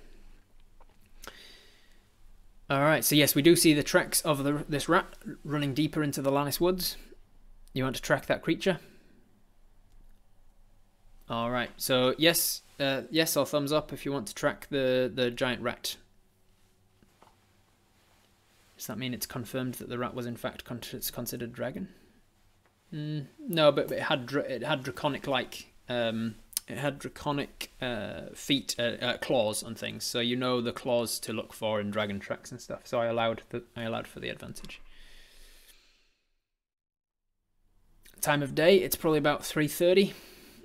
S1: Alright, so yes, we do see the tracks of this rat running deeper into the Lannis Woods. You want to track that creature? Alright, so yes, yes or thumbs up if you want to track the giant rat. Does that mean it's confirmed that the rat was in fact considered dragon? No, but it had draconic-like... it had draconic feet, claws and things, so you know the claws to look for in dragon tracks and stuff. So I allowed for the advantage. Time of day, it's probably about 3:30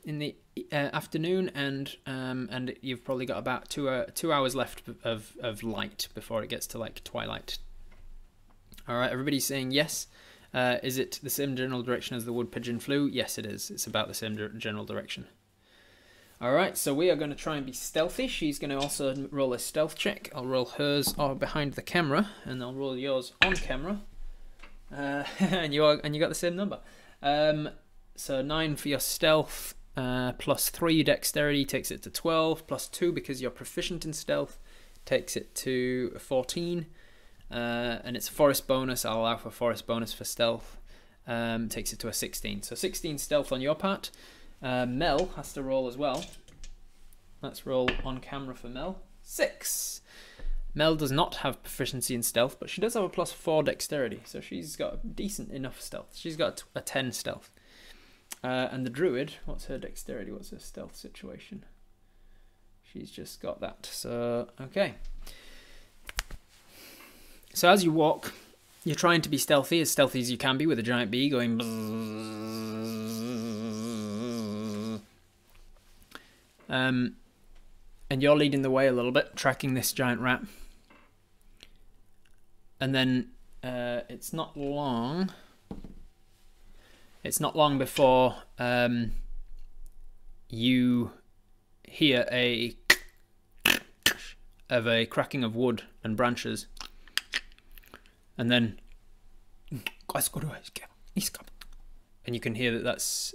S1: in the afternoon, and you've probably got about 2 hours left of light before it gets to like twilight. All right, everybody's saying yes. Is it the same general direction as the wood pigeon flew? Yes, it is. It's about the same general direction. Alright, so we are going to try and be stealthy. She's going to also roll a stealth check. I'll roll hers behind the camera, and I'll roll yours on camera. And you got the same number. So 9 for your stealth, plus 3 dexterity takes it to 12, plus 2 because you're proficient in stealth takes it to 14. And it's a forest bonus. I'll allow for forest bonus for stealth. Takes it to a 16. So 16 stealth on your part. Mel has to roll as well. Let's roll on camera for Mel. 6. Mel does not have proficiency in stealth, but she does have a plus 4 dexterity, so she's got decent enough stealth. She's got a 10 stealth. And the druid, what's her dexterity? What's her stealth situation? She's just got that. So, okay. So as you walk, you're trying to be stealthy as you can be with a giant bee going bzzz. And you're leading the way a little bit, tracking this giant rat. And then it's not long before you hear a cracking of wood and branches. And then, and you can hear that that's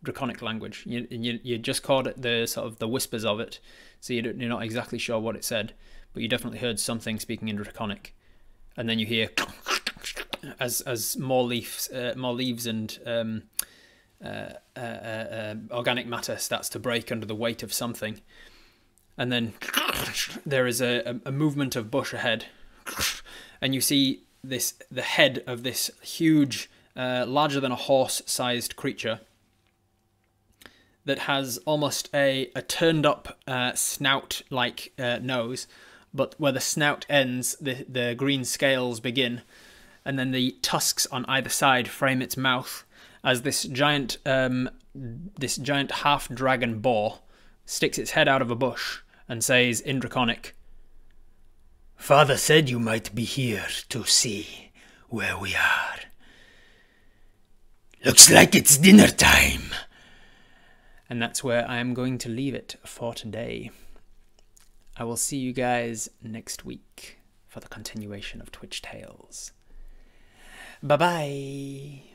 S1: draconic language. You just caught it, the sort of the whispers of it, so you're not exactly sure what it said, but you definitely heard something speaking in draconic. And then you hear as more leaves and organic matter starts to break under the weight of something, and then there is a movement of bush ahead. And you see the head of this huge, larger than a horse-sized creature that has almost a turned-up snout-like nose, but where the snout ends, the green scales begin, and then the tusks on either side frame its mouth as this giant half-dragon boar sticks its head out of a bush and says in Draconic, "Father said you might be here to see where we are. Looks like it's dinner time." And that's where I am going to leave it for today. I will see you guys next week for the continuation of Twitch Tales. Bye-bye.